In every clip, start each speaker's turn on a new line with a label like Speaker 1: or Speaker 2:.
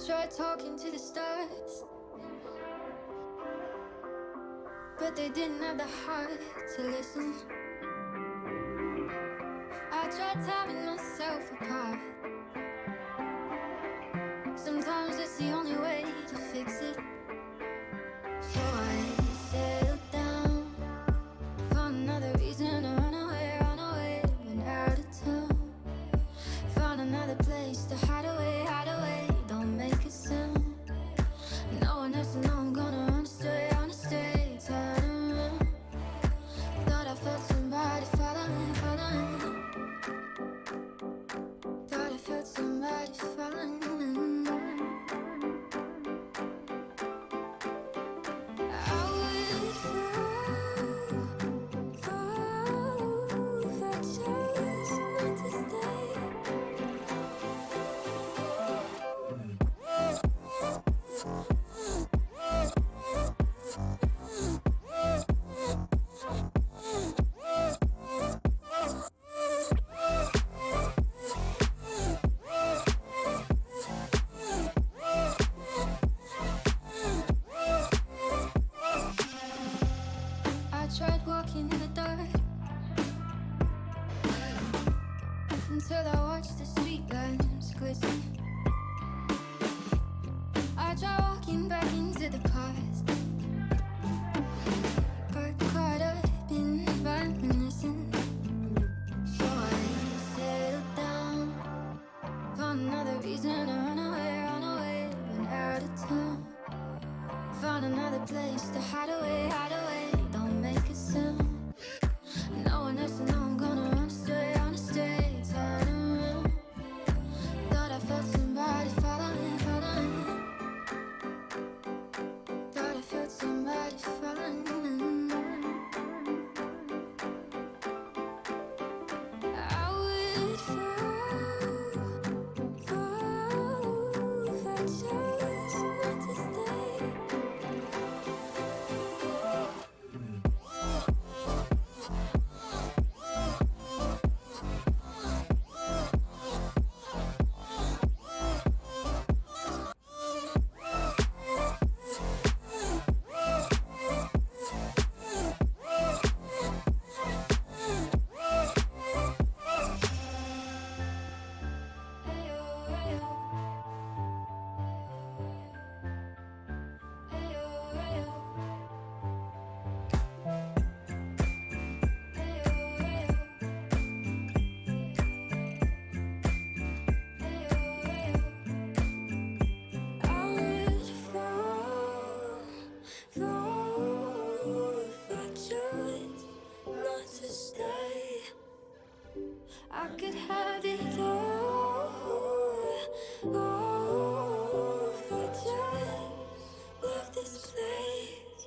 Speaker 1: tried talking to the stars, but they didn't have the heart to listen. I tried tearing myself apart. Sometimes it's the only way to fix it. So I settled down, found another reason to run away, went out of town. Found another place to hide away, don't make a sound. No one else to know I'm gonna run astray, turn around. Thought I felt somebody following. Thought I felt somebody following. I would fall if I chose not to stay. I tried walking in the dark until I watched the street lamps glisten. I tried walking back into the past, got caught up in reminiscing. So I settled down, found another reason to run away, went out of town. Found another place to hide away, don't make a sound. No one else to know I'm gonna run astray, turn around. Thought I felt somebody following. Thought I felt somebody following. I would fall if I chose not to stay. I could have it all if I just left this place.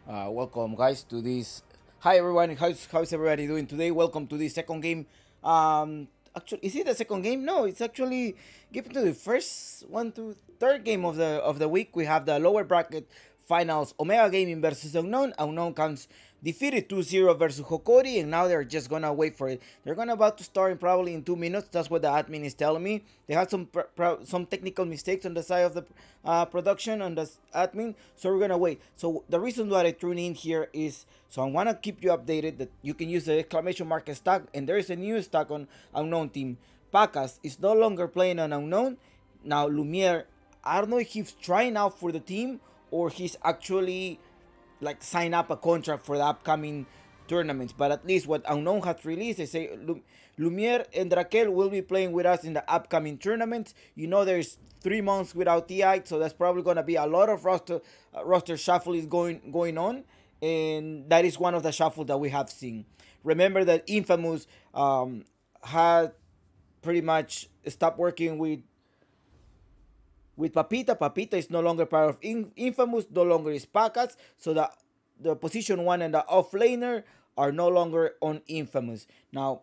Speaker 2: Welcome, guys, to this. Hi, everyone. How's everybody doing today? Welcome to the second game. Actually, is it the second game? No, it's actually given to the first one to third game of the week. We have the lower bracket finals: Omega Gaming versus Unknown. Unknown comes defeated 2-0 versus Hokori, and now they're just gonna wait for it. They're gonna about to start in probably in 2 minutes. That's what the admin is telling me. They had some technical mistakes on the side of the production on the admin, so we're gonna wait. So the reason why I tune in here is so I wanna keep you updated that you can use the exclamation mark stack, and there is a new stack on Unknown team. Pacas is no longer playing on Unknown. Now Lumiere, I don't know if he's trying out for the team or he's actually like sign up a contract for the upcoming tournaments. But at least what Unknown has released, they say Lumiere and Raquel will be playing with us in the upcoming tournaments. You know, there's 3 months without TI, so that's probably gonna be a lot of roster shuffle is going on, and that is one of the shuffles that we have seen. Remember that Infamous had pretty much stopped working with Papita. Papita is no longer part of Infamous, no longer is Pacas, so the position one and the offlaner are no longer on Infamous. Now,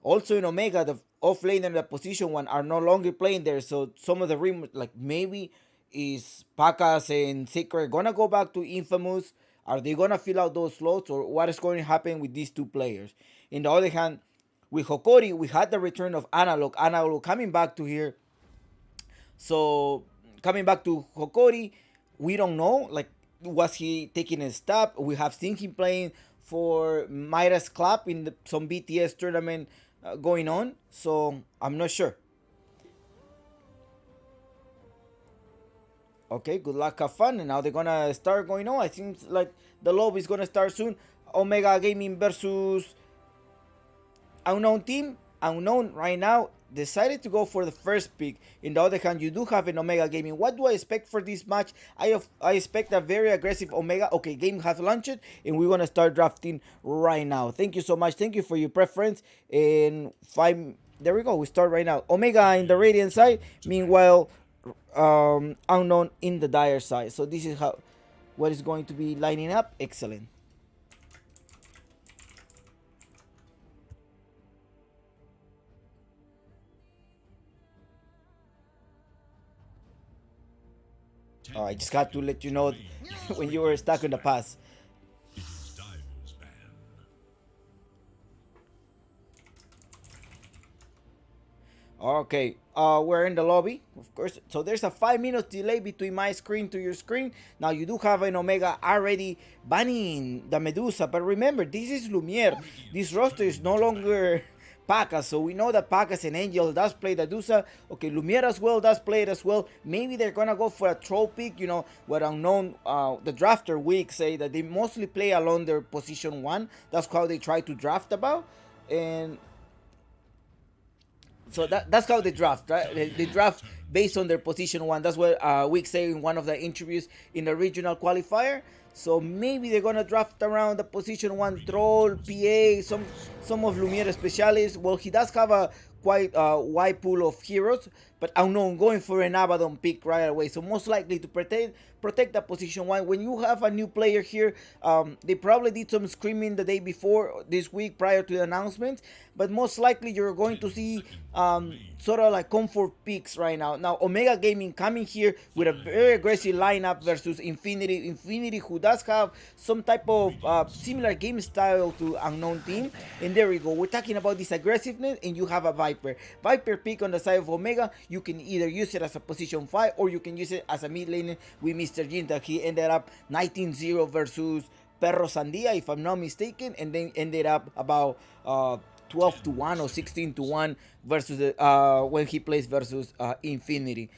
Speaker 2: also in Omega, the offlaner and the position one are no longer playing there, so some of the rumors, like maybe is Pacas and Sacred gonna go back to Infamous? Are they gonna fill out those slots, or what is going to happen with these two players? In the other hand, with Hokori, we had the return of Analog. Analog coming back to here, so coming back to Hokori, we don't know. Like, was he taking a step? We have seen him playing for Midas Club in some BTS tournament going on. So I'm not sure. Okay, good luck, have fun. And now they're gonna start going on. I think like the lobby is gonna start soon. Omega Gaming versus Unknown team. Unknown right now decided to go for the first pick. In the other hand, you do have an Omega Gaming. What do I expect for this match? I expect a very aggressive Omega. Okay, game has launched, and we're gonna start drafting right now. Thank you so much. Thank you for your preference. And five. There we go. We start right now. Omega in the Radiant side. Meanwhile, Unknown in the Dire side. So this is how what is going to be lining up. Excellent. Oh, I just got to let you know when you were stuck in the past. Okay, we're in the lobby, of course. So there's a 5 minute delay between my screen to your screen. Now you do have an Omega already banning the Medusa, but remember, this is Lumiere. This roster is no longer Pacas, so we know that Pacas and Angel does play the Medusa. Okay, Lumiere as well does play it as well. Maybe they're gonna go for a troll pick, what Unknown, the drafter week say that they mostly play along their position one. That's how they try to draft about. And so that's how they draft, right? They draft based on their position one. That's what Wick say in one of the interviews in the regional qualifier. So maybe they're gonna draft around the position one troll, PA, some of Lumiere specialists. Well, he does have a quite wide pool of heroes, but Unknown going for an Abaddon pick right away. So most likely to protect that position one. When you have a new player here, they probably did some screaming the day before this week prior to the announcement, but most likely you're going to see sort of like comfort picks right now. Now Omega Gaming coming here with a very aggressive lineup versus Infinity. Infinity, who does have some type of similar game style to Unknown team. And there we go. We're talking about this aggressiveness, and you have a Viper. Viper pick on the side of Omega. You can either use it as a position 5 or you can use it as a mid laner with Mr. Jin, that he ended up 19-0 versus Perro Sandia, if I'm not mistaken, and then ended up about 12-1 or 16-1 versus when he plays versus Infinity.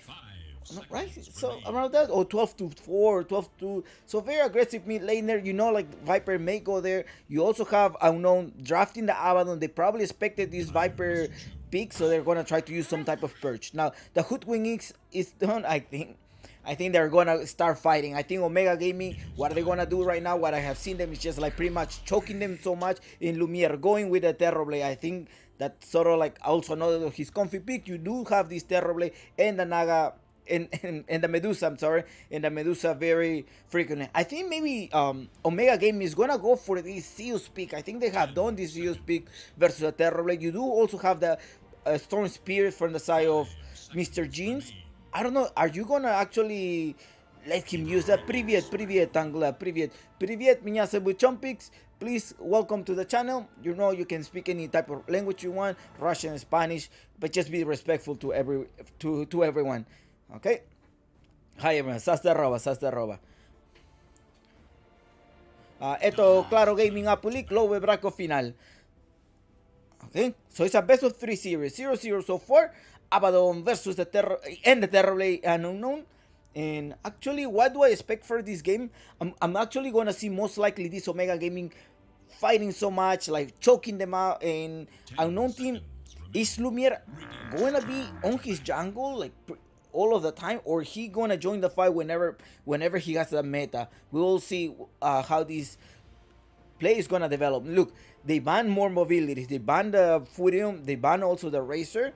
Speaker 2: Right, so around that, or 12-4, 12-2. So very aggressive mid laner. Like Viper may go there. You also have Unknown drafting the Abaddon. They probably expected this Viper pick, so they're gonna try to use some type of perch. Now the Hoodwink is done. I think they're gonna start fighting. I think Omega Gaming, what they're gonna do right now, what I have seen them is just like pretty much choking them so much in Lumiere, going with the Terrorblade. I think that sort of like also another of his comfy pick. You do have this Terrorblade and the Naga and the Medusa, I'm sorry, and the Medusa very frequently. I think maybe Omega Game is gonna go for this Zeus pick. I think they have done this Zeus pick versus a Terrorblade. You do also have the Storm Spirit from the side of Mr. Jeans. I don't know. Are you gonna actually let him use that? Привет, Angla, привет, меня зовут Chompix. Please welcome to the channel. You know you can speak any type of language you want, Russian, Spanish, but just be respectful to everyone. Okay? Hi everyone, sasta roba. Eto, Claro Gaming Apulik, low braco final. Okay, so it's a best of 3 series, 0-0 so far. Abaddon versus the Terrorblade and Unknown. And actually, what do I expect for this game? I'm actually gonna see most likely this Omega Gaming fighting so much, like choking them out. And Unknown team, is Lumiere gonna be on his jungle like all of the time, or he gonna join the fight whenever he has the meta? We will see how this play is gonna develop. Look, they ban more mobilities. They ban the Furium. They ban also the Racer.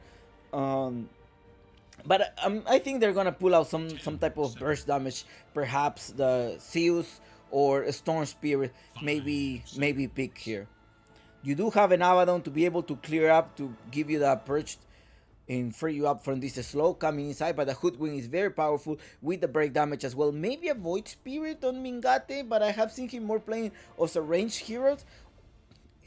Speaker 2: But I think they're gonna pull out some type of burst damage. Perhaps the Zeus or a Storm Spirit. Maybe pick here. You do have an Abaddon to be able to clear up to give you that perch and free you up from this slow coming inside, but the Hoodwink is very powerful with the break damage as well. Maybe a Void Spirit on Mingate, but I have seen him more playing as a ranged heroes.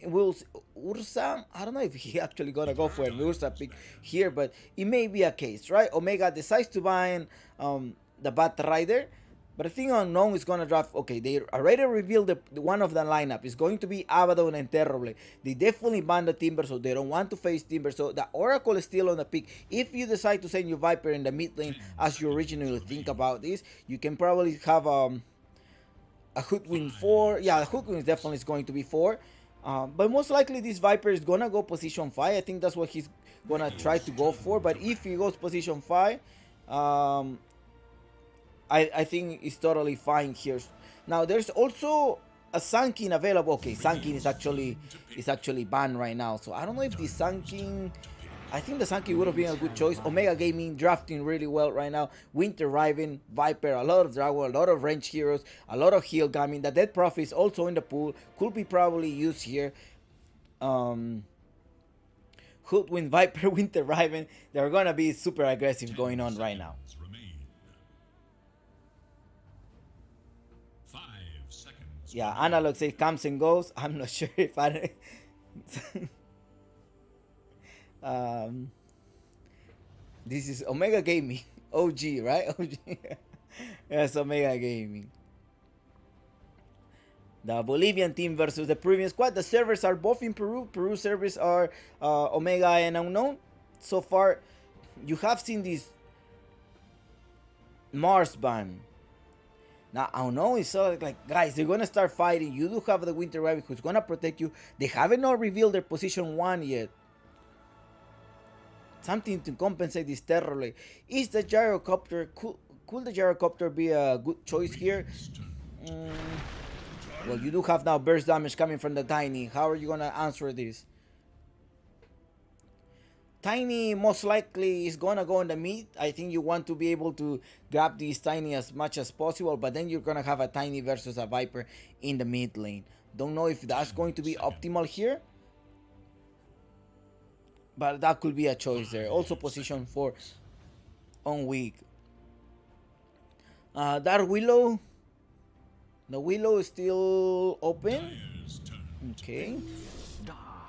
Speaker 2: Will Ursa, I don't know if he actually gonna go for an Ursa pick here, but it may be a case, right? Omega decides to buy the Bat Rider, but I think Unknown is gonna draft. Okay, they already revealed the one of the lineup is going to be Abaddon and Terrorblade. They definitely ban the Timber, so they don't want to face Timber. So the Oracle is still on the pick. If you decide to send your Viper in the mid lane, as you originally think about this, you can probably have a Hoodwink 4. Yeah, the Hoodwink definitely is going to be 4. But most likely this Viper is gonna go position 5. I think that's what he's gonna try to go for. But if he goes position 5, I think it's totally fine here. Now there's also a Sun King available. Okay, Sun King is actually banned right now. So I don't know if the Sun King. I think the Sun King would have been a good choice. Omega Gaming drafting really well right now. Winter Riven, Viper, a lot of Dragon, a lot of range heroes, a lot of heal coming. The Dead Prophet is also in the pool. Could be probably used here. Hoodwink, Viper, Winter Riven. They're gonna be super aggressive going on right now. Yeah, Analog says comes and goes. I'm not sure if I. This is Omega Gaming. OG, right? OG. Yes, Omega Gaming. The Bolivian team versus the Peruvian squad. The servers are both in Peru. Peru servers are Omega and Unknown. So far, you have seen this Mars ban. Now, Unknown is sort of like, guys, they're going to start fighting. You do have the Winter Raven who's going to protect you. They haven't not revealed their position 1 yet. Something to compensate this Terrorblade. Is the Gyrocopter, could the Gyrocopter be a good choice here? Well, you do have now burst damage coming from the Tiny. How are you going to answer this? Tiny most likely is gonna go in the mid. I think you want to be able to grab this Tiny as much as possible, but then you're gonna have a Tiny versus a Viper in the mid lane. Don't know if that's going to be optimal here, but that could be a choice there. Also position 4 on weak. Dark Willow. The Willow is still open. Okay.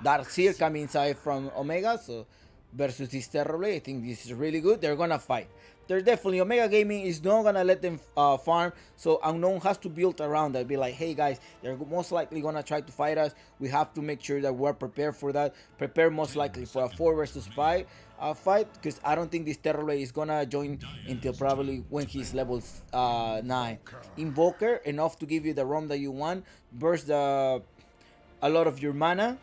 Speaker 2: Dark Seer coming inside from Omega, so versus this Terrorblade. I think this is really good. They're gonna fight. They're definitely, Omega Gaming is not gonna let them farm, so Unknown has to build around that. Be like, hey guys, they're most likely gonna try to fight us. We have to make sure that we're prepared for that. Prepare most likely for a 4 versus 5 fight, because I don't think this Terrorblade is gonna join until probably when he's level 9. Invoker, enough to give you the roam that you want. Burst a lot of your mana,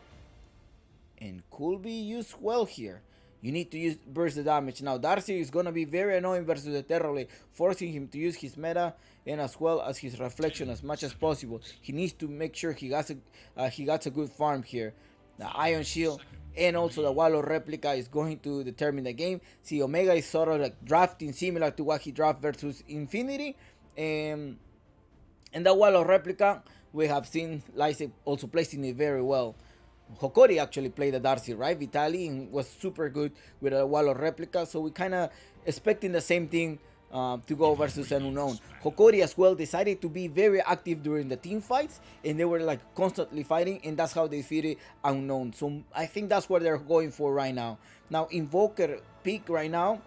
Speaker 2: and could be used well here. You need to burst the damage. Now Darcy is gonna be very annoying versus the Terrorblade, forcing him to use his meta and as well as his reflection as much as possible. He needs to make sure he got a good farm here. The Iron Shield and also the Wallow replica is going to determine the game. See, Omega is sort of like drafting similar to what he drafted versus Infinity, and the Wallow replica we have seen Lysa also placing it very well. Hokori actually played the Darcy, right? Vitali and was super good with a Wallow replica, so we kind of expecting the same thing to go versus an unknown. Hokori as well decided to be very active during the team fights, and they were like constantly fighting, and that's how they defeated unknown. So I think that's what they're going for right now. Now Invoker peak right now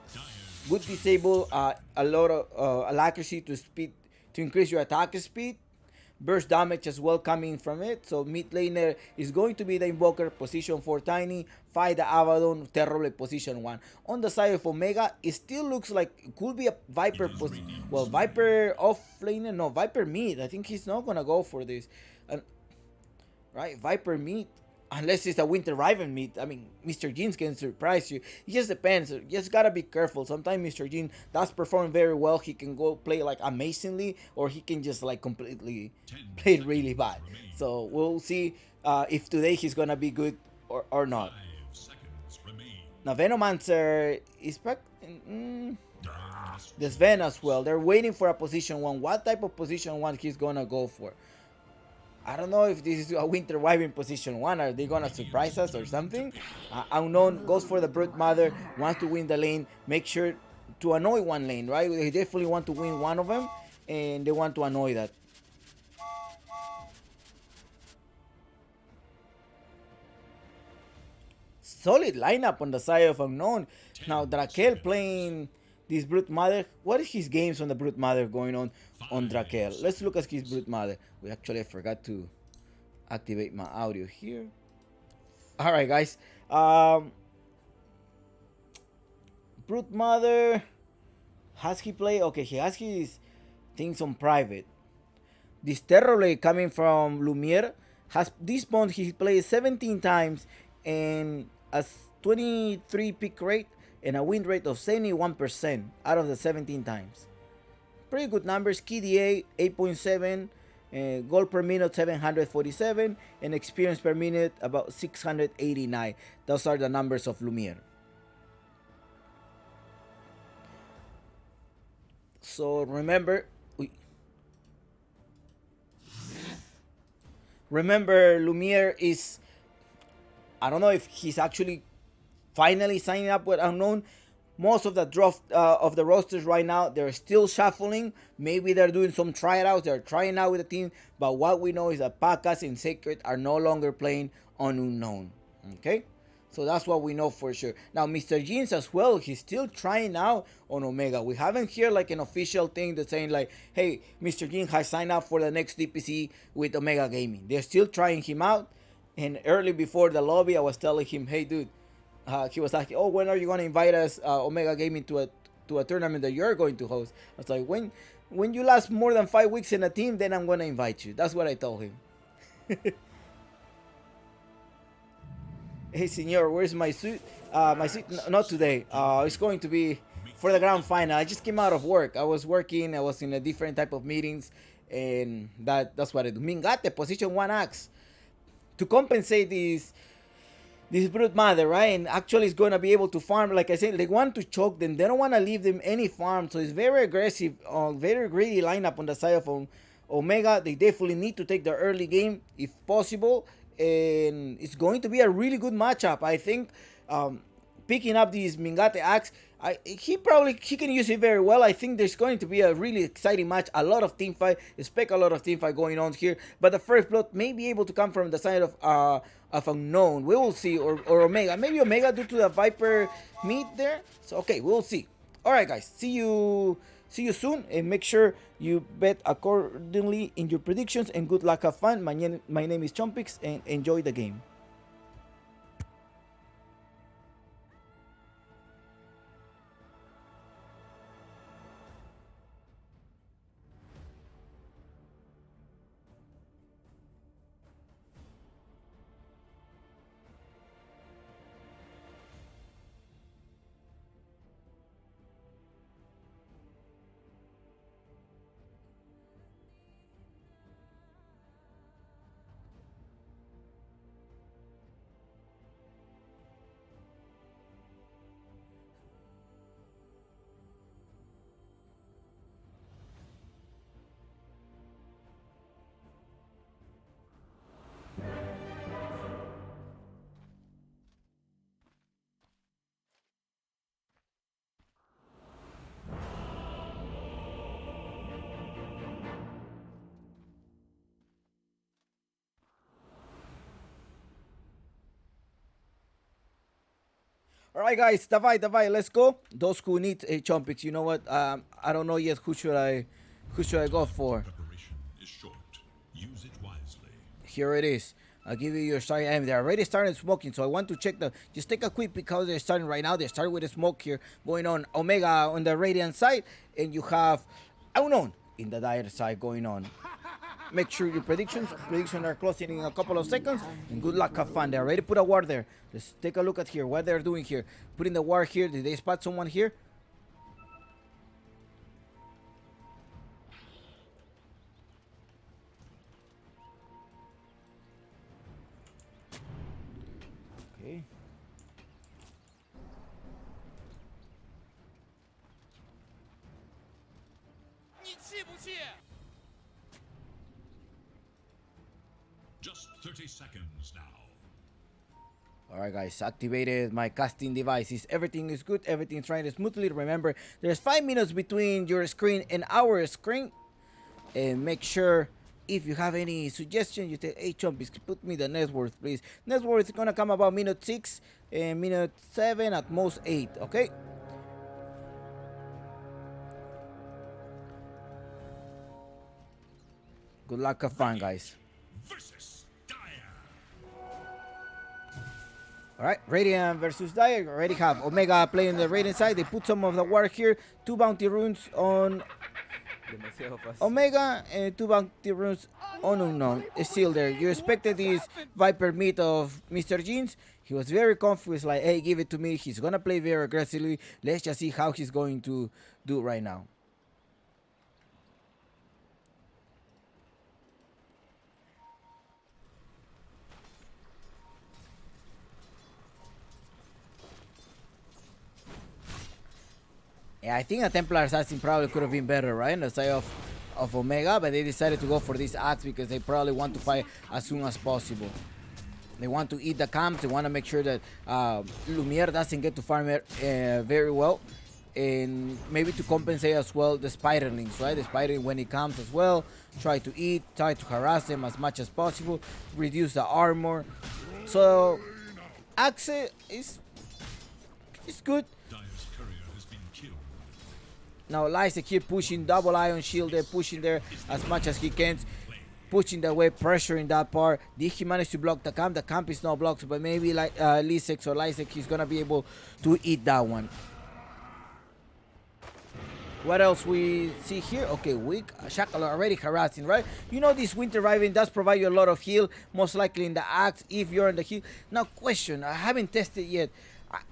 Speaker 2: would disable a lot of accuracy to speed to increase your attack speed, burst damage as well coming from it. So mid laner is going to be the Invoker, position 4 Tiny, fight the Abaddon, Terrible position 1. On the side of Omega, it still looks like it could be a Viper, well, Viper off laner, no, Viper mid. I think he's not gonna go for this. And right, Viper mid, unless it's a Winter Riven mid. I mean, Mr. Jeans can surprise you. It just depends. You just gotta be careful. Sometimes Mr. Jean does perform very well. He can go play like amazingly, or he can just like completely play really bad. So we'll see if today he's gonna be good or not. Now Venomancer is back. This Ven as well. They're waiting for a position 1. What type of position 1 he's gonna go for? I don't know if this is a Winter Wyvern position 1. Are they gonna surprise us or something? Unknown goes for the Brute Mother, wants to win the lane, make sure to annoy one lane, right? They definitely want to win one of them, and they want to annoy that. Solid lineup on the side of Unknown. Now Drakel playing this Brute Mother. What is his games on the Brute Mother going on Drakel? Let's look at his Brute Mother. We actually forgot to activate my audio here. All right, guys. Brute Mother, has he played? Okay, he has his things on private. This Terrorblade coming from Lumiere has this month he played 17 times and a 23 pick rate and a win rate of 71% out of the 17 times. Pretty good numbers. KDA 8.7, gold per minute 747, and experience per minute about 689. Those are the numbers of Lumiere. So remember, Lumiere is, I don't know if he's actually finally signing up with Unknown. Most of the draft of the rosters right now, they're still shuffling. Maybe they're doing some tryouts. They're trying out with the team. But what we know is that Pakas and Sacred are no longer playing on Unknown. Okay? So that's what we know for sure. Now, Mr. Jeans as well, he's still trying out on Omega. We haven't heard like an official thing that's saying like, hey, Mr. Jeans has signed up for the next DPC with Omega Gaming. They're still trying him out. And early before the lobby, I was telling him, hey, dude, he was like, oh, when are you going to invite us, Omega Gaming, to a tournament that you're going to host? I was like, when you last more than 5 weeks in a team, then I'm going to invite you. That's what I told him. Hey, senor, where's my suit? My suit, not today. It's going to be for the grand final. I just came out of work. I was working. I was in a different type of meetings, and that's what I do. Mingate, position 1 axe. To compensate this Brute Mother, right? And actually it's going to be able to farm. Like I said, they want to choke them. They don't want to leave them any farm. So it's very aggressive, very greedy lineup on the side of Omega. They definitely need to take the early game if possible. And it's going to be a really good matchup. I think picking up this Mingate axe, he can use it very well. I think there's going to be a really exciting match. A lot of team fight. Expect a lot of team fight going on here. But the first blood may be able to come from the side of Unknown. We will see. Or Omega. Maybe Omega due to the Viper meet there. So okay, we'll see. Alright guys. See you soon. And make sure you bet accordingly in your predictions. And good luck, have fun. My name is Chompix. And enjoy the game. All right, guys, давай, let's go. Those who need a Chompix, you know what? I don't know yet who should I go for.
Speaker 3: Preparation is short. Use it wisely.
Speaker 2: Here it is. I'll give you your starting item. They're already started smoking, so I want to check the. Just take a quick because they're starting right now. They start with the smoke here going on. Omega on the Radiant side, and you have Unknown in the Dire side going on. Make sure your predictions are closing in a couple of seconds, and good luck, have fun. They already put a ward there. Let's take a look at here what they're doing here. Putting the ward here. Did they spot someone here? Okay.
Speaker 3: Just 30 seconds now.
Speaker 2: Alright guys, activated my casting devices. Everything is good, everything's running smoothly. Remember, there's 5 minutes between your screen and our screen. And make sure if you have any suggestion, you tell, hey Chompies, put me the net worth, please. Net worth is gonna come about minute 6 and minute 7, at most 8, okay? Good luck, have fun, guys.
Speaker 3: Versus Dire.
Speaker 2: Alright, Radiant versus Dire. Already have Omega playing the Radiant side. They put some of the work here. 2 bounty runes on
Speaker 4: Demasiado fácil.
Speaker 2: Omega and 2 bounty runes on Unknown. It's still there. You expected this Viper meat of Mr. Jeans. He was very confused, like, hey, give it to me. He's gonna play very aggressively. Let's just see how he's going to do right now. Yeah, I think a Templar Assassin probably could have been better, right? On the side of Omega, but they decided to go for this axe because they probably want to fight as soon as possible. They want to eat the camps. They want to make sure that Lumiere doesn't get to farm it very well. And maybe to compensate as well the Spiderlings, right? The Spiderling, when it comes as well, try to eat, try to harass them as much as possible, reduce the armor. So, axe is good.
Speaker 3: Dire's courier has been killed.
Speaker 2: Now Lysek here pushing double ion shield there, pushing there as much as he can, pushing the way, pressuring that part. Did he manage to block the camp? The camp is not blocked, but maybe like Lysek, he's gonna be able to eat that one. What else we see here? Okay, weak. Shackle already harassing, right? You know this Winter Raven does provide you a lot of heal, most likely in the axe if you're in the heal. Now question, I haven't tested yet.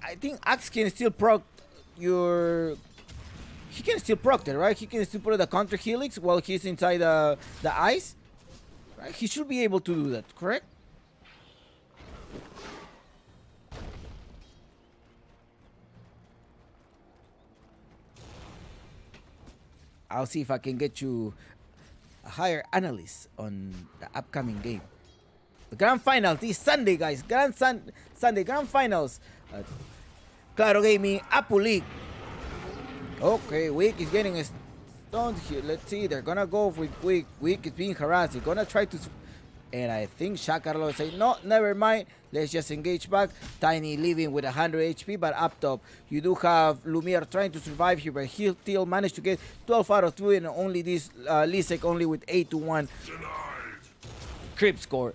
Speaker 2: I think axe can still proc your... He can still proc it, right? He can still put the counter helix while he's inside the ice. Right? He should be able to do that, correct? I'll see if I can get you a higher analyst on the upcoming game. The grand final this Sunday, guys. Sunday grand finals. Claro Gaming, Apple League. Okay, Wick is getting stoned here. Let's see. They're gonna go with Wick. Wick is being harassed. He's gonna try to. And I think Shakarlo say, no, never mind. Let's just engage back. Tiny leaving with 100 HP, but up top, you do have Lumiere trying to survive here, but he still managed to get 12 out of 2, and only this Lysek only with 8-1 creep score.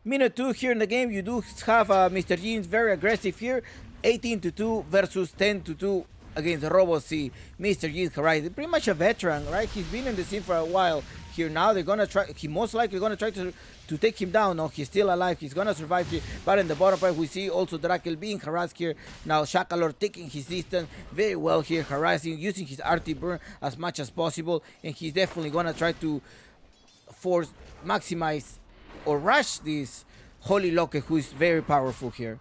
Speaker 2: Minute 2 here in the game, you do have Mr. Jeans very aggressive here. 18-2 versus 10-2 against Robo C. Mr. Jeans, right? Pretty much a veteran, right? He's been in the scene for a while. Here now, they're gonna try. He most likely gonna try to take him down. No, he's still alive. He's gonna survive here. But in the bottom part, we see also Drakel being harassed here. Now Shakalor taking his distance very well here, harassing, using his RT burn as much as possible, and he's definitely gonna try to force, maximize, or rush this Holy Loke, who is very powerful here.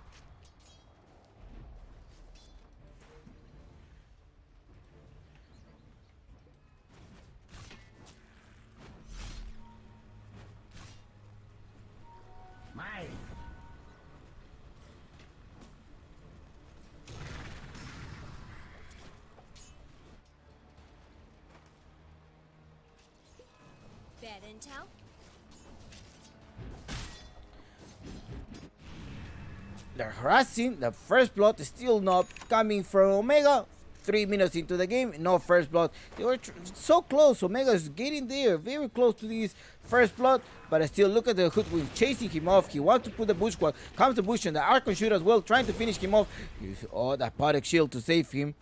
Speaker 5: Bad intel?
Speaker 2: they're harassing. The first blood is still not coming from Omega. 3 minutes into the game, no first blood. They were so close. Omega is getting there, very close to this first blood. But I still look at the Hoodwink chasing him off. He wants to put the Bushwhack. Comes the Bush and the Archon shoot as well, trying to finish him off. Oh, that Potic shield to save him.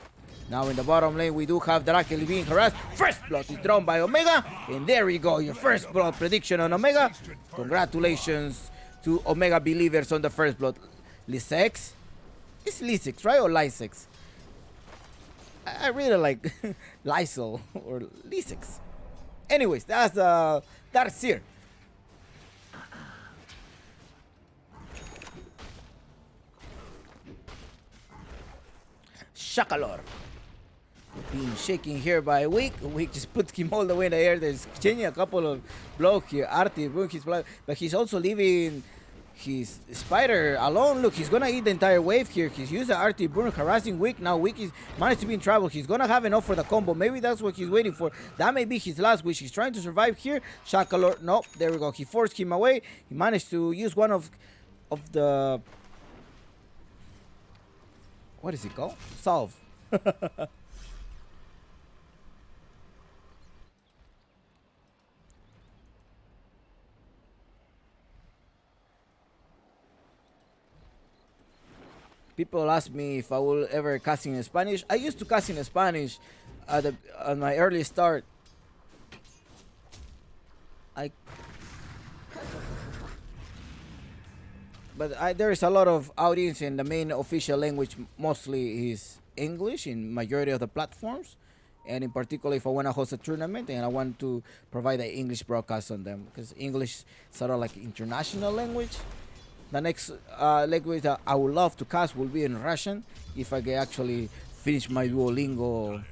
Speaker 2: Now in the bottom lane, we do have Dracula being harassed. First blood is drawn by Omega. And there you go, your first blood prediction on Omega. Congratulations to Omega believers on the first blood. Lysex? It's Lysex, right? Or Lysex? I really like Lysol or Lysex. Anyways, that's here. Shakalor being shaken here by Wick. Wick just puts him all the way in the air. There's changing a couple of blocks here. Artie ruined his blood, but he's also leaving his spider alone. Look, he's gonna eat the entire wave here. He's used the Artie burn, harassing Wick. Now Wick is managed to be in trouble. He's gonna have enough for the combo. Maybe that's what he's waiting for. That may be his last wish. He's trying to survive here. Shakalor, no, there we go. He forced him away. He managed to use one of the, what is it called? Salve. People ask me if I will ever cast in Spanish. I used to cast in Spanish at my early start. But there is a lot of audience, and the main official language mostly is English in majority of the platforms. And in particular, if I want to host a tournament and I want to provide an English broadcast on them, because English is sort of like international language. The next language that I would love to cast will be in Russian, if I can actually finish my Duolingo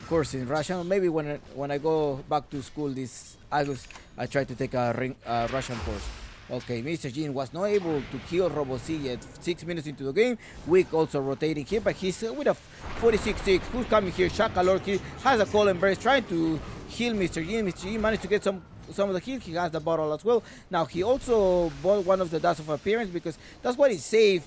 Speaker 2: course in Russian. Maybe when I go back to school this August, I try to take a Russian course. Okay, Mr. Jin was not able to kill Robo-C yet. 6 minutes into the game. Wick also rotating here, but he's with a 46-6. Who's coming here? Shakalorki has a call embrace, trying to heal Mr. Jin. Mr. Jin managed to get some of the heal. He has the bottle as well. Now he also bought one of the Dust of Appearance, because that's what is safe.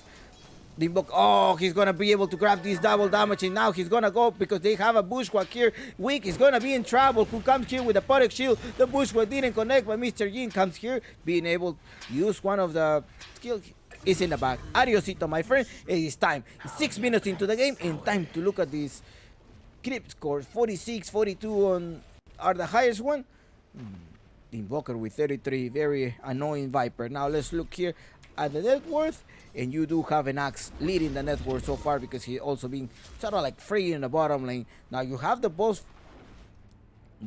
Speaker 2: The invoke. Oh, he's gonna be able to grab this double damage, and now he's gonna go because they have a Bushwhack here. Wick is gonna be in trouble. Who comes here with a Potic shield? The Bushwhack didn't connect, but Mr. Jin comes here, being able to use one of the skills. Is in the back. Adiosito, my friend. It is time. 6 minutes into the game, and time to look at this clip scores. 46, 42 on are the highest one. Invoker with 33, very annoying Viper. Now let's look here at the net worth, and you do have an Axe leading the net worth so far, because he also being sort of like free in the bottom lane. Now you have the both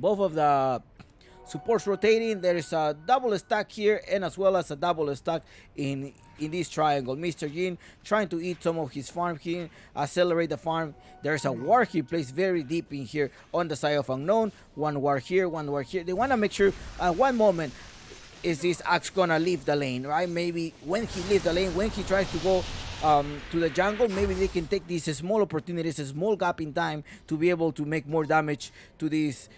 Speaker 2: of the supports rotating. There is a double stack here, and as well as a double stack in this triangle. Mr. Jin trying to eat some of his farm here, accelerate the farm. There's a ward he placed very deep in here on the side of Unknown. One ward here, one ward here. They want to make sure at one moment, is this Axe gonna leave the lane, right? Maybe when he leaves the lane, when he tries to go to the jungle, maybe they can take these small opportunities, a small gap in time, to be able to make more damage to this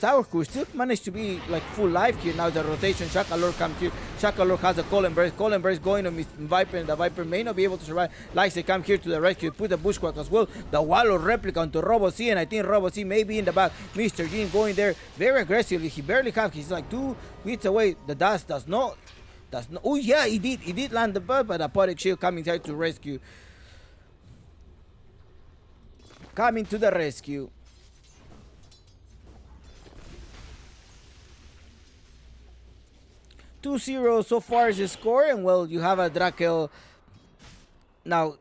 Speaker 2: tower, who still managed to be like full life here. Now the rotation, Shakalor comes here. Shakalor has a call and burst going on Viper, and the Viper may not be able to survive. Like they come here to the rescue, put the Bushwhack as well. The Wallow replica onto Robo-C, and I think Robo-C may be in the back. Mr. Jin going there very aggressively. He barely has. He's like 2 hits away. The dust does not. Oh yeah, he did land the bird, but the Potic shield coming here to rescue. Coming to the rescue. 2-0 so far is the score, and well, you have a Drakel. Now,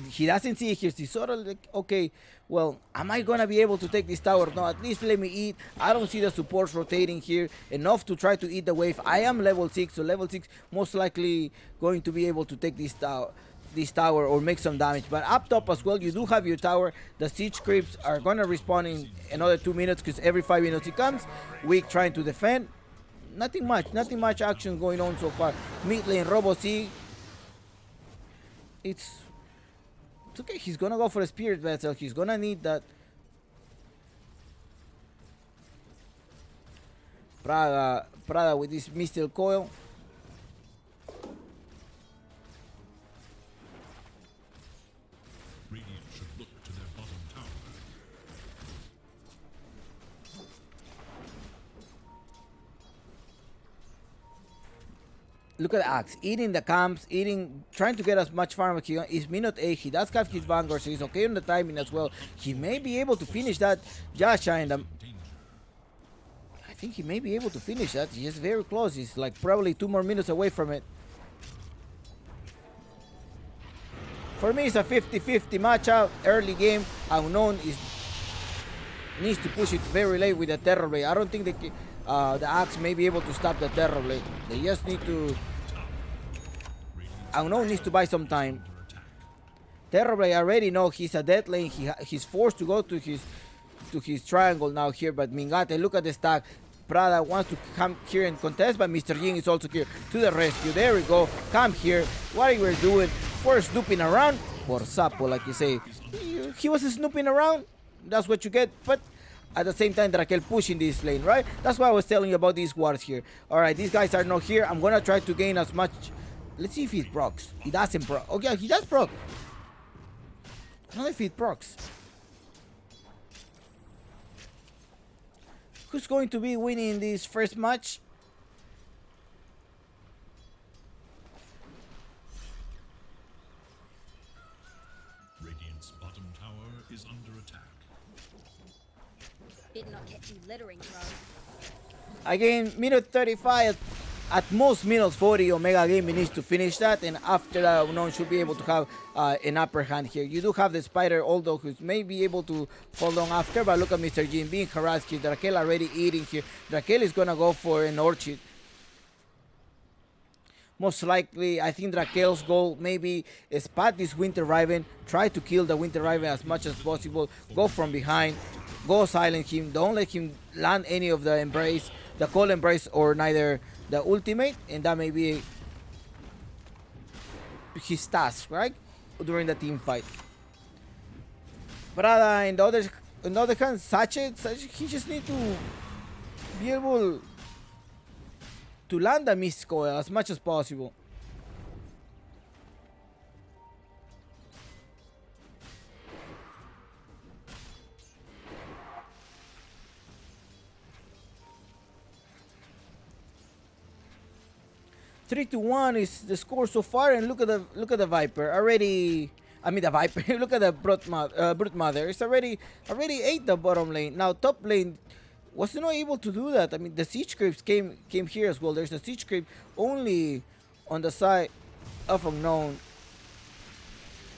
Speaker 2: he doesn't see it here. He's sort of like, okay, well, am I gonna be able to take this tower? No, at least let me eat. I don't see the supports rotating here enough to try to eat the wave. I am level 6, so level 6 most likely going to be able to take this tower or make some damage. But up top as well, you do have your tower. The siege creeps are gonna respawn in another 2 minutes, because every 5 minutes it comes. Wick trying to defend. Nothing much action going on so far. Mid lane, Robo-C. It's okay. He's gonna go for a Spirit Vessel. He's gonna need that. Prada with this Missile Coil. Look at Axe eating the camps, trying to get as much farm as he can. It's minute 8. He does have his vanguard, so he's okay on the timing as well. He may be able to finish that Jasha and I think he may be able to finish that. He's very close. He's like probably 2 more minutes away from it. For me, it's a 50-50 matchup. Early game, Unknown needs to push it very late with the Terror Blade. I don't think the Axe may be able to stop the Terror Blade. They just need to... Unknown needs to buy some time. Terror Blade already know he's a dead lane. He's forced to go to his triangle now here. But Mingate, look at the stack. Prada wants to come here and contest, but Mr. Jin is also here to the rescue. There we go. Come here. What are you doing? First snooping around. Por sapo, like you say. He was snooping around. That's what you get. But at the same time, Drakel pushing this lane, right? That's why I was telling you about these wards here. Alright, these guys are not here. I'm gonna try to gain as much. Let's see if he procs. He doesn't proc. Okay, he does proc. I don't know if he procs. Who's going to be winning this first match?
Speaker 3: Radiant's bottom tower is under attack.
Speaker 5: Better not catch you littering, bro.
Speaker 2: Again, minute 35. At most minute 40, Omega Gaming needs to finish that, and after that, Unknown should be able to have an upper hand here. You do have the Spider, although who may be able to fall on after, but look at Mr. Jin being harassed here. Drakel already eating here. Drakel is gonna go for an Orchid. Most likely, I think Drakel's goal maybe is spot this Winter Raven, try to kill the Winter Raven as much as possible, go from behind, go silent him, don't let him land any of the embrace, the cold embrace, or neither the ultimate, and that may be his task, right? During the team fight. Prada, in the other hand, Sachet, he just need to be able to land the Mist Coil as much as possible. Three to 1 is the score so far, and look at the Viper already. I mean the Viper. Look at the Brute Mother. It's already ate the bottom lane. Now top lane was not able to do that. I mean the siege creeps came here as well. There's a siege creep only on the side of Unknown.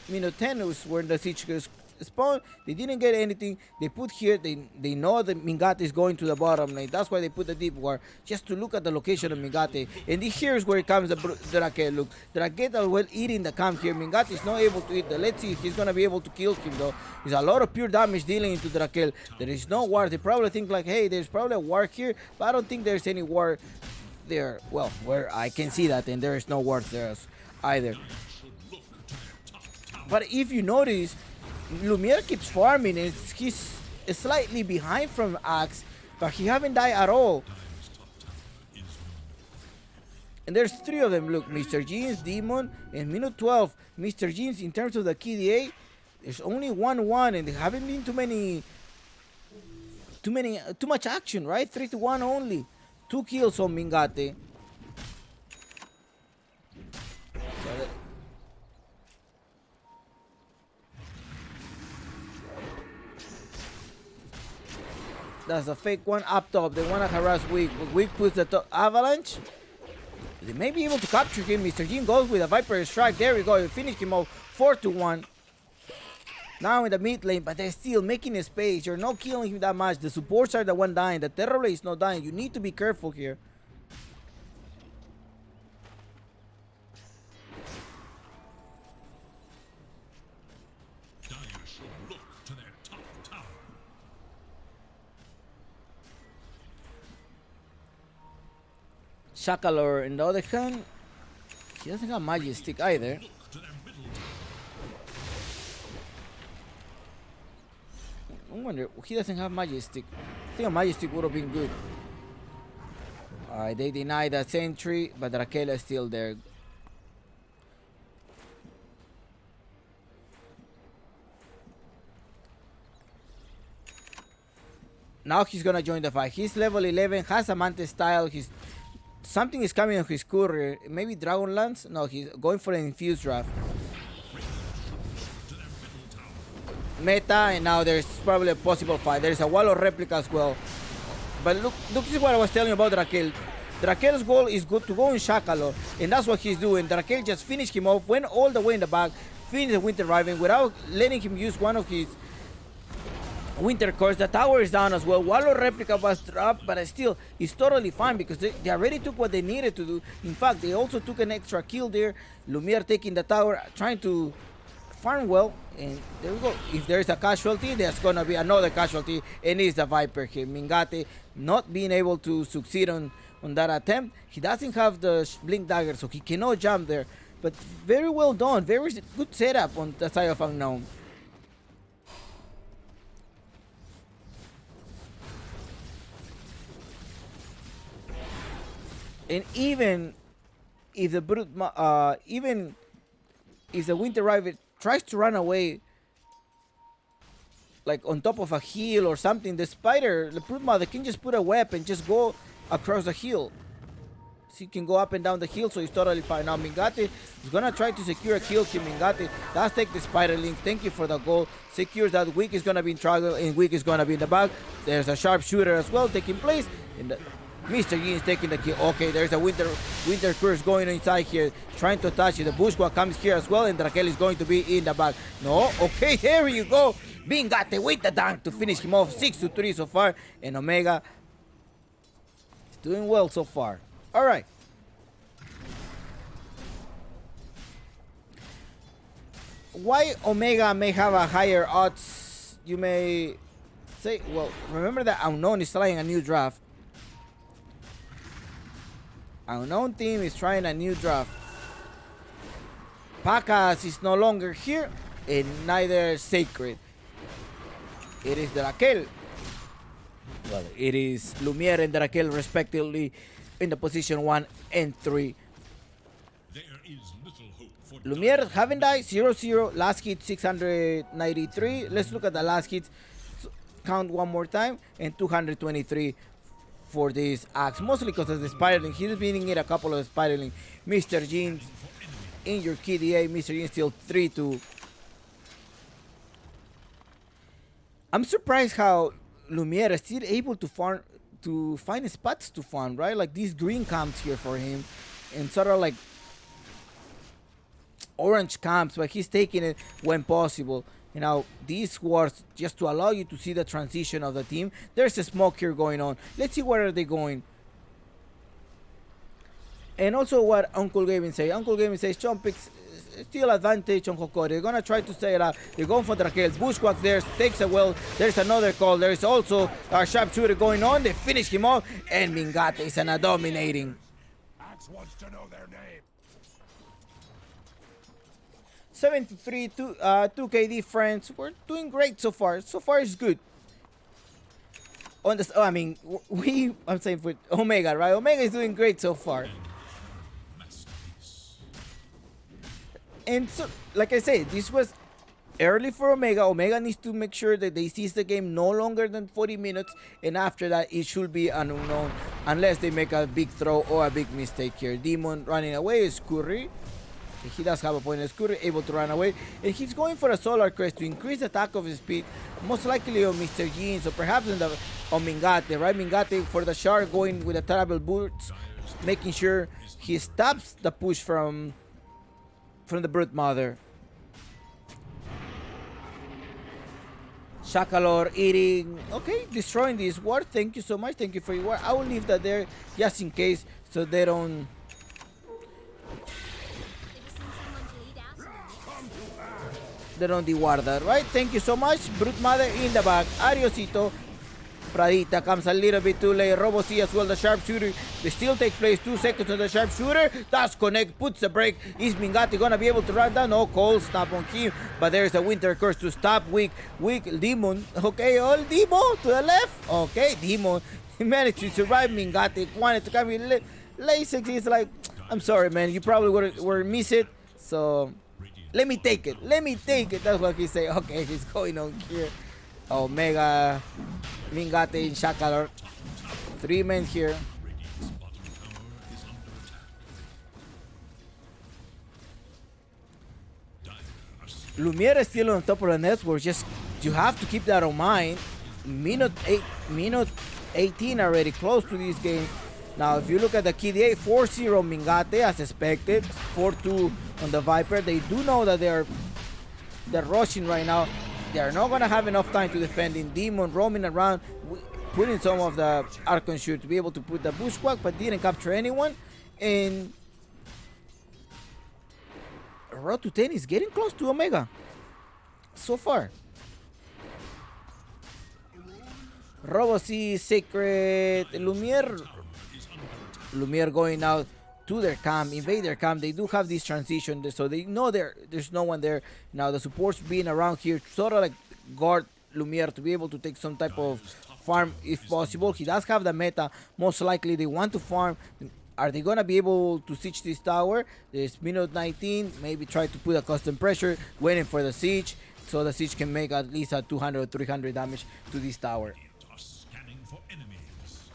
Speaker 2: Minute 10 was where the siege creeps spawn. They didn't get anything. They put here. They know that Mingate is going to the bottom lane. That's why they put the deep ward, just to look at the location of Mingate. And here's where it comes the Drakel. Look, Drakel well eating the camp here. Mingate is not able to eat the. Let's see if he's gonna be able to kill him though. There's a lot of pure damage dealing into Drakel. There is no ward. They probably think like, hey, there's probably a ward here, but I don't think there's any ward there. Well, where I can see that, and there is no ward there either. But if you notice, Lumiere keeps farming, and he's slightly behind from Axe, but he haven't died at all. And there's 3 of them. Look, Mr. Jeans, Demon, and minute 12. Mr. Jeans, in terms of the KDA, there's only 1-1, and there haven't been too much action, right? 3 to 1 only. 2 kills on Mingate. That's a fake one up top. They want to harass Weak. Weak puts the top avalanche. They may be able to capture him. Mr. Jin goes with a Viper strike. There we go. You finish him off 4 to 1. Now in the mid lane, but they're still making a space. You're not killing him that much. The supports are the one dying. The Terror is not dying. You need to be careful here. Shakalor, on the other hand, he doesn't have magic stick either. I wonder, he doesn't have magic stick. I think a magic stick would have been good. Alright, they deny the sentry, but Raquel is still there. Now he's gonna join the fight. He's level 11, has a Mantis style. He's something is coming on his courier. Maybe Dragonlance? No, he's going for an infused draft. Meta, and now there's probably a possible fight. There's a wall of replica as well. But look, this is what I was telling you about Raquel. Raquel's goal is good to go in Shakalor, and that's what he's doing. Raquel just finished him off, went all the way in the back, finished the Winter Raven without letting him use one of his Winter Cores. The tower is down as well. Wall of replica was dropped, but still, it's totally fine because they already took what they needed to do. In fact, they also took an extra kill there. Lumiere taking the tower, trying to farm well, and there we go. If there's a casualty, there's gonna be another casualty, and it's the Viper here. Mingate not being able to succeed on that attempt. He doesn't have the blink dagger, so he cannot jump there. But very well done, very good setup on the side of Unknown. And even if the brute, even if the Winter Raven tries to run away, like on top of a hill or something, the spider, the brute mother, can just put a web and just go across the hill. So he can go up and down the hill, so he's totally fine. Now Mingate is gonna try to secure a kill here. Mingate does take the spider link. Thank you for the goal. Secures that. Wick is gonna be in trouble, and Wick is gonna be in the back. There's a sharpshooter as well taking place. And Mr. Yin is taking the kill. Okay, there's a winter curse going inside here, trying to attach it. The Bushwa comes here as well, and Raquel is going to be in the back. No, okay, here you go. Mingate with the dunk to finish him off. 6-3 so far, and Omega is doing well so far. All right. Why Omega may have a higher odds, you may say. Well, remember that Unknown is trying a new draft. Unknown team is trying a new draft. Pacas is no longer here, and neither Sacred. It is the Raquel. Well, it is Lumiere and Raquel respectively in the position 1 and 3.
Speaker 3: There is little hope for
Speaker 2: Lumiere haven't died. 0-0. Last hit 693. Let's look at the last hits. Count one more time. And 223 for this axe. Mostly because of the spiraling. He's been in a couple of spiraling. Mr. Jeans in your KDA. Mr. Jeans still 3-2. I'm surprised how Lumiere is still able to farm, to find spots to farm, right? Like these green camps here for him, and sort of like orange camps, but he's taking it when possible. You know, these wars just to allow you to see the transition of the team. There's a smoke here going on. Let's see where are they going. And also what Uncle Gavin says. Uncle Gavin says Chompix still advantage on Hokori. They're gonna try to stay it up. They're going for Raquel. Bushwhack there takes a well. There's another call. There's also a sharpshooter going on. They finish him off, and Mingate is an dominating.
Speaker 5: Axe wants to know their name.
Speaker 2: 73 2K difference. We're doing great so far. So far it's good. On the I mean I'm saying for Omega, right? Omega is doing great so far. And so, like I said, this was early for Omega. Omega needs to make sure that they seize the game no longer than 40 minutes. And after that, it should be an unknown unless they make a big throw or a big mistake here. Demon running away is Curry. He does have a point as Curry, able to run away. And he's going for a Solar Crest to increase the attack of his speed. Most likely on Mr. Jeans or perhaps on Mingate, right? Mingate for the Shark going with the terrible boots. Making sure he stops the push from the Brute Mother. Shakalor eating. Okay, destroying this ward. Thank you so much. Thank you for your ward. I will leave that there just in case so they don't deward that, right? Thank you so much. Brute Mother in the back. Adiosito. Pradita comes a little bit too late. Robo C as well, the sharpshooter. They still take place. 2 seconds on the sharpshooter. Does connect, puts the break. Is Mingate gonna be able to run down? No, cold snap on him. But there's a Winter Curse to stop. Weak Demon. Okay, all Demon to the left. Okay, Demon. He managed to survive. Mingate wanted to come in late 6. He's like, I'm sorry, man. You probably were miss it. So let me take it. Let me take it. That's what he say. Okay, he's going on here. Omega, Mingate in Shakalor. 3 men here. Lumiere is still on top of the network. Just you have to keep that in mind. Minute 18 already, close to this game. Now, if you look at the KDA, 4-0 Mingate as expected, 4-2 on the Viper. They do know that they're rushing right now. They are not gonna have enough time to defend in Demon, roaming around, putting some of the Archon shoot to be able to put the bushwhack, but didn't capture anyone. And Road to 10 is getting close to Omega so far. Robocy, Sacred, Lumiere going out to their camp, invade their camp. They do have this transition, so they know there's no one there. Now the supports being around here, sort of like guard Lumiere to be able to take some type of farm if possible. He does have the meta. Most likely they want to farm. Are they gonna be able to siege this tower? There's minute 19. Maybe try to put a custom pressure, waiting for the siege, so the siege can make at least a 200 or 300 damage to this tower.
Speaker 3: Are scanning for enemies.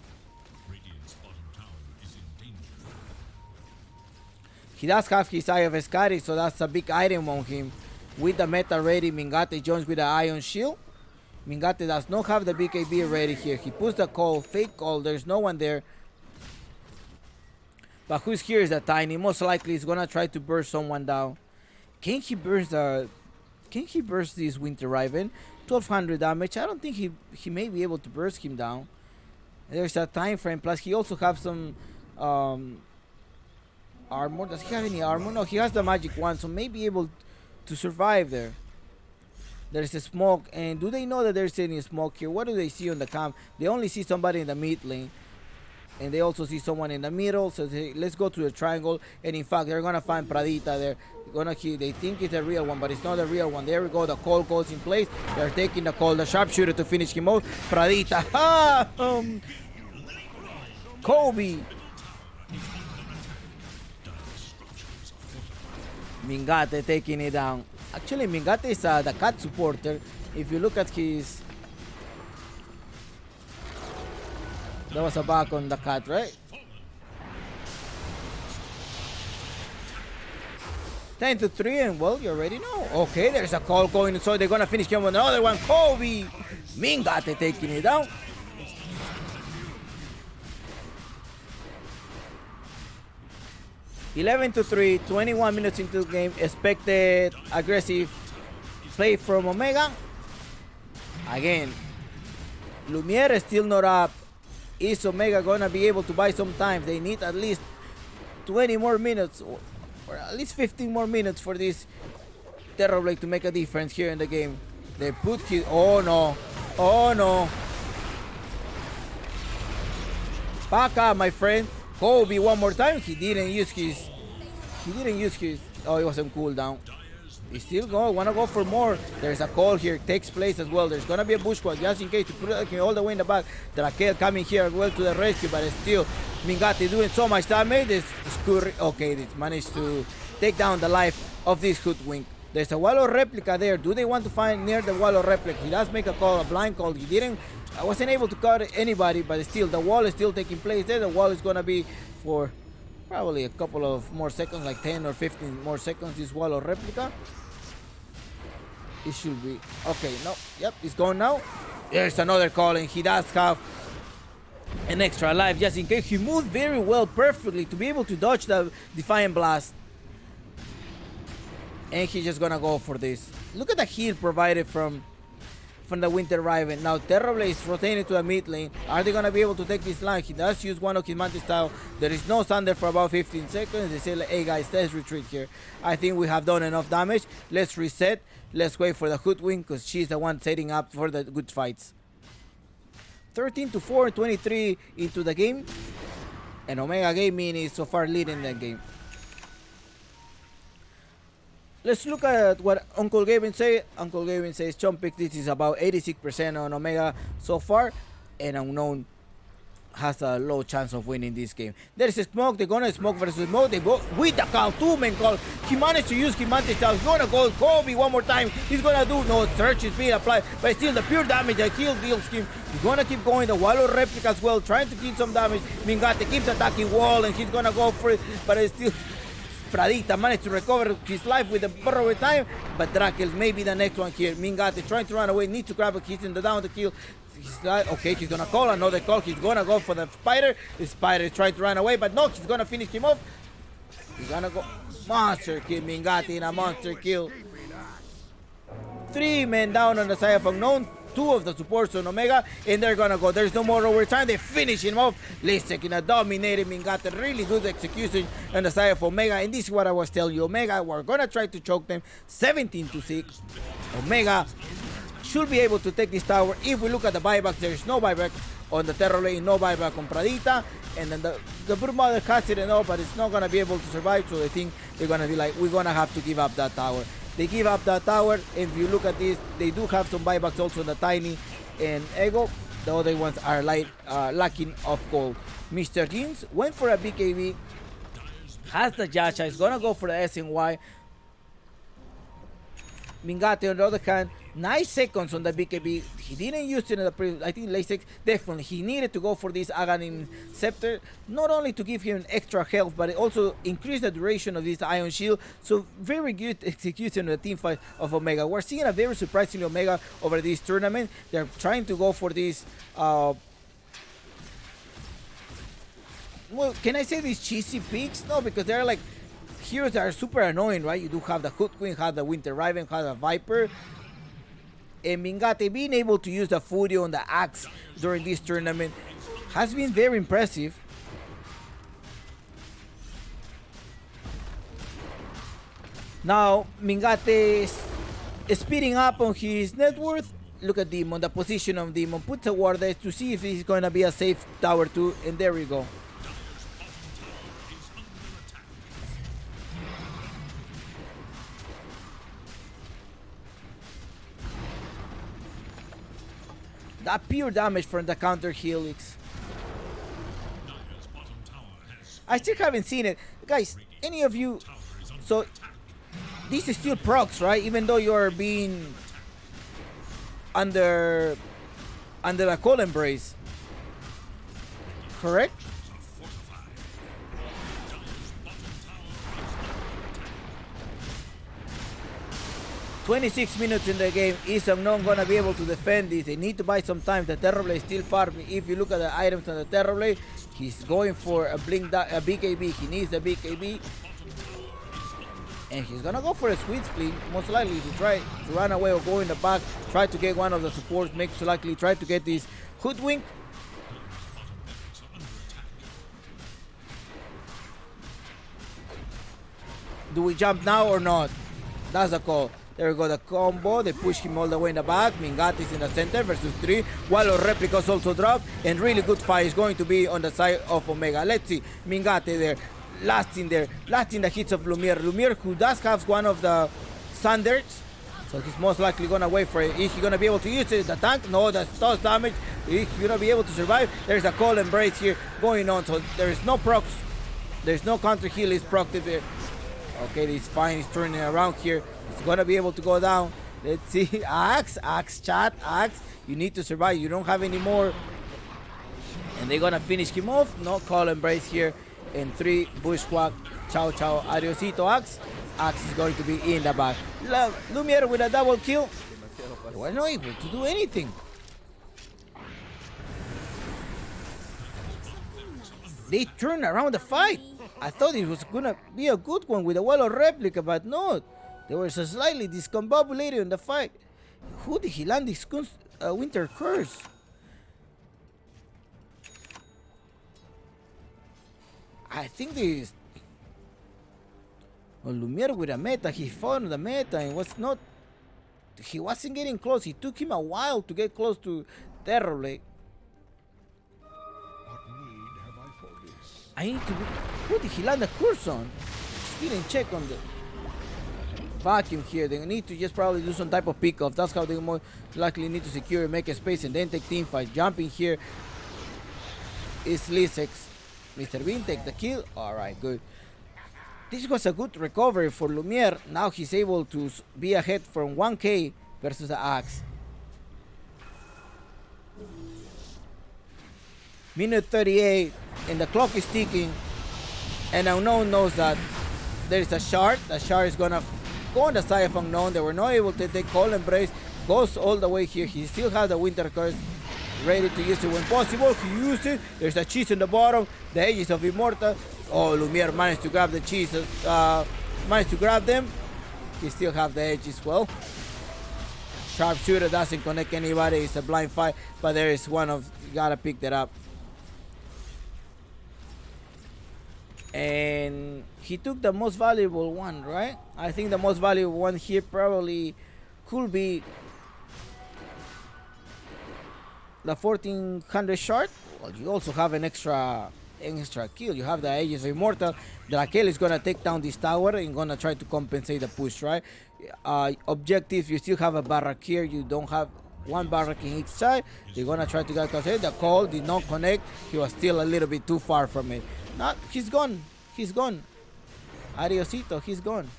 Speaker 3: Radiant's bottom tower is in danger.
Speaker 2: He does have his Eye of Escari, so that's a big item on him. With the meta ready, Mingate joins with the Ion Shield. Mingate does not have the BKB ready here. He puts the call, fake call, there's no one there. But who's here is the Tiny. Most likely he's gonna try to burst someone down. Can he burst this Winter Raven? 1200 damage. I don't think he may be able to burst him down. There's a time frame. Plus he also have some armor. Does he have any armor? No, he has the magic wand, so may be able to survive there. There's a smoke, and do they know that there's any smoke here? What do they see on the camp? They only see somebody in the mid lane, and they also see someone in the middle. So let's go to the triangle, and in fact they're gonna find Pradita there. They think it's a real one, but it's not a real one. There we go, the call goes in place. They're taking the call, the sharpshooter to finish him off. Pradita, Kobe. Mingate taking it down. Actually, Mingate is the cat supporter. If you look at his... There was a back on the cat, right? 10-3, and well, you already know. Okay, there's a call going, so they're gonna finish him with another one. Kobe! Mingate taking it down. (11-3), 21 minutes into the game. Expected aggressive play from Omega. Again, Lumiere is still not up. Is Omega gonna be able to buy some time? They need at least 20 more minutes, or at least 15 more minutes for this Terrorblade to make a difference here in the game. They put his... Oh no. Oh no. Back up, my friend. Kobe one more time. He didn't use his... Oh, it was on cooldown. He still wanna go for more. There's a call here, takes place as well. There's gonna be a bushwhack just in case to put it all the way in the back. Drakel coming here as well to the rescue, but still Mingate doing so much damage. This Scurry, okay, they managed to take down the life of this Hoodwink. There's a wall of replica there. Do they want to find near the wall of replica? He does make a call, a blind call. He didn't. I wasn't able to cut anybody, but still the wall is still taking place there. The wall is gonna be for probably a couple of more seconds, like 10 or 15 more seconds. This wall of replica. It should be okay. No, yep, it's gone now. There's another call, and he does have an extra life just in case. He moved very well, perfectly to be able to dodge the Defiant Blast, and he's just gonna go for this. Look at the heal provided from the Winter Raven. Now Terrorblade is rotating to the mid lane. Are they gonna be able to take this line? He does use one of his Mantis style. There is no Thunder for about 15 seconds. They say, hey guys, let's retreat here. I think we have done enough damage. Let's reset. Let's wait for the Hoodwink, because she's the one setting up for the good fights. 13-4, 23 into the game, and Omega Gaming is so far leading that game. Let's look at what Uncle Gavin says. Uncle Gavin says Chompic, this is about 86% on Omega so far, and Unknown has a low chance of winning this game. There's a smoke. They're gonna smoke versus smoke. They go with the call, two-man call. He managed to use Kimante's style. He's gonna go Kobe one more time. He's gonna do no search is being applied, but still the pure damage that heal deals him. He's gonna keep going. The Wallow replica as well, trying to kill some damage. Mingate keeps attacking wall, and he's gonna go for it, but it's Pradita managed to recover his life with a borrowed time, but Drakel may be the next one here. Mingate trying to run away, need to grab a hit in the down to kill. Okay, he's gonna call another call. He's gonna go for the spider. The spider is trying to run away, but no, he's gonna finish him off. He's gonna go monster kill. Mingate in a monster kill. 3 men down on the side of Unknown. 2 of the supports on Omega, and they're gonna go. There's no more overtime. They finish him off. Lisek in a dominated Mingate. Really good execution on the side of Omega, and this is what I was telling you. Omega, we're gonna try to choke them 17-6. Omega should be able to take this tower. If we look at the buybacks, there's no buyback on the Terror Lane, no buyback on Pradita, and then the Brood Mother has it and all, but it's not gonna be able to survive, so I think they're gonna be like, we're gonna have to give up that tower. They give up that tower, and if you look at this, they do have some buybacks also on the Tiny and Ego. The other ones are lacking of gold. Mr. Jeans went for a BKB, has the Yasha, is gonna go for the SNY. Mingate on the other hand, nice seconds on the BKB. He didn't use it in the previous, I think late 6. Definitely, he needed to go for this Aghanim Scepter, not only to give him extra health, but it also increase the duration of this Ion Shield. So very good execution of the team fight of Omega. We're seeing a very surprising Omega over this tournament. They're trying to go for this, well, can I say these cheesy picks? No, because they're like heroes that are super annoying, right? You do have the Hood Queen, have the Winter Raven, have the Viper. And Mingate being able to use the Furio on the Axe during this tournament has been very impressive. Now, Mingate is speeding up on his net worth. Look at Demon, the position of Demon. Puts a ward there to see if he's going to be a safe tower too. And there we go. That pure damage from the counter Helix. I still haven't seen it. Guys, any of you... So, this is still procs, right? Even though you're being under the cold embrace. Correct? "26 minutes in the game. Is Unknown gonna be able to defend this? They need to buy some time. The Terrorblade is still farming. If you look at the items on the Terrorblade, he's going for a BKB. He needs the BKB. And he's gonna go for a sweet split, most likely to try to run away or go in the back, try to get one of the supports, most likely try to get this Hoodwink. Do we jump now or not? That's the call. There we go, the combo. They push him all the way in the back. Mingate is in the center versus 3. While our replicas also drop. And really good fight is going to be on the side of Omega. Let's see. Mingate there. Lasting there. Lasting the hits of Lumiere. Lumiere, who does have one of the standards. So he's most likely going to wait for it. Is he going to be able to use it? The tank? No, that's toss damage. Is he going to be able to survive? There's a cold embrace here going on. So there is no procs. There's no counter heal. Is procced there. Okay, this fine is turning around here. It's gonna be able to go down. Let's see. Axe, chat, Axe. You need to survive. You don't have any more. And they're gonna finish him off. No call embrace here. And 3 bushwhack. Ciao, ciao. Adiosito, Axe. Axe is going to be in the back. Lumiere with a double kill. They were not able to do anything. They turned around the fight. I thought it was gonna be a good one with a wall of replica, but no. They were so slightly discombobulated in the fight. Who did he land this Winter Curse? I think this... Well, Lumiere with a meta, he found the meta and was not... He wasn't getting close. It took him a while to get close to Terrorblade. I need to be... Who did he land the curse on? Didn't check on the vacuum here. They need to just probably do some type of pickoff. That's how they most likely need to secure, make a space, and then take team fight. Jumping here is Lisex. Mr. Bean take the kill. Alright, good. This was a good recovery for Lumiere. Now he's able to be ahead from 1k versus the Axe. Minute 38 and the clock is ticking, and Unknown knows that there is a shard. The shard is gonna go on the side of Unknown. They were not able to take Cold Embrace. Goes all the way here. He still has the Winter Curse ready to use it when possible. He used it. There's a cheese in the bottom. The Aegis of Immortal. Oh, Lumiere managed to grab the cheeses. Managed to grab them. He still have the edge as well. Sharpshooter doesn't connect anybody. It's a blind fight, but there is one of, you gotta pick that up. And he took the most valuable one, right? I think the most valuable one here probably could be the 1400 shard. Well, you also have an extra kill. You have the Aegis of Immortal. Drakel is gonna take down this tower and gonna try to compensate the push, right? Objective, you still have a barrack here. You don't have one barrack in each side. They're gonna try to get connected. The call did not connect. He was still a little bit too far from it. Not, he's gone. He's gone. Adiosito, he's gone.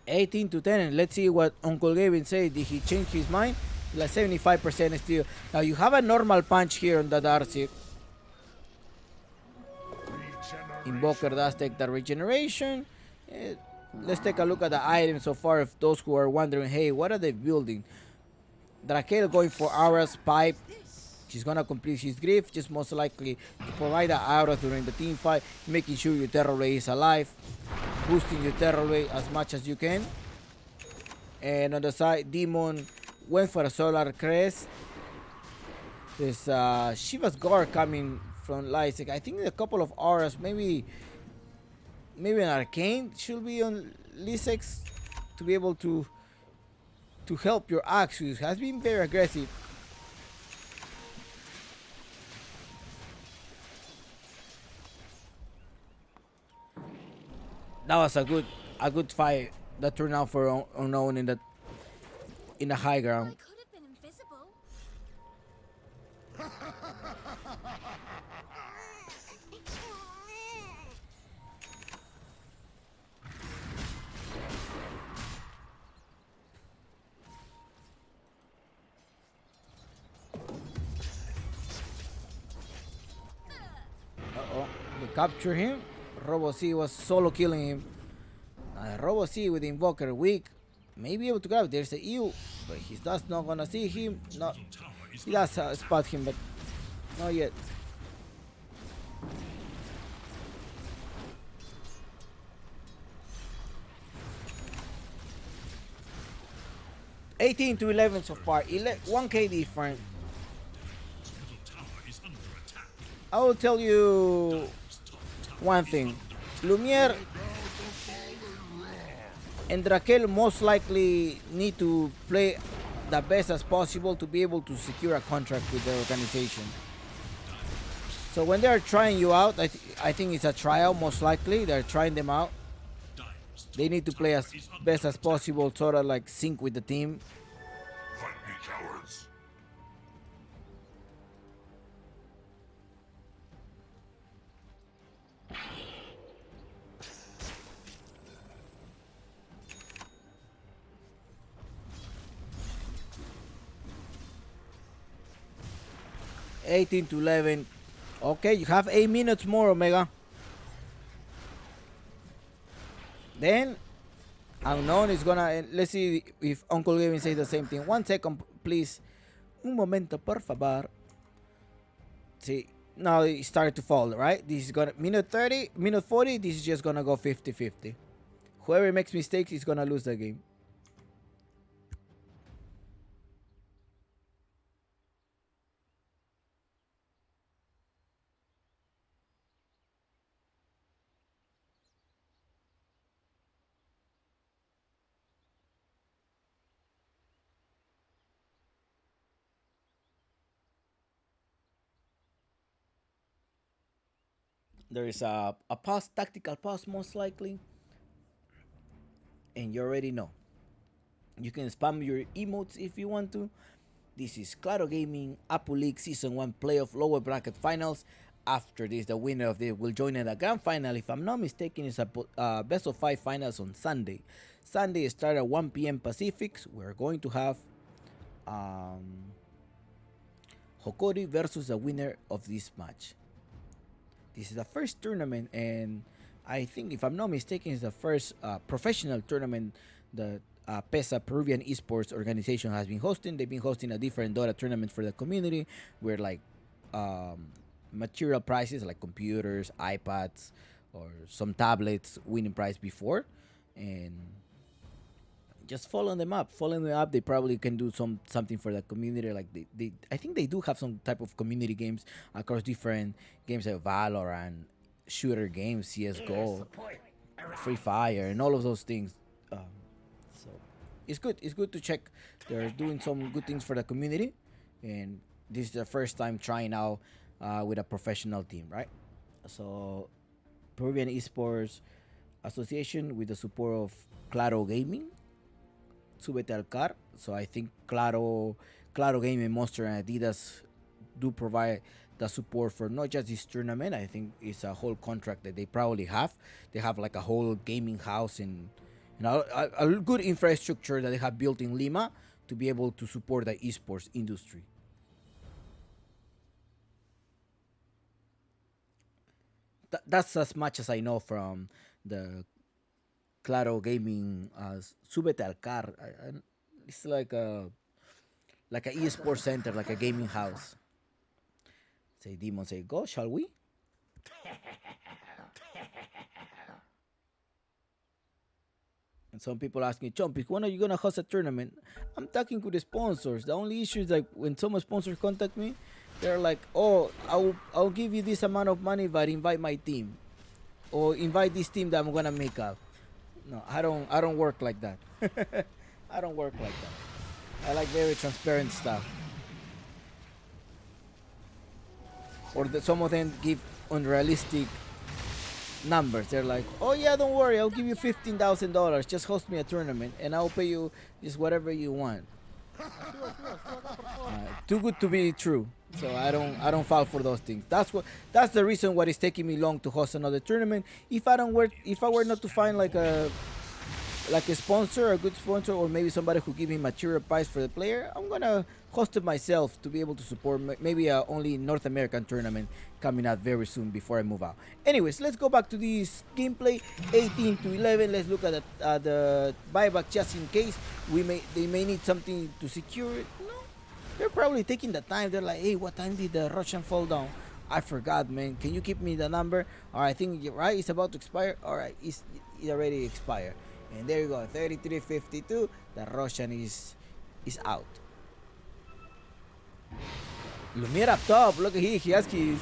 Speaker 2: $18 to 10, and let's see what Uncle Gavin said. Did he change his mind? Like 75% still. Now you have a normal punch here on the Darcy. Invoker does take the regeneration. Let's take a look at the items so far. If those who are wondering, hey, what are they building? Drakel going for Aura's Pipe. She's gonna complete his grief, just most likely to provide the aura during the team fight, making sure your Terror Ray is alive, boosting your Terror Ray as much as you can. And on the side, Demon went for a Solar Crest. There's Shiva's Guard coming from Lysik. I think a couple of auras, maybe an Arcane should be on Lysix to be able to help your Axis. Has been very aggressive. That was a good fight that turned out for Unknown in the high ground.
Speaker 1: I could have been invisible.
Speaker 2: Uh-oh, they capture him. Robo C was solo killing him. Robo C with Invoker weak. May be able to grab it. There's a EU, but he's just not gonna see him. Not, he does spot him, but not yet. $18 to 11 so far. 1k different. I will tell you one thing. Lumiere and Drakel most likely need to play the best as possible to be able to secure a contract with the organization. So when they're trying you out, I think it's a trial most likely. They're trying them out. They need to play as best as possible, sort of like sync with the team.
Speaker 5: Fight me, cowards.
Speaker 2: $18 to 11. Okay, you have 8 minutes more, Omega. Then Unknown is gonna. Let's see if Uncle Gavin says the same thing. 1 second, please. Un momento, por favor. See, now it started to fall, right? This is gonna minute 30, minute 40. This is just gonna go 50-50. Whoever makes mistakes is gonna lose the game. There is a pause, tactical pause most likely. And you already know. You can spam your emotes if you want to. This is Claro Gaming, Apple League Season 1 Playoff Lower Bracket Finals. after this, the winner of this will join in the grand final. If I'm not mistaken, it's a best of 5 finals on Sunday. Sunday start at 1 p.m. Pacific. We're going to have um, Hokori versus the winner of this match. This is the first tournament, and I think, if I'm not mistaken, it's the first professional tournament that PESA Peruvian Esports organization has been hosting. They've been hosting a different Dota tournament for the community, where like material prizes like computers, iPads, or some tablets winning prize before, and just following them up. Following them up, they probably can do something for the community. Like they I think they do have some type of community games across different games like Valorant, shooter games, CS:GO, Free Fire, and all of those things. So it's good. It's good to check. They're doing some good things for the community, and this is the first time trying out with a professional team, right? So Peruvian Esports Association, with the support of Claro Gaming, Súbete al Car. So I think Claro Gaming, Monster, and Adidas do provide the support for not just this tournament. I think it's a whole contract that they probably have. They have like a whole gaming house and a good infrastructure that they have built in Lima to be able to support the esports industry. That's as much as I know from the Claro Gaming, Súbete al Car. It's like a esports center, like a gaming house. Say Demon, say go, shall we? And some people ask me, Chompis, when are you gonna host a tournament? I'm talking with the sponsors. The only issue is like when some sponsors contact me, they're like, oh, I'll give you this amount of money if I invite my team, or invite this team that I'm gonna make up. No, I don't work like that. I don't work like that. I like very transparent stuff. Or that some of them give unrealistic numbers. They're like, oh yeah, don't worry, I'll give you $15,000. Just host me a tournament, and I'll pay you just whatever you want. Too good to be true. So I don't fall for those things. That's the reason why it's taking me long to host another tournament. If I were not to find like a sponsor, a good sponsor, or maybe somebody who give me material price for the player, I'm gonna host it myself to be able to support maybe a only North American tournament coming out very soon before I move out. Anyways, let's go back to this gameplay. 18-11. Let's look at the buyback just in case they may need something to secure it. No, they're probably taking the time. They're like, hey, what time did the Russian fall down? I forgot, man. Can you give me the number? All right, I think you're right. It's about to expire. All right, it already expired. And there you go, 33.52. The Russian is out. Lumiere up top. Look at here. He has his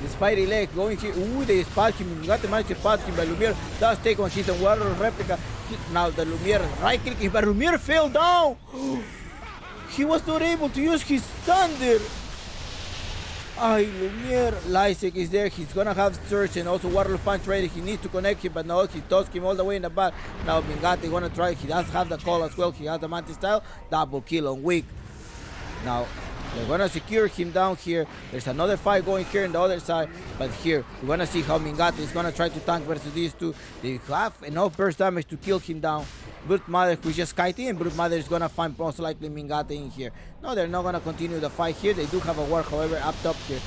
Speaker 2: spider leg going here. Ooh, they spark him. You got the match to spark him, but Lumiere does take one. He's a water replica. Now the Lumiere right clicking, but Lumiere fell down. He was not able to use his thunder. Lumiere. Lysek is there. He's gonna have search and also water punch ready. He needs to connect him, but no, he tosses him all the way in the back. Now Mingati gonna try. He does have the call as well. He has the mantis style. Double kill on weak. Now they're gonna secure him down here. There's another fight going here on the other side, but here we're gonna see how Mingati is gonna try to tank versus these two. They have enough burst damage to kill him down. Brute Mother, who's just kiting, and Brute Mother is gonna find most likely Mingate in here. No, they're not gonna continue the fight here. They do have a war, however, up top here.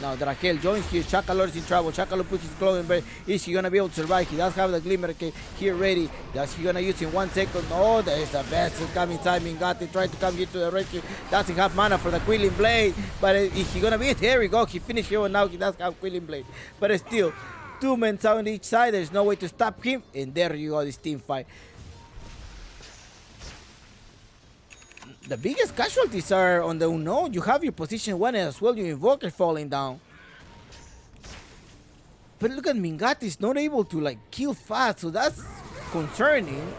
Speaker 2: Now Raquel joins here. Chakalor is in trouble. Chakalor puts his claw in, but is he gonna be able to survive? He does have the glimmer here ready. That's he gonna use in 1 second. Oh, there's the best coming time. Mingate tried to come here to the rescue. Doesn't have mana for the Quilling Blade, but is he gonna be it? Here we go. He finished here, and now he does have Quilling Blade, but still, 2 men on each side. There's no way to stop him, and there you go. This team fight. The biggest casualties are on the unknown. You have your position 1 as well. Your invoker falling down. But look at Mingati is not able to like kill fast, so that's concerning.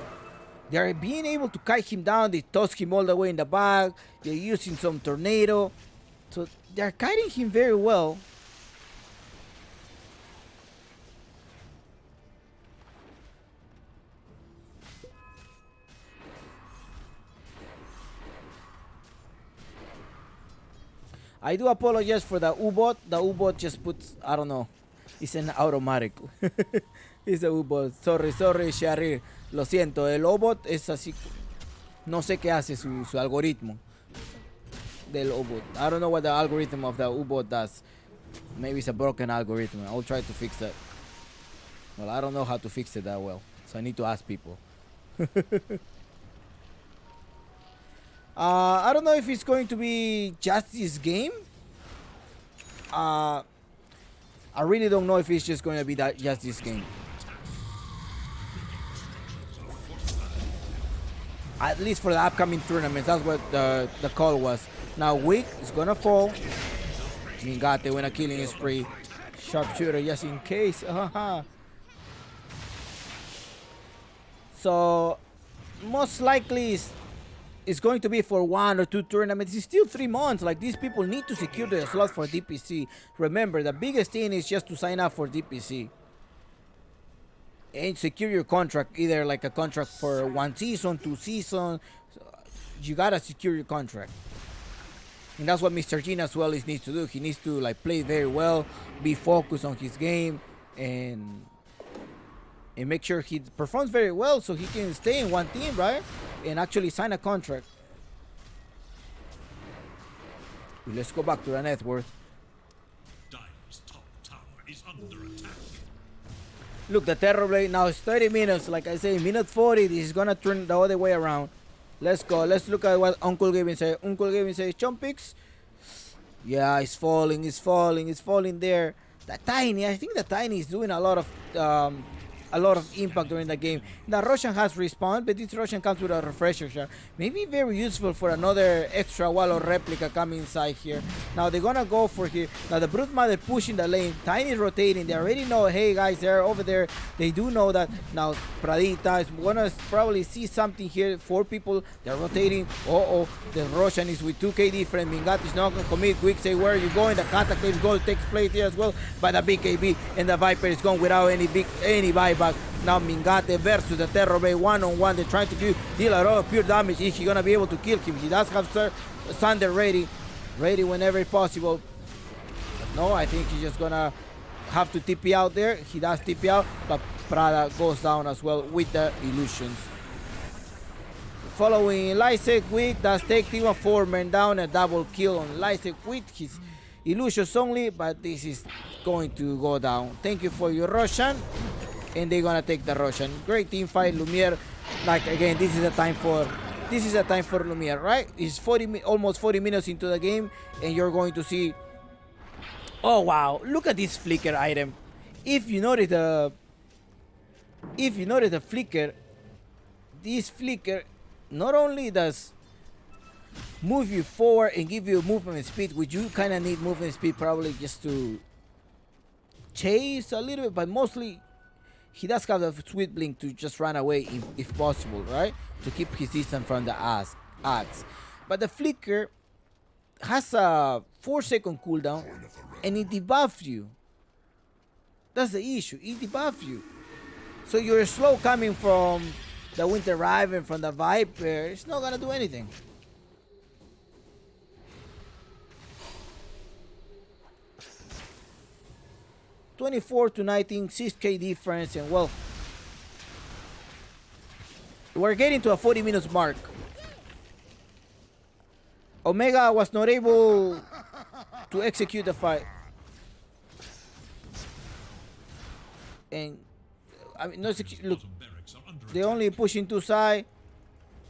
Speaker 2: They're being able to kite him down. They toss him all the way in the back. They're using some tornado, so they're kiting him very well. I do apologize for the U-boat. The U-boat just puts, I don't know. It's an automatic. It's a U-boat. Sorry, Sharir. Lo siento. El U-boat es así. No sé qué hace su algoritmo del U-boat. I don't know what the algorithm of the U-boat does. Maybe it's a broken algorithm. I'll try to fix that. Well, I don't know how to fix it that well. So I need to ask people. I don't know if it's going to be just this game. I really don't know if it's just going to be just this game. At least for the upcoming tournaments, that's what the call was. Now Wick is gonna fall. Mingate win a killing spree. Sharpshooter just in case. So most likely it's going to be for 1 or 2 tournaments. It's still 3 months. Like, these people need to secure their slot for DPC. Remember, the biggest thing is just to sign up for DPC and secure your contract. Either like a contract for 1 season, 2 seasons. You gotta secure your contract, and that's what Mr. Gene as well needs to do. He needs to like play very well, be focused on his game, and make sure he performs very well so he can stay in one team, right? And actually sign a contract. Let's go back to the net worth.
Speaker 3: Dire's top tower is under attack.
Speaker 2: Look, the Terror Blade now is 30 minutes. Like I say, minute 40, this is gonna turn the other way around. Let's go. Let's look at what Uncle Gavin said. Uncle Gavin says, jump picks. Yeah, it's falling, it's falling, it's falling there. The Tiny, I think the Tiny is doing a lot of impact during the game. The Russian has respawned, but this Russian comes with a refresher shot. Maybe very useful for another extra wall or replica coming inside here. Now they're gonna go for here. Now the Brute Mother pushing the lane. Tiny rotating. They already know, hey guys, they're over there. They do know that. Now Pradita is gonna probably see something here. 4 people, they're rotating. The Russian is with 2k different. Mingat is not gonna commit. Quick say, where are you going? The Cataclysm goal takes place here as well by the BKB, and the Viper is going without any buyback. Now Mingate versus the Terror Bay 1-on-1. They're trying to deal a lot of pure damage. Is he gonna be able to kill him? He does have Thunder ready whenever possible. But no, I think he's just gonna have to TP out there. He does TP out, but Prada goes down as well with the illusions. Following Lysek Wick does take T1 4 men down, a double kill on Lysek with his illusions only, but this is going to go down. Thank you for your Russian. And they're gonna take the Russian. Great team fight, Lumiere. Like again, this is a time for Lumiere, right? It's almost 40 minutes into the game, and you're going to see. Oh wow! Look at this flicker item. If you notice the flicker, this flicker not only does move you forward and give you movement speed, which you kind of need movement speed probably just to chase a little bit, but mostly. He does have the sweet blink to just run away if possible, right? To keep his distance from the axe. But the flicker has a 4-second cooldown and it debuffs you. That's the issue. It debuffs you. So your slow coming from the Winter Raven, from the Viper, it's not gonna do anything. (24-19), 6k difference, and well, we're getting to a 40 minutes mark. Omega was not able to execute the fight, and I mean, no execute. Look, they only pushing 2 side,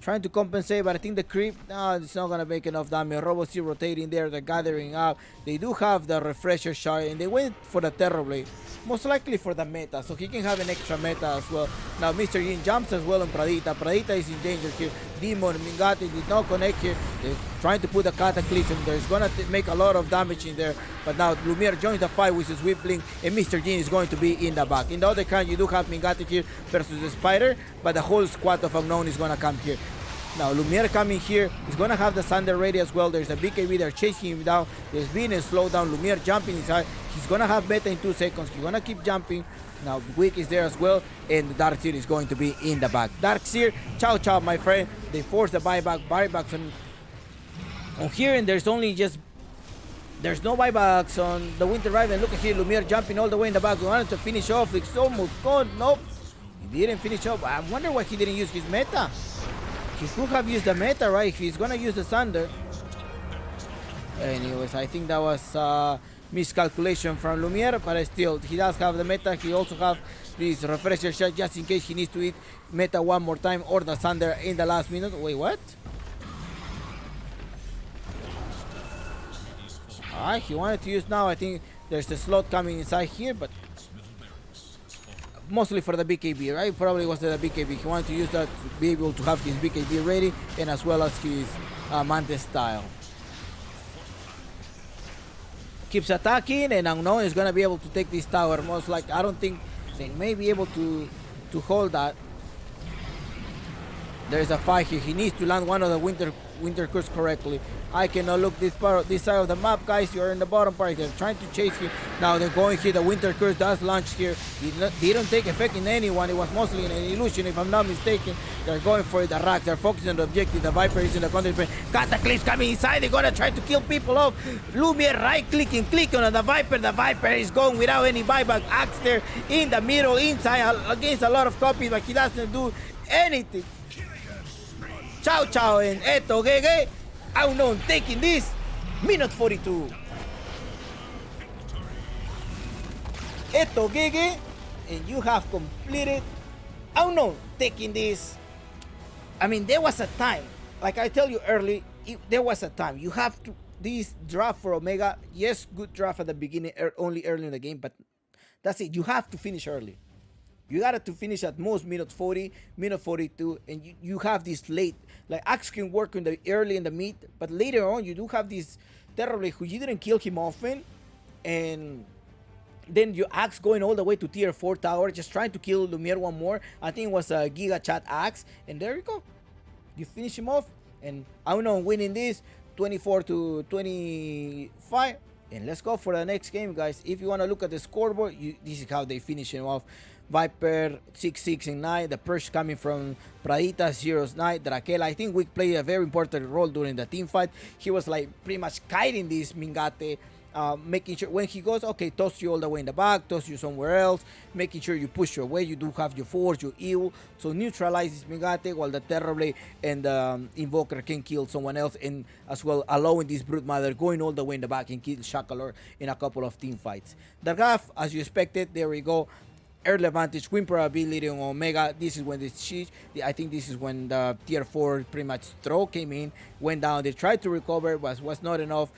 Speaker 2: trying to compensate, but I think the creep, no, it's not gonna make enough damage. Robo still rotating there, they're gathering up. They do have the refresher shard, and they went for the Terror Blade, most likely for the meta, so he can have an extra meta as well. Now Mr. Yin jumps as well on Pradita. Pradita is in danger here. Demon, Mingati did not connect here. They're trying to put the Cataclysm there. It's gonna make a lot of damage in there, but now Lumiere joins the fight with his Whip Blink, and Mr. Yin is going to be in the back. In the other hand, you do have Mingati here versus the Spider, but the whole squad of Unknown is gonna come here. Now Lumiere coming here, he's gonna have the Thunder ready as well. There's a BKB, they're chasing him down. There's been a slowdown. Lumiere jumping inside. He's gonna have meta in 2 seconds. He's gonna keep jumping. Now Wick is there as well, and the Darkseer is going to be in the back. Darkseer, ciao my friend. They force the buybacks on here, and there's only just There's no buybacks on the Winter Raven. Look at here, Lumiere jumping all the way in the back. We wanted to finish off. It's almost gone. Nope. He didn't finish off. I wonder why he didn't use his meta. He could have used the meta, right? If he's gonna use the Thunder. Anyways, I think that was miscalculation from Lumiere, but still, he does have the meta. He also have this refresher shot just in case he needs to hit meta one more time or the Thunder in the last minute. Wait, what? Alright, he wanted to use now. I think there's a slot coming inside here, but mostly for the BKB, right? Probably was the BKB. He wanted to use that to be able to have his BKB ready and as well as his Mantis style. Keeps attacking, and Unknown is gonna be able to take this tower. Most like, I don't think they may be able to hold that. There's a fight here. He needs to land one of the winter curse correctly. I cannot look this side of the map, guys. You're in the bottom part. They're trying to chase you. Now they're going here. The winter curse does launch here. It didn't take effect in anyone. It was mostly an illusion, if I'm not mistaken. They're going for the racks. They're focusing on the objective. The Viper is in the counter. Cataclysm coming inside. They're gonna try to kill people off. Lumiere right clicking, clicking on the Viper. The Viper is going without any buyback. Axe there in the middle, inside against a lot of copies, but he doesn't do anything. Ciao ciao and eto gege. Unknown taking this. Minute 42. Eto gege. And you have completed. Unknown taking this. I mean, there was a time. Like I tell you early, there was a time. You have to. This draft for Omega. Yes, good draft at the beginning, only early in the game. But that's it. You have to finish early. You got to finish at most minute 40, minute 42, and you have this late. Like Axe can work in the early in the mid, but later on you do have this Terribly who you didn't kill him often, and then your Axe going all the way to tier 4 tower, just trying to kill Lumiere one more. I think it was a Giga Chat Axe, and there you go. You finish him off, and Unknown winning this 24 to 25. And let's go for the next game, guys. If you want to look at the scoreboard, this is how they finish him off. Viper 6-6 and 9. The Perch coming from Pradita 0-9. Drakel, I think we played a very important role during the team fight. He was like pretty much guiding this Mingate, making sure when he goes, okay, toss you all the way in the back, toss you somewhere else, making sure you push your way. You do have your force, your evil, so neutralizes Mingate while the Terrible and the Invoker can kill someone else, and as well allowing this Brute Mother going all the way in the back and kill Shakalor in a couple of team fights. The graph, as you expected, there we go. Early advantage, win probability on Omega. This is when I think this is when the tier 4 pretty much throw came in, went down. They tried to recover, but was not enough.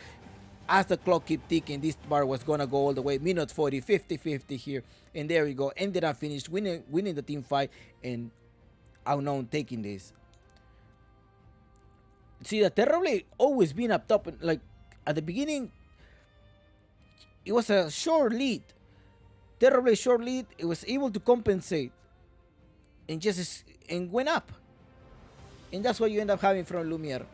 Speaker 2: As the clock kept ticking, this bar was gonna go all the way. Minute 40, 50-50 here, and there we go. Ended up finished winning the team fight, and Unknown taking this. See, the Terrible always been up top, like at the beginning, it was a short lead. Terribly short lead, it was able to compensate and went up, and that's what you end up having from Lumiere.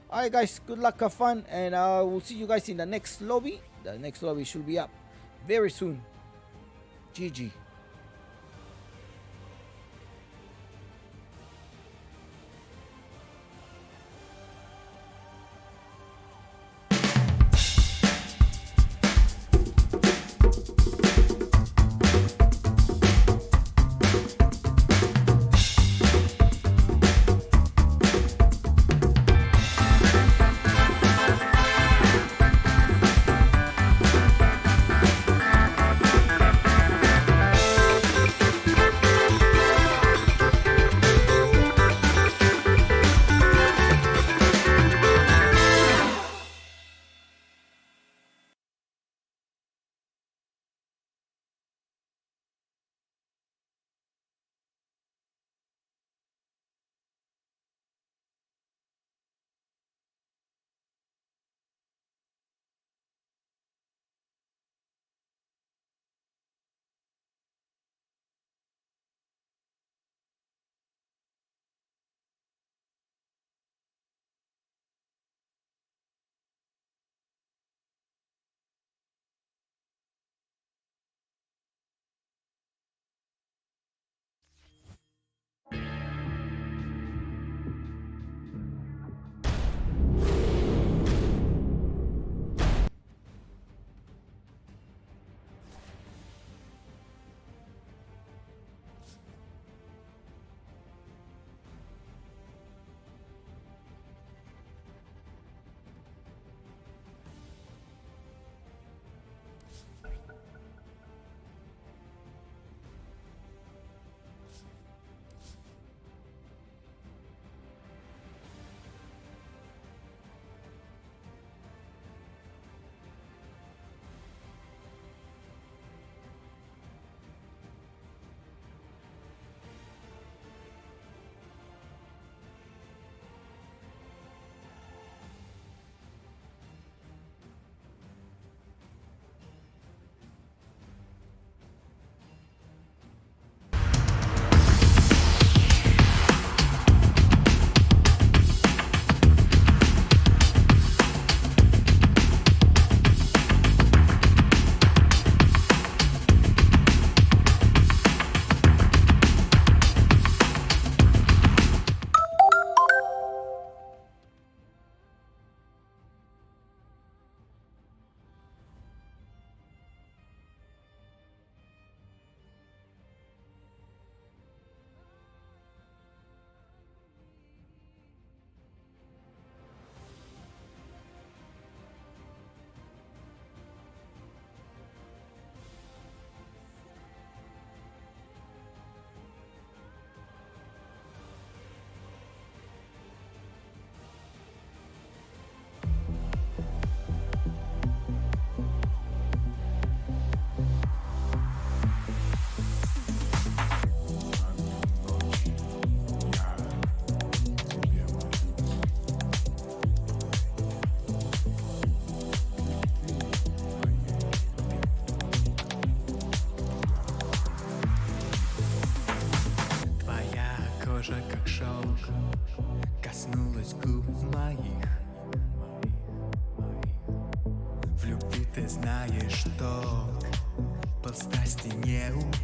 Speaker 2: Alright guys, good luck, have fun, and we'll see you guys in the next lobby. The next lobby should be up very soon. GG.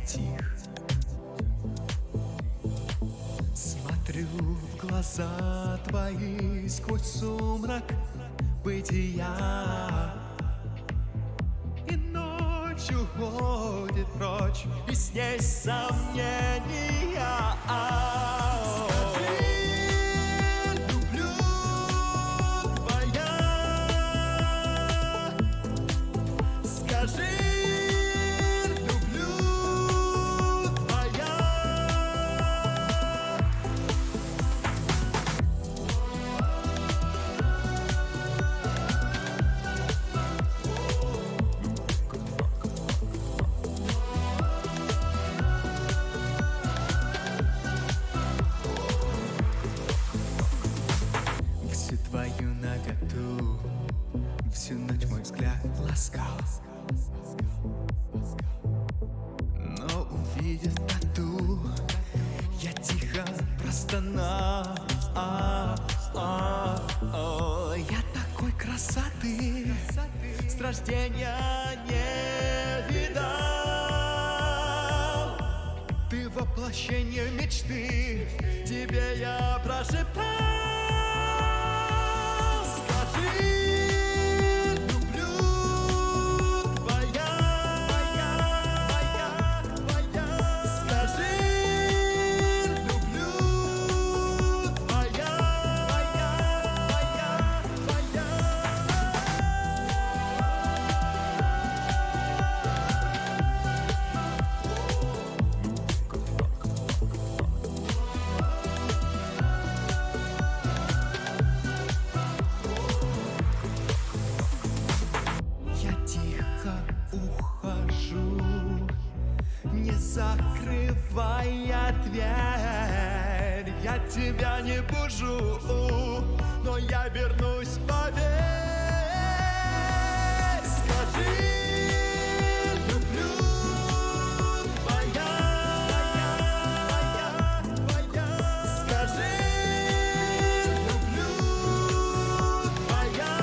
Speaker 6: тих. Смотрю в глаза твои сквозь сумрак бытия, и ночь уходит прочь, и с ней сомнения. Скажи, люблю твоя. Скажи, люблю твоя. Всю твою наготу, всю ночь мой взгляд ласкал. Но увидев тату, я тихо простонал. Я такой красоты с рождения не видал. Ты воплощение мечты, тебе я прошептал. Скажи, люблю твоя. Скажи, люблю твоя. Я тихо ухожу, не закрывая дверь. Я тебя не бужу, но я вернусь, поверь. Скажи, люблю твоя. Скажи, люблю твоя.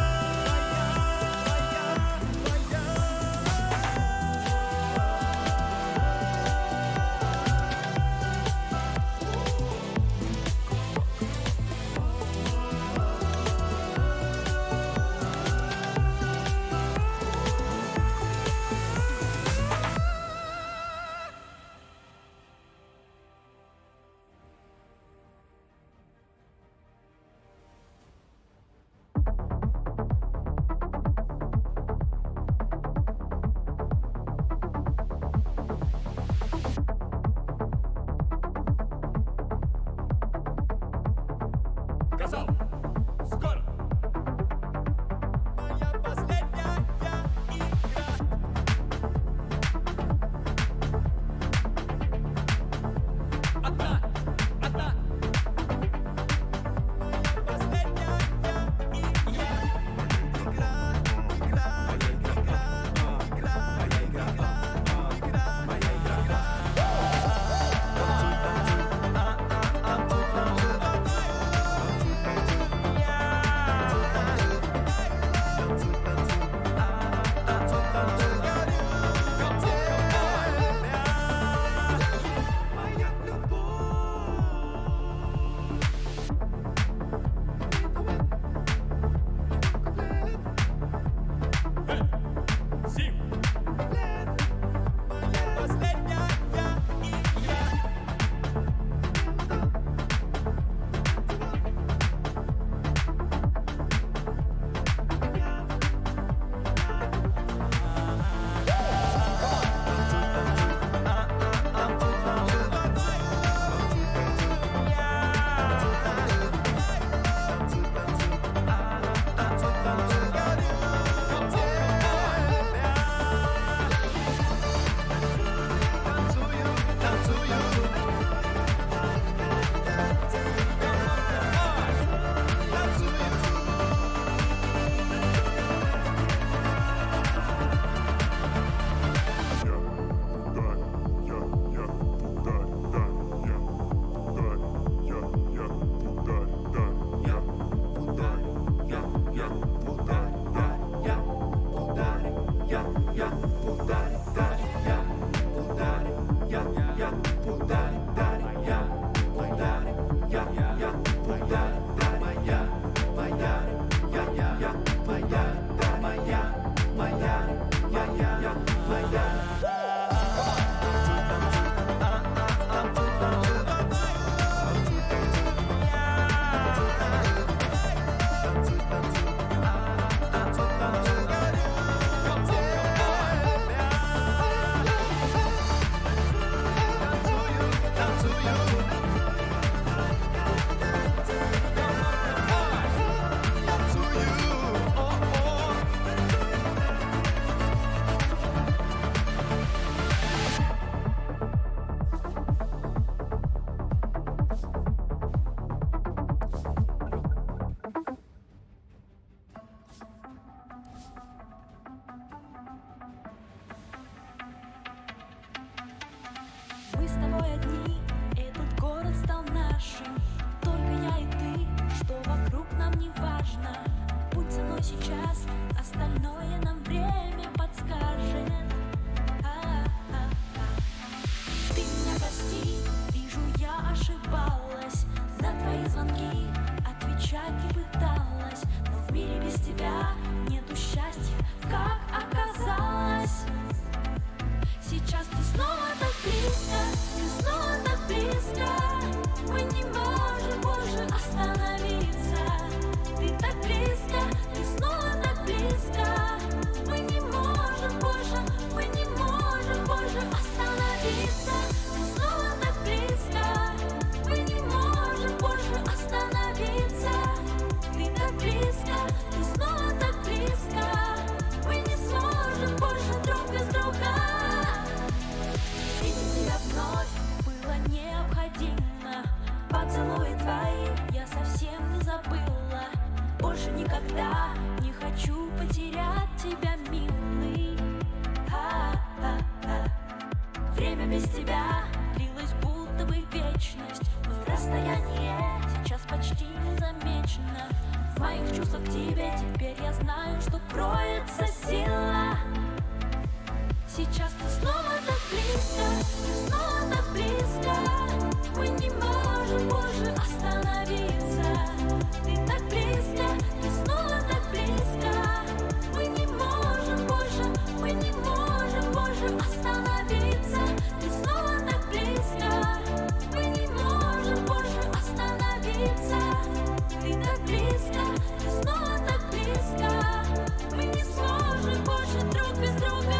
Speaker 7: Мы с тобой одни, этот город стал нашим. Только я и ты, что вокруг нам не важно. Будь со мной сейчас, остальное нам время подскажет. Ты меня прости, вижу, я ошибалась. На твои звонки отвечать не пыталась. Но в мире без тебя нету счастья, как оказалось. Сейчас ты снова так близко, ты снова так близко. Мы не можем больше остановиться. Ты так близко, ты снова так близко. Мы не можем больше, мы не можем больше остановиться. Ты снова так близко, мы не можем больше остановиться. Ты так близко, ты снова так близко. Мы не сможем больше друг без друга. Видеть тебя вновь было необходимо. Поцелуи твои я совсем не забыла. Больше никогда не хочу потерять тебя, милый. Время без тебя длилось будто бы вечность. Но расстояние сейчас почти незамечено. В моих чувствах к тебе теперь я знаю, что кроется сила. Сейчас ты снова так близко, ты снова так близко. Мы не можем больше остановиться. Ты так близко, ты снова так близко. Мы не можем больше, мы не можем больше остановиться. Ты снова так близко, мы не можем больше остановиться. Ты так близко, ты снова так близко. Мы не сможем больше друг без друга.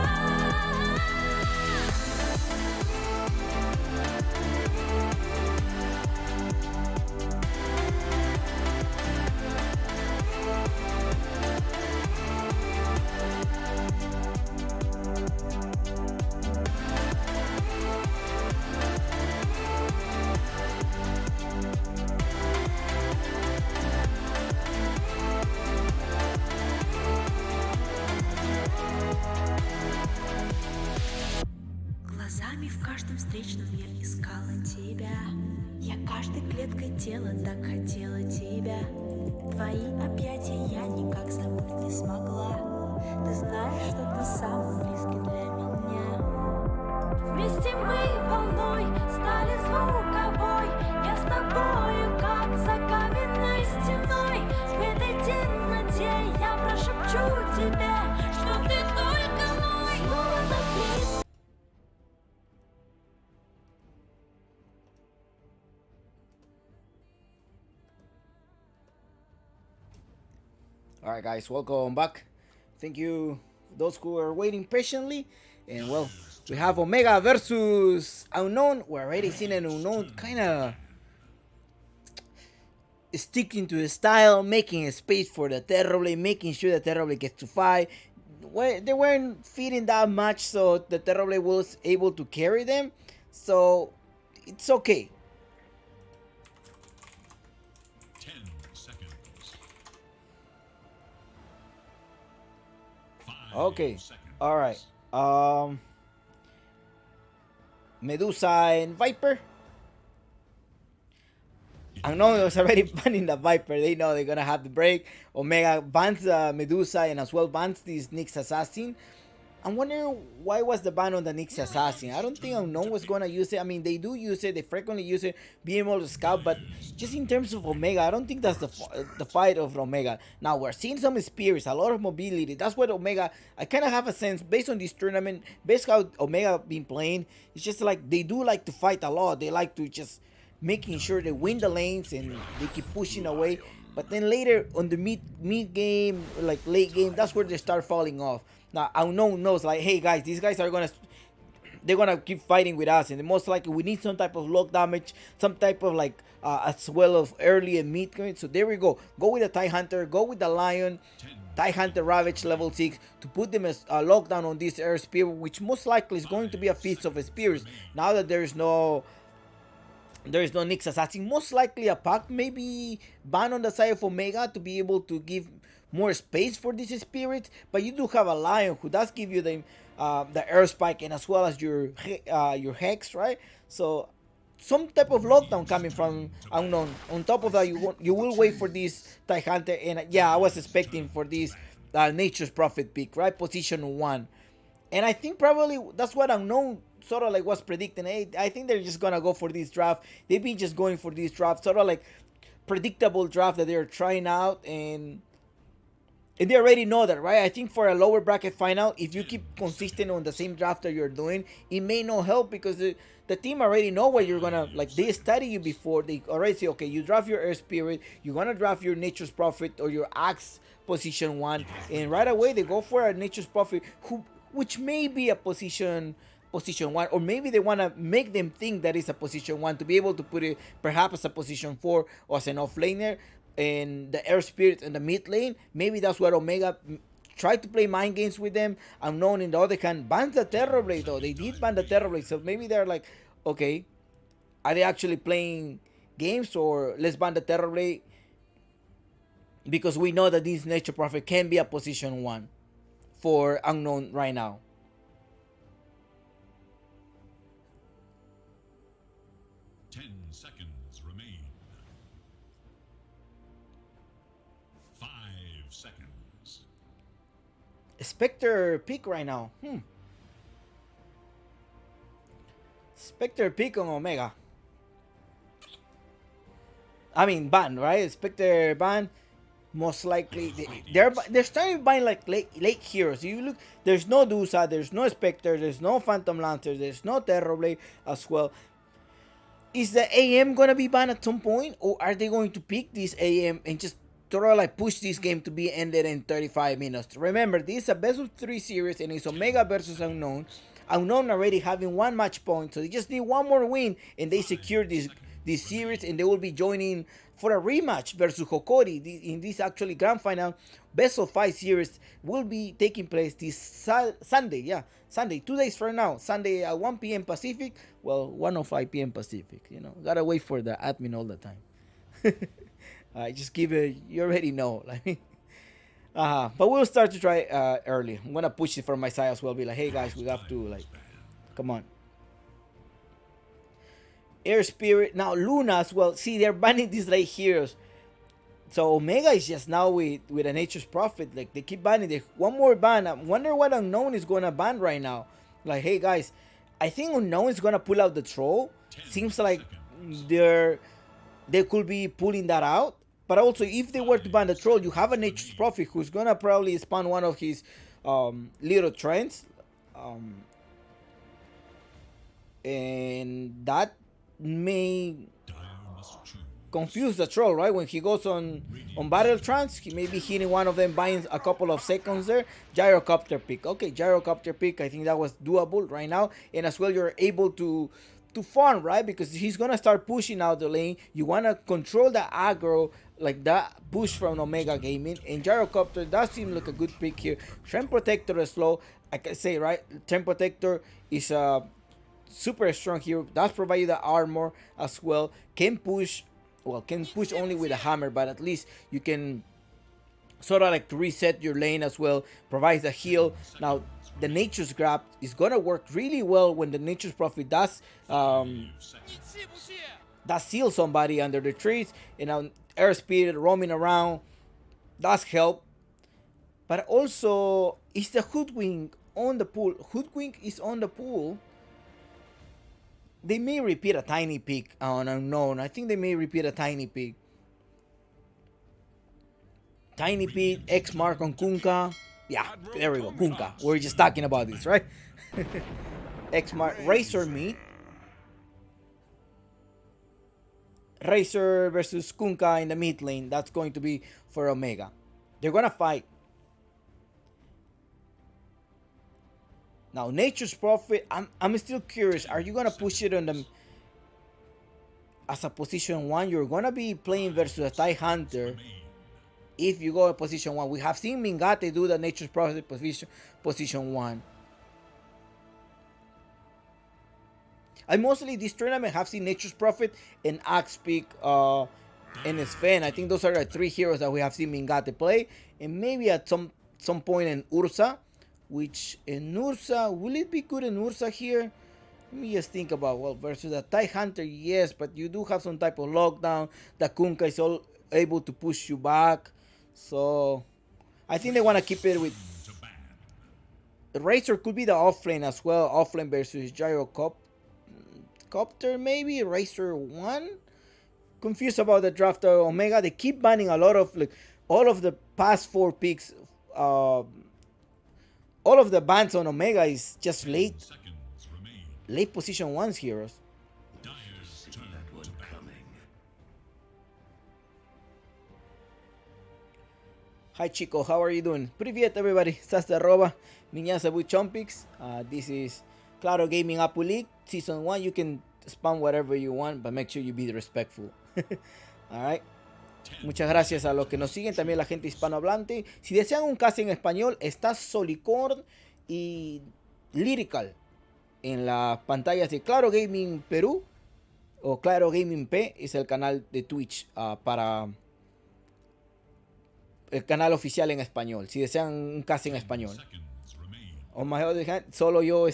Speaker 7: Глазами в каждом встречном я искала тебя. Я каждой клеткой тела так хотела тебя. Твои объятия я никак забыть не смогла. Ты знаешь, что ты самый близкий для меня. Вместе мы волной стали звуковой. Я с тобою, как за каменной стеной. В этой темноте я прошепчу тебе, что ты только мой. Снова так близко.
Speaker 2: Alright guys, welcome back. Thank you those who are waiting patiently. And well, we have Omega versus Unknown. We're already seeing an Unknown kind of sticking to his style, making a space for the Terrible, making sure the Terrible gets to fight. Well, they weren't feeding that much, so the Terrible was able to carry them. So it's okay.
Speaker 3: 10 seconds. 5
Speaker 2: Okay.
Speaker 3: seconds.
Speaker 2: All right. Medusa and Viper. I know it was already banning the Viper. They know they're gonna have the break. Omega bans Medusa and as well bans this Nyx Assassin. I'm wondering why was the ban on the Nyx Assassin. I don't think Unknown was gonna use it. I mean, they do use it. They frequently use it, being able to scout. But just in terms of Omega, I don't think that's the fight of Omega. Now we're seeing some spirits, a lot of mobility. That's what Omega. I kind of have a sense based on this tournament, based how Omega been playing. It's just like they do like to fight a lot. They like to just making sure they win the lanes and they keep pushing away. But then later on the mid game, like late game, that's where they start falling off. Now Unknown knows like, hey guys, these guys are they're gonna keep fighting with us, and most likely we need some type of lock damage, some type of like as well of early and mid game. So there we go. Go with the TIE Hunter, go with the Lion, TIE Hunter Ravage level 6 to put them as a lockdown on this Air Spirit, which most likely is going to be a Feast of Spirits. Now that there is no Nyx Assassin, most likely a pack maybe ban on the side of Omega to be able to give more space for this spirit. But you do have a Lion who does give you the air spike and as well as your hex, right? So some type of lockdown coming from Unknown. On top of that, you will wait for this TIE Hunter, and yeah, I was expecting for this Nature's Prophet pick, right? Position 1. And I think probably that's what Unknown sort of like was predicting. Hey, I think they're just gonna go for this draft. They've been just going for this draft, sort of like predictable draft that they're trying out, and they already know that, right? I think for a lower bracket final, if you keep consistent on the same draft that you're doing, it may not help because the team already know what you're gonna like. They study you before. They already say, okay, you draft your Air Spirit, you're gonna draft your Nature's Prophet or your Axe position 1, and right away they go for a Nature's Prophet which may be a position 1, or maybe they want to make them think that it's a position 1 to be able to put it perhaps as a position 4 or as an offlaner, and the Air Spirit in the mid lane. Maybe that's what Omega tried to play mind games with them. Unknown in the other hand bans the Terrorblade though. They did ban the Terrorblade, so maybe they're like, okay, are they actually playing games, or let's ban the Terrorblade because we know that this Nature Prophet can be a position 1 for Unknown right now.
Speaker 3: 10 seconds remain. 5 seconds.
Speaker 2: Spectre pick right now. Spectre pick on Omega. I mean ban, right? Spectre ban. Most likely they're starting buying like late heroes. You look, there's no Dusa, there's no Spectre, there's no Phantom Lancer, there's no Terrorblade as well. Is the AM gonna be banned at some point, or are they going to pick this AM and just sort of like push this game to be ended in 35 minutes? Remember, this is a best of 3 series and it's Omega versus Unknown. Unknown already having 1 match point, so they just need 1 more win and they secure this series, and they will be joining for a rematch versus Hokori in this actually grand final. Best of 5 series will be taking place this Sunday. Sunday, 2 days from now. Sunday at 1 p.m. Pacific. Well, 1:05 p.m. Pacific. You know, gotta wait for the admin all the time. I just give it. You already know. Like, but we'll start to try early. I'm gonna push it from my side as well. Be like, hey guys, we have to like, come on. Air Spirit. Now Luna as well. See, they're banning these like heroes. So Omega is just now with a Nature's Prophet. Like, they keep banning. They 1 more ban. I wonder what Unknown is gonna ban right now. Like, hey guys, I think Unknown is gonna pull out the troll. Seems like they could be pulling that out. But also, if they were to ban the troll, you have a Nature's Prophet who's gonna probably spawn one of his little trends. And that may confuse the troll, right? When he goes on battle trance, he may be hitting one of them, buying a couple of seconds there. Gyrocopter pick. Okay, gyrocopter pick. I think that was doable right now. And as well, you're able to farm, right? Because he's gonna start pushing out the lane. You wanna control the aggro, like that push from Omega Gaming. And gyrocopter does seem like a good pick here. Trend Protector is slow. I can say, right? Trend Protector is super strong here. Does provide you the armor as well. Can push only with a hammer, but at least you can sort of like reset your lane as well. Provides a heal. Now the Nature's Grab is gonna work really well when the Nature's Prophet does seal somebody under the trees. And now Air Spirit roaming around does help. But also, is the Hoodwink on the pool. Hoodwink is on the pool. They may repeat a tiny pick on unknown. I think they may repeat a tiny pick. Tiny pick, X mark on Kunkka. Yeah, there we go. Kunkka. We're just talking about this, right? X mark, Razor meet. Razor versus Kunkka in the mid lane. That's going to be for Omega. They're gonna fight. Now, Nature's Prophet, I'm still curious. Are you gonna push it on them as a position 1? You're gonna be playing versus a TIE Hunter. If you go to position 1, we have seen Mingate do the Nature's Prophet position 1. I mostly this tournament have seen Nature's Prophet and Axe Peak and Sven. I think those are the 3 heroes that we have seen Mingate play. And maybe at some point in Ursa. Which in Ursa, will it be good in Ursa here? Let me just think about, well, versus a TIE Hunter, yes, but you do have some type of lockdown. The Kunkka is all able to push you back. So, I think they want to keep it with... Razor could be the offlane as well. Offlane versus Gyrocopter, maybe? Razor 1? Confused about the draft of Omega. They keep banning a lot of, like, all of the past 4 picks. All of the bans on Omega is just late position 1's heroes. Hi Chico, how are you doing? Привет everybody, Sasta Roba, Niñas Abu Chompix. This is Claro Gaming Apu League, Season 1. You can spam whatever you want, but make sure you be respectful. Alright. Muchas gracias a los que nos siguen, también la gente hispanohablante. Si desean un cast en español, está Solicorn y Lyrical en las pantallas de Claro Gaming Perú o Claro Gaming P, es el canal de Twitch para el canal oficial en español. Si desean un cast en español. On my other hand, solo yo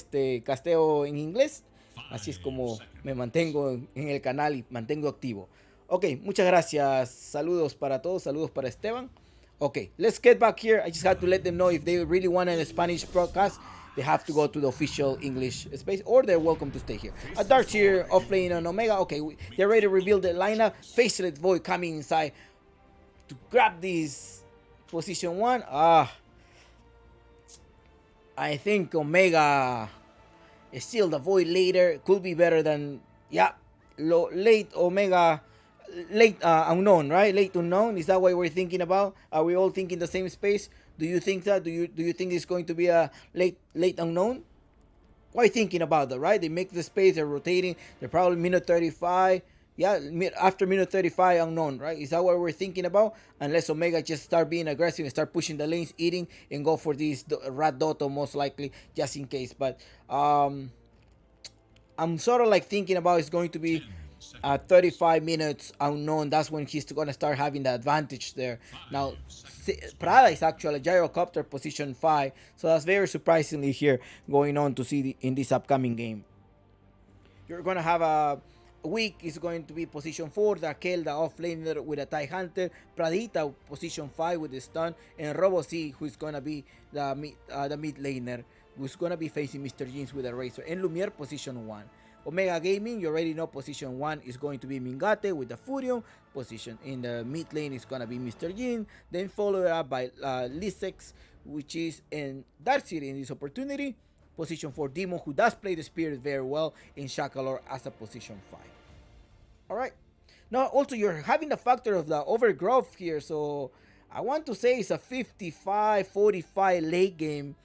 Speaker 2: casteo en inglés, así es como me mantengo en el canal y mantengo activo. Ok, muchas gracias. Saludos para todos. Saludos para Esteban. Okay, let's get back here. I just had to let them know if they really want a Spanish broadcast, they have to go to the official English space, or they're welcome to stay here. A Dark here off lane on Omega. Okay, they're ready to reveal the lineup. Faceless Void coming inside to grab this position 1. I think Omega is still the Void later. Could be better than, yeah, late Omega. Late unknown, right? Late unknown. Is that what we're thinking about? Are we all thinking the same space? Do you think that? Do you think it's going to be a late unknown? What are you thinking about that, right? They make the space, they're rotating, they're probably minute 35. Yeah, after minute 35 unknown, right? Is that what we're thinking about? Unless Omega just start being aggressive and start pushing the lanes, eating, and go for this Rat Dotto most likely, just in case. But I'm sort of like thinking about it's going to be 35 minutes unknown. That's when he's gonna start having the advantage there. Now Prada is actually Gyrocopter position 5, so that's very surprisingly here going on to see in this upcoming game. You're gonna have a week is going to be position 4, Raquel the offlaner with a TIE Hunter, Pradita position 5 with the stun, and Robo C, who's gonna be the mid laner, who's gonna be facing Mr. Jeans with a Razor, and Lumiere position 1. Omega Gaming, you already know position 1 is going to be Mingate with the Furion. Position in the mid lane is going to be Mr. Jin. Then followed up by Lisex, which is in Darcy in this opportunity. Position 4 Demon, who does play the Spirit very well, in Shakalor as a position 5. Alright. Now also you're having the factor of the overgrowth here. So I want to say it's a 55-45 late game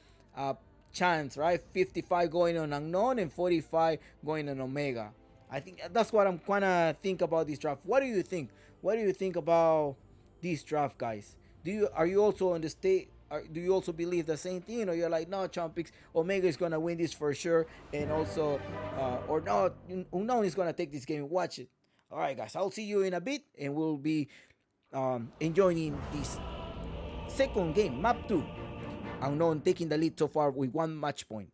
Speaker 2: chance, right? 55 going on unknown and 45 going on Omega. I think that's what I'm gonna think about this draft. What do you think? What do you think about this draft, guys? Are you also on the state? Do you also believe the same thing, or you're like, no, Chompix, Omega is gonna win this for sure, and also, or no, unknown is gonna take this game. Watch it. All right, guys. I'll see you in a bit, and we'll be enjoying this second game, map 2. Unknown taking the lead so far with 1 match point.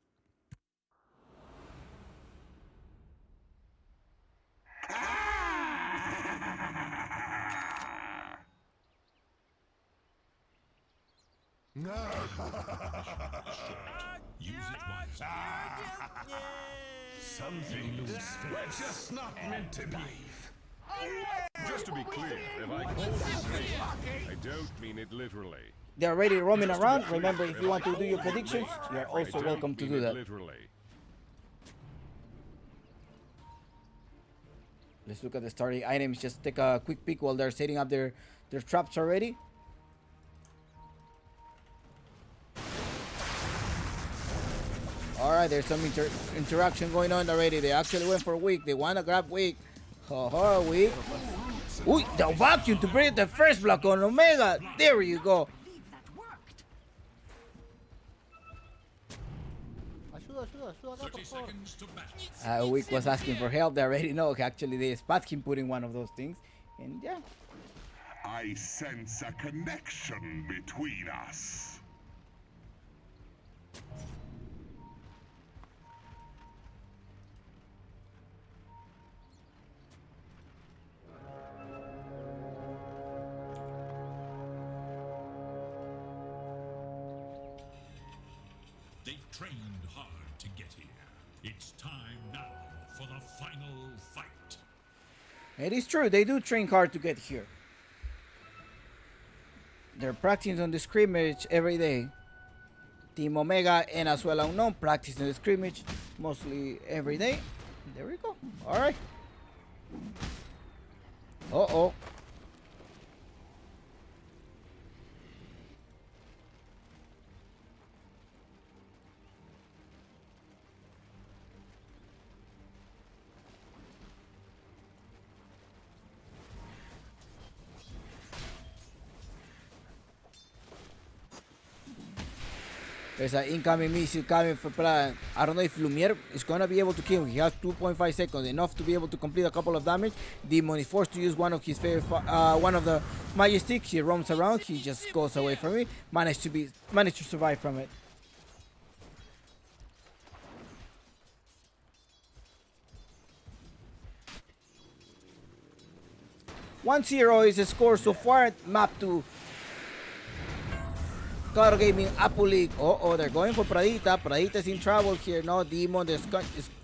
Speaker 3: Use it wisely.
Speaker 5: Something looks we're just not meant to be.
Speaker 8: Just to be clear, if I call you snake, I don't mean it literally.
Speaker 2: They're already roaming around. Remember, if you want to do your predictions, you are also welcome to do that.
Speaker 8: Literally.
Speaker 2: Let's look at the starting items. Just take a quick peek while they're setting up their traps already. Alright, there's some interaction going on already. They actually went for weak. They want to grab weak. Haha, weak. Uy, the vacuum to break the first block on Omega. There you go.
Speaker 9: Ayuda, ayuda, ayuda acá,
Speaker 3: 30
Speaker 9: por favor.
Speaker 3: seconds to battle.
Speaker 2: Weak was asking for help. They already know. Actually, they spot him putting one of those things. And yeah.
Speaker 5: I sense a connection between us.
Speaker 3: They've trained hard to get here. It's time now for the final fight.
Speaker 2: It is true, they do train hard to get here. They're practicing on the scrimmage every day. Team Omega and as well Unknown practicing the scrimmage mostly every day. There we go. Alright. Uh-oh. There's an incoming missile coming for Plan. I don't know if Lumiere is gonna be able to kill him. He has 2.5 seconds, enough to be able to complete a couple of damage. Demon is forced to use one of his favorite, one of the Majestic. He roams around. He just goes away from it. Managed to survive from it. (1-0) is the score so far. Map to Claro Gaming, Apple League. Oh, they're going for Pradita. Pradita's in trouble here. No, Demon is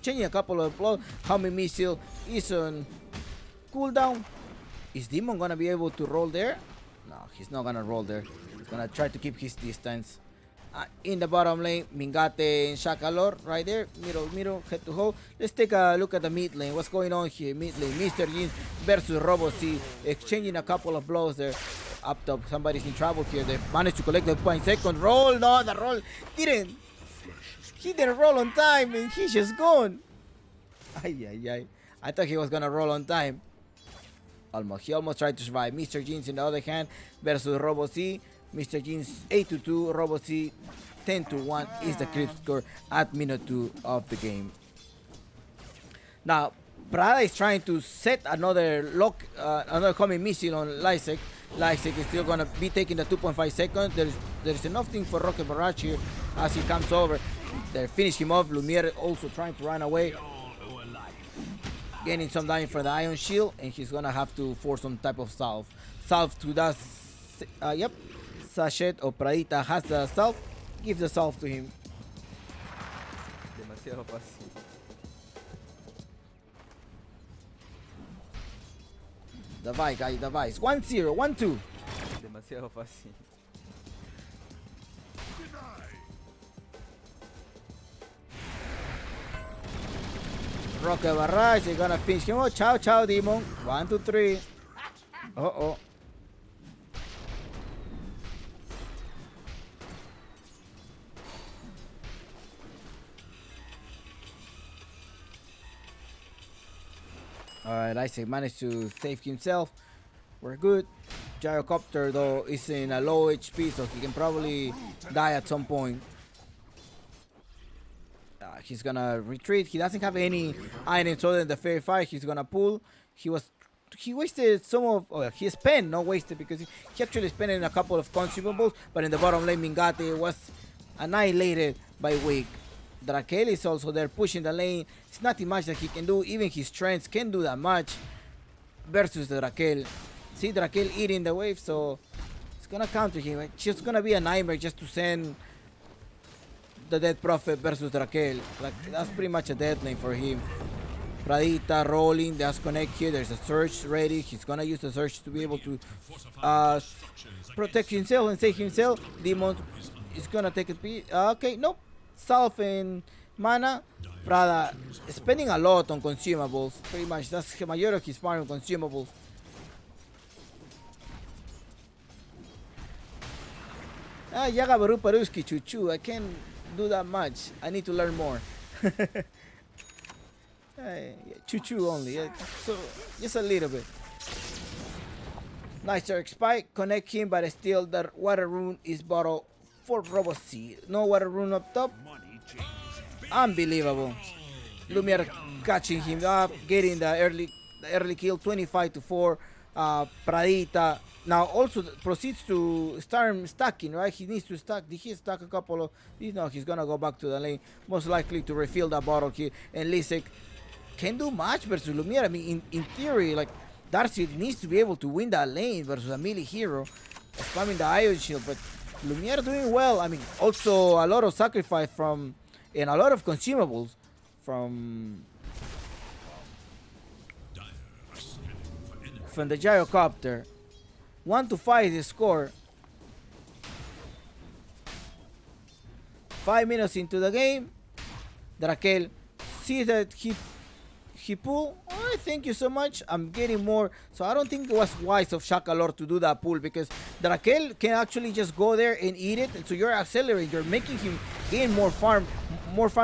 Speaker 2: changing a couple of blows. Homing Missile is on cooldown. Is Demon gonna be able to roll there? No, he's not gonna roll there. He's gonna try to keep his distance. In the bottom lane, Mingate and Shakalor right there. Middle, head to hoe. Let's take a look at the mid lane. What's going on here? Mid lane, Mr. Jin versus Robo C. Exchanging a couple of blows there. Up top, somebody's in trouble here. They managed to collect the 0.2 roll. No, the roll didn't. He didn't roll on time and he's just gone. Ay. I thought he was gonna roll on time. He almost tried to survive. Mr. Jeans, on the other hand, versus Robo C. Mr. Jeans 8-2, Robo C 10-1 is the clip score at minute 2 of the game. Now, Prada is trying to set another coming missile on Lysek. Lysek is still gonna be taking the 2.5 seconds. There's enough thing for Rocket Barrage here as he comes over. They finish him off. Lumiere also trying to run away. Gaining some damage for the Ion Shield, and he's gonna have to force some type of salve. Salve to that. Yep. Sachet or Pradita has the salve. Give the salve to him.
Speaker 4: Demasiado fácil.
Speaker 2: Device, guys, device. 1-0, 1-2.
Speaker 4: Demasiado fácil.
Speaker 2: Rocket Barrage, they're gonna finish him. Oh, ciao, Demon. 1, 2, 3. Uh-oh. Alright, Isaac managed to save himself. We're good. Gyrocopter, though, is in a low HP, so he can probably die at some point. He's gonna retreat. He doesn't have any items other than the Fairy Fire. He's gonna pull. He wasted some of... Oh, he spent, not wasted, because he actually spent in a couple of consumables, but in the bottom lane, Mingate was annihilated by Wake. Drakel is also there pushing the lane. It's nothing much that he can do. Even his strengths can do that much versus the Drakel. See Drakel eating the wave, so it's gonna counter him. It's just gonna be a nightmare just to send the Dead Prophet versus Raquel. Like, that's pretty much a dead lane for him. Pradita rolling, that's connect here. There's a surge ready. He's gonna use the surge to be able to protect himself and save himself. Demon is gonna take a beat. Okay, nope. Self and mana. Prada spending a lot on consumables. Pretty much, that's the majority of his farm on consumables. Yaga Baru Paruski Chuchu. I can't do that much. I need to learn more. Choo-choo only, yeah. So just a little bit. Nice Eric Spike, connect him, but still the water rune is bottled for Robocy. No water rune up top. Unbelievable. Lumiere catching him up, getting the early kill, 25-4. Pradita now also proceeds to start stacking, right? He needs to stack. Did he stack a couple of? No, he's gonna go back to the lane, most likely to refill that bottle here. And Lisek can't do much versus Lumiere. I mean, in theory, like, Darcy needs to be able to win that lane versus a melee hero, spamming the Ion Shield, but Lumiere doing well. I mean, also a lot of sacrifice from, and a lot of consumables from the Gyrocopter. 1-5 is the score. 5 minutes into the game, Drakel sees that he pull. Oh, thank you so much. I'm getting more. So I don't think it was wise of Shakalor to do that pull, because Drakel can actually just go there and eat it. And so you're accelerating. You're making him gain more farm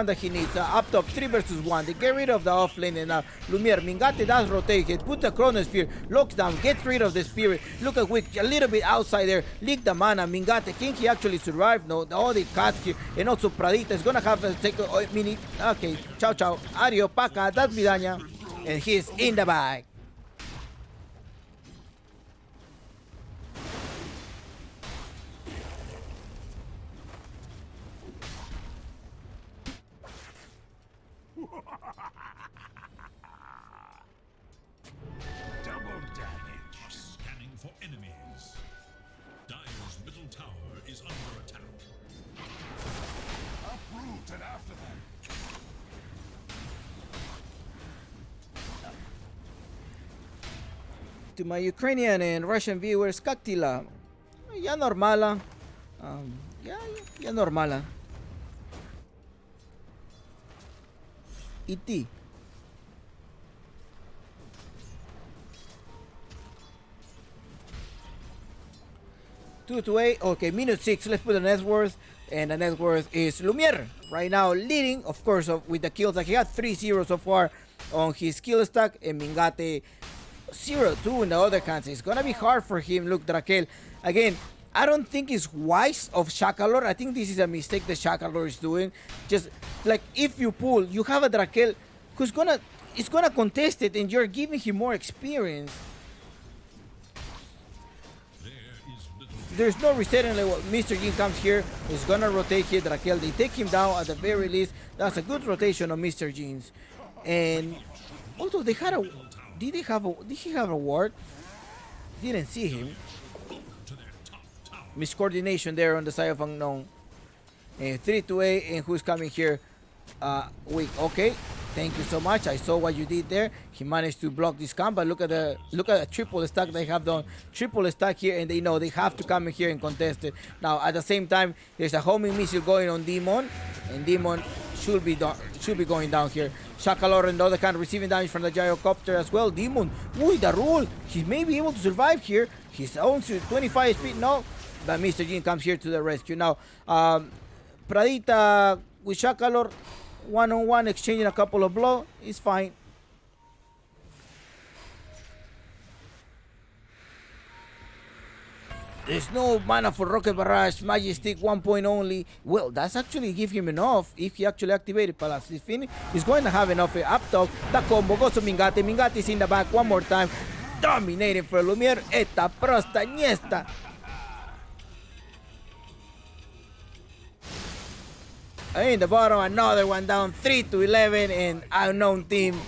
Speaker 2: that he needs. Up top 3 versus 1. They get rid of the off lane, and Lumiere Mingate does rotate. He put the Chronosphere, locks down, gets rid of the Spirit. Look at Wick a little bit outside there. Leak the mana. Mingate, can he actually survive? No, all the cuts here. And also Pradita is gonna have to take a minute. Okay, ciao ciao. Adio, Paca, that's Vidania. And he's in the bag.
Speaker 3: Double damage. Scanning for enemies. Dire's middle tower is under attack.
Speaker 5: Uprooted after them.
Speaker 2: To my Ukrainian and Russian viewers, Kaktila. Ya normala. Ya normala. Iti. Two to eight. Okay, minute 6. Let's put the net worth. And the net worth is Lumiere. Right now leading, of course, with the kills. Like, he had 3-0 so far on his kill stack. And Mingate 0-2 in the other hands. It's gonna be hard for him. Look, Drakel. Again, I don't think it's wise of Shakalor. I think this is a mistake that Shakalor is doing. Just like, if you pull, you have a Drakel who's gonna contest it, and you're giving him more experience. There's no resetting. Like, Mr. Jin comes here, he's gonna rotate here. Drakel, they take him down at the very least. That's a good rotation of Mr. Jin's. And although they had a, did he have a ward? Didn't see him. Miscoordination there on the side of Unknown. And 3-8, and who's coming here? Wait, okay. Thank you so much. I saw what you did there. He managed to block this camp, but look at the triple stack they have done. Triple stack here, and they know they have to come in here and contest it. Now at the same time, there's a homing missile going on Demon, and Demon should be going down here. Shakalor on the other hand receiving damage from the Gyrocopter as well. Demon, ooh, the roll. He may be able to survive here. His own 25 speed, no. But Mr. Jin comes here to the rescue. Now, Pradita with Shakalor, one-on-one, exchanging a couple of blows. It's fine. There's no mana for Rocket Barrage, Magic Stick, 1 point only. Well, that's actually give him enough if he actually activated Palace. He's going to have enough up top. The combo goes to Mingate. Mingate is in the back one more time. Dominating for Lumiere. Esta prosta niesta. In the bottom, another one down, 3-11, and Unknown team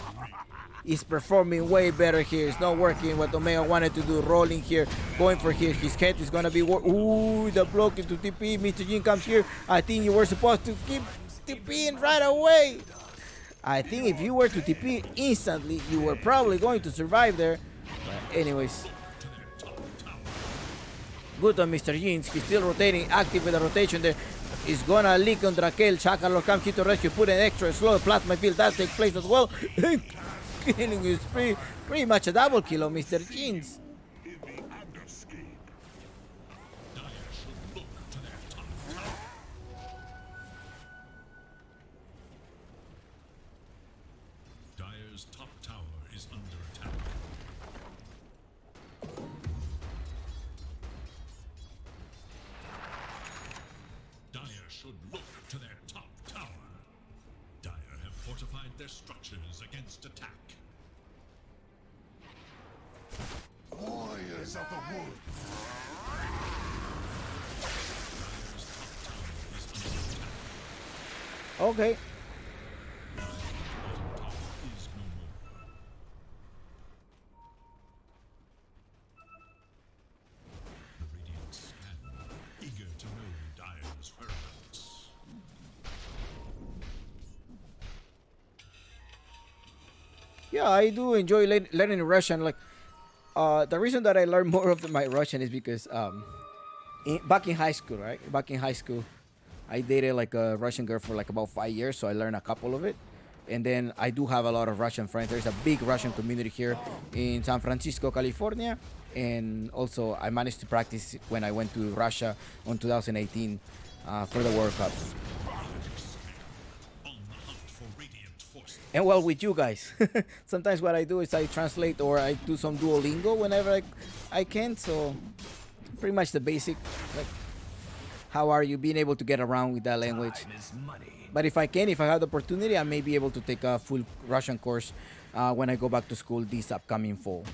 Speaker 2: is performing way better here. It's not working what Omega wanted to do, rolling here, going for here. His head is gonna be ooh, the block into TP. Mr. Jin comes here. I think you were supposed to keep TPing right away. I think if you were to TP instantly, you were probably going to survive there. But anyways, good on Mr. Jeans. He's still rotating, active with the rotation there. Is gonna leak on Drakel. Chakalo comes here to rescue, put an extra slow plasma field. That takes place as well. Killing is pretty much a double kill on Mr. Jeans.
Speaker 3: Dire's top tower is under attack. Dire should look to their top tower. Dire have fortified their structures against attack.
Speaker 5: Warriors of the wood.
Speaker 3: Dire's top tower is under attack.
Speaker 2: Okay.
Speaker 3: Bottom tower is no more. The Radiant scan, eager to know Dire's whereabouts.
Speaker 2: Yeah, I do enjoy learning Russian. Like, the reason that I learned more of my Russian is because back in high school, right? Back in high school, I dated like a Russian girl for like about 5 years, so I learned a couple of it. And then I do have a lot of Russian friends. There's a big Russian community here in San Francisco, California. And also, I managed to practice when I went to Russia in 2018 for the World Cup.
Speaker 3: On the hunt for Radiant forces.
Speaker 2: And well, with you guys, sometimes what I do is I translate or I do some Duolingo whenever I can. So pretty much the basic, like how are you being able to get around with that language. But if I have the opportunity, I may be able to take a full Russian course when I go back to school this upcoming fall.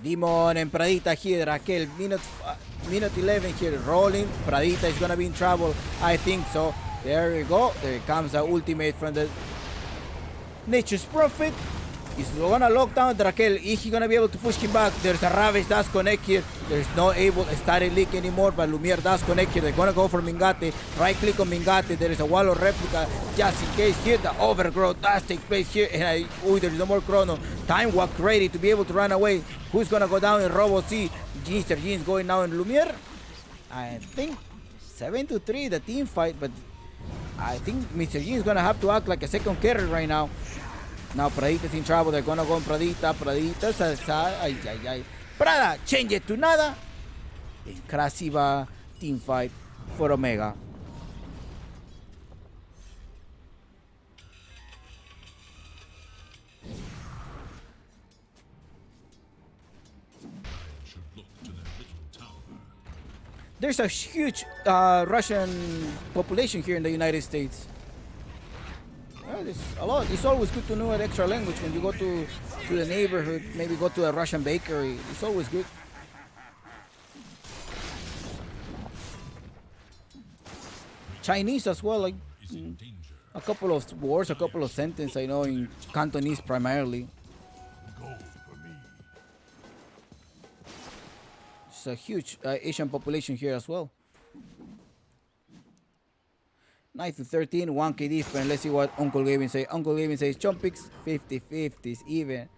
Speaker 2: Demon and Pradita here, Raquel, minute 11 here, rolling. Pradita is gonna be in trouble, I think so. There we go, there comes the ultimate from the Nature's Prophet. He's gonna lock down Raquel. Is he gonna be able to push him back? There's a Ravage does connect here. There's no able started leak anymore, but Lumiere does connect here. They're gonna go for Mingate. Right click on Mingate. There is a wall of replica just in case here. The overgrowth does take place here. And there's no more chrono. Time walk ready to be able to run away. Who's gonna go down in Robo C? Mr. Jeans going now in Lumiere. I think 7-3 the team fight, but I think Mr. Jeans gonna have to act like a second carry right now. Now Pradita's in trouble. They're gonna go on Pradita. Ay. Prada, change it to nada. Krasiva team fight for Omega.
Speaker 3: Should look to their little tower.
Speaker 2: There's a huge Russian population here in the United States. Yeah, there's a lot. It's always good to know an extra language when you go to the neighborhood. Maybe go to a Russian bakery. It's always good. Chinese as well. Like a couple of words, a couple of sentences I know in Cantonese primarily. It's a huge Asian population here as well. 9-13, 1k different. Let's see what Uncle Gavin says. Uncle Gavin says Chompix 50-50s even.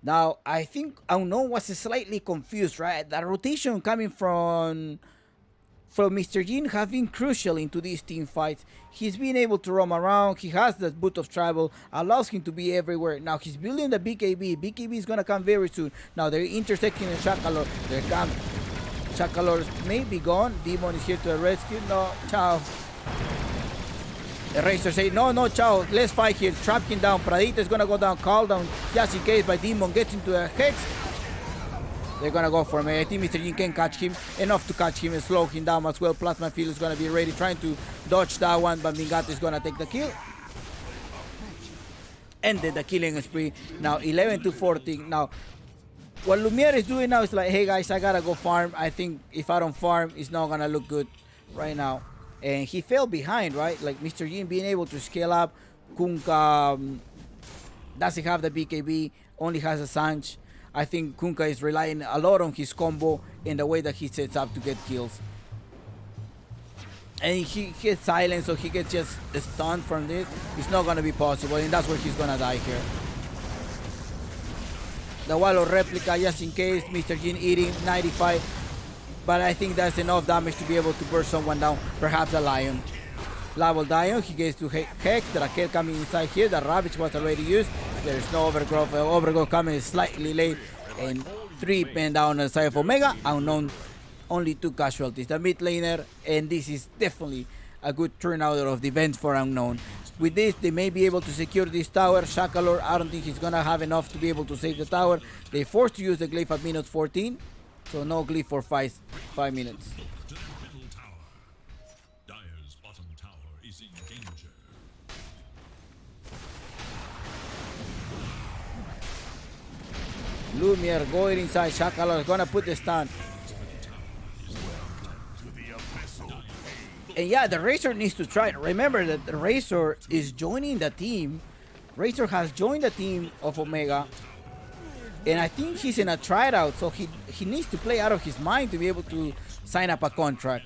Speaker 2: Now, I think Unknown was slightly confused, right? The rotation coming from Mr. Jin has been crucial into these team fights. He's been able to roam around. He has the boot of travel, allows him to be everywhere. Now he's building the BKB. BKB is gonna come very soon. Now they're intersecting in Shakalor. There comes Shakalor may be gone. Demon is here to the rescue. No, ciao. Eraser say, no, ciao. Let's fight here. Trap him down. Pradita is gonna go down. Call down just in case by Demon gets into a hex. They're gonna go for me. I think Mr. Jin can catch him. Enough to catch him and slow him down as well. Plasma Field is gonna be ready, trying to dodge that one, but Mingato is gonna take the kill. Ended the killing spree. Now 11 to 14. Now, what Lumiere is doing now is like, hey guys, I gotta go farm. I think if I don't farm, it's not gonna look good right now. And he fell behind, right? Like Mr. Jin being able to scale up. Kunkka doesn't have the BKB, only has a Sanch. I think Kunkka is relying a lot on his combo and the way that he sets up to get kills. And he gets silent, so he gets just stunned from this. It's not gonna be possible, and that's where he's gonna die here. The wall of replica, just in case. Mr. Jin eating 95, but I think that's enough damage to be able to burst someone down. Perhaps a lion. Level Dion, he gets to Hex. The Raquel coming inside here. The Ravage was already used. There's no Overgrowth. Overgrowth coming slightly late. And 3 men down on the side of Omega. Unknown, only 2 casualties. The mid laner, and this is definitely a good turnout of defense for Unknown. With this, they may be able to secure this tower. Shakalor, I don't think he's gonna have enough to be able to save the tower. They forced to use the glyph at minute 14. So no glyph for 5 minutes.
Speaker 3: To their middle tower. Dire's bottom tower is in danger.
Speaker 2: Lumiere going inside. Shakalor is gonna put the stun. And yeah, the Razor needs to try. Remember that the Razor is joining the team. Razor has joined the team of Omega. And I think he's in a tryout, so he needs to play out of his mind to be able to sign up a contract.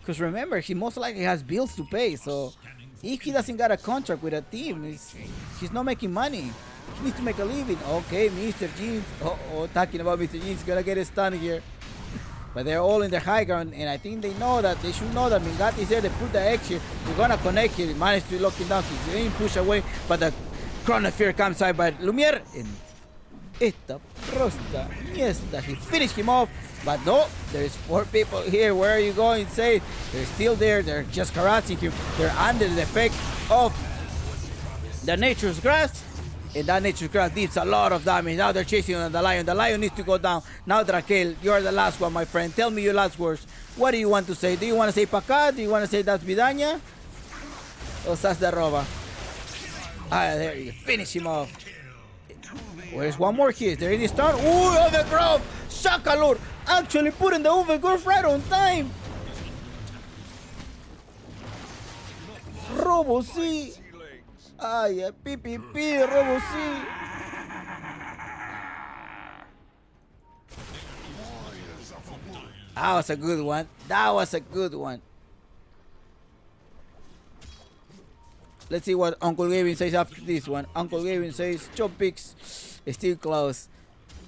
Speaker 2: Because remember, he most likely has bills to pay, so if he doesn't got a contract with a team, he's not making money. He needs to make a living. Okay, Mr. Jeans. Talking about Mr. Jeans, gonna get a stun here. But they're all in the high ground, and I think they should know that Mingato is there. They put the X here. They're gonna connect here. He managed to lock him down. He's getting pushed away, but the Chronosphere comes out by Lumiere. And esta prosta miesta. He finished him off, but no, there's 4 people here. Where are you going? Say, they're still there. They're just harassing him. They're under the effect of the Nature's Grass. And that Nature's Grass deals a lot of damage. Now they're chasing on the Lion. The Lion needs to go down. Now, Drakel, you're the last one, my friend. Tell me your last words. What do you want to say? Do you want to say Pacá? Do you want to say that's Vidaña? O Sas de Roba? Ah, there you finish him off. Where's one more hit? There it is. Start. Ooh, Overgrowth! Shakalor actually putting the Overgrowth right on time. Robo C. Ay, PPP, Robo C. That was a good one. That was a good one. Let's see what Uncle Gavin says after this one. Uncle Gavin says, Chop picks still close.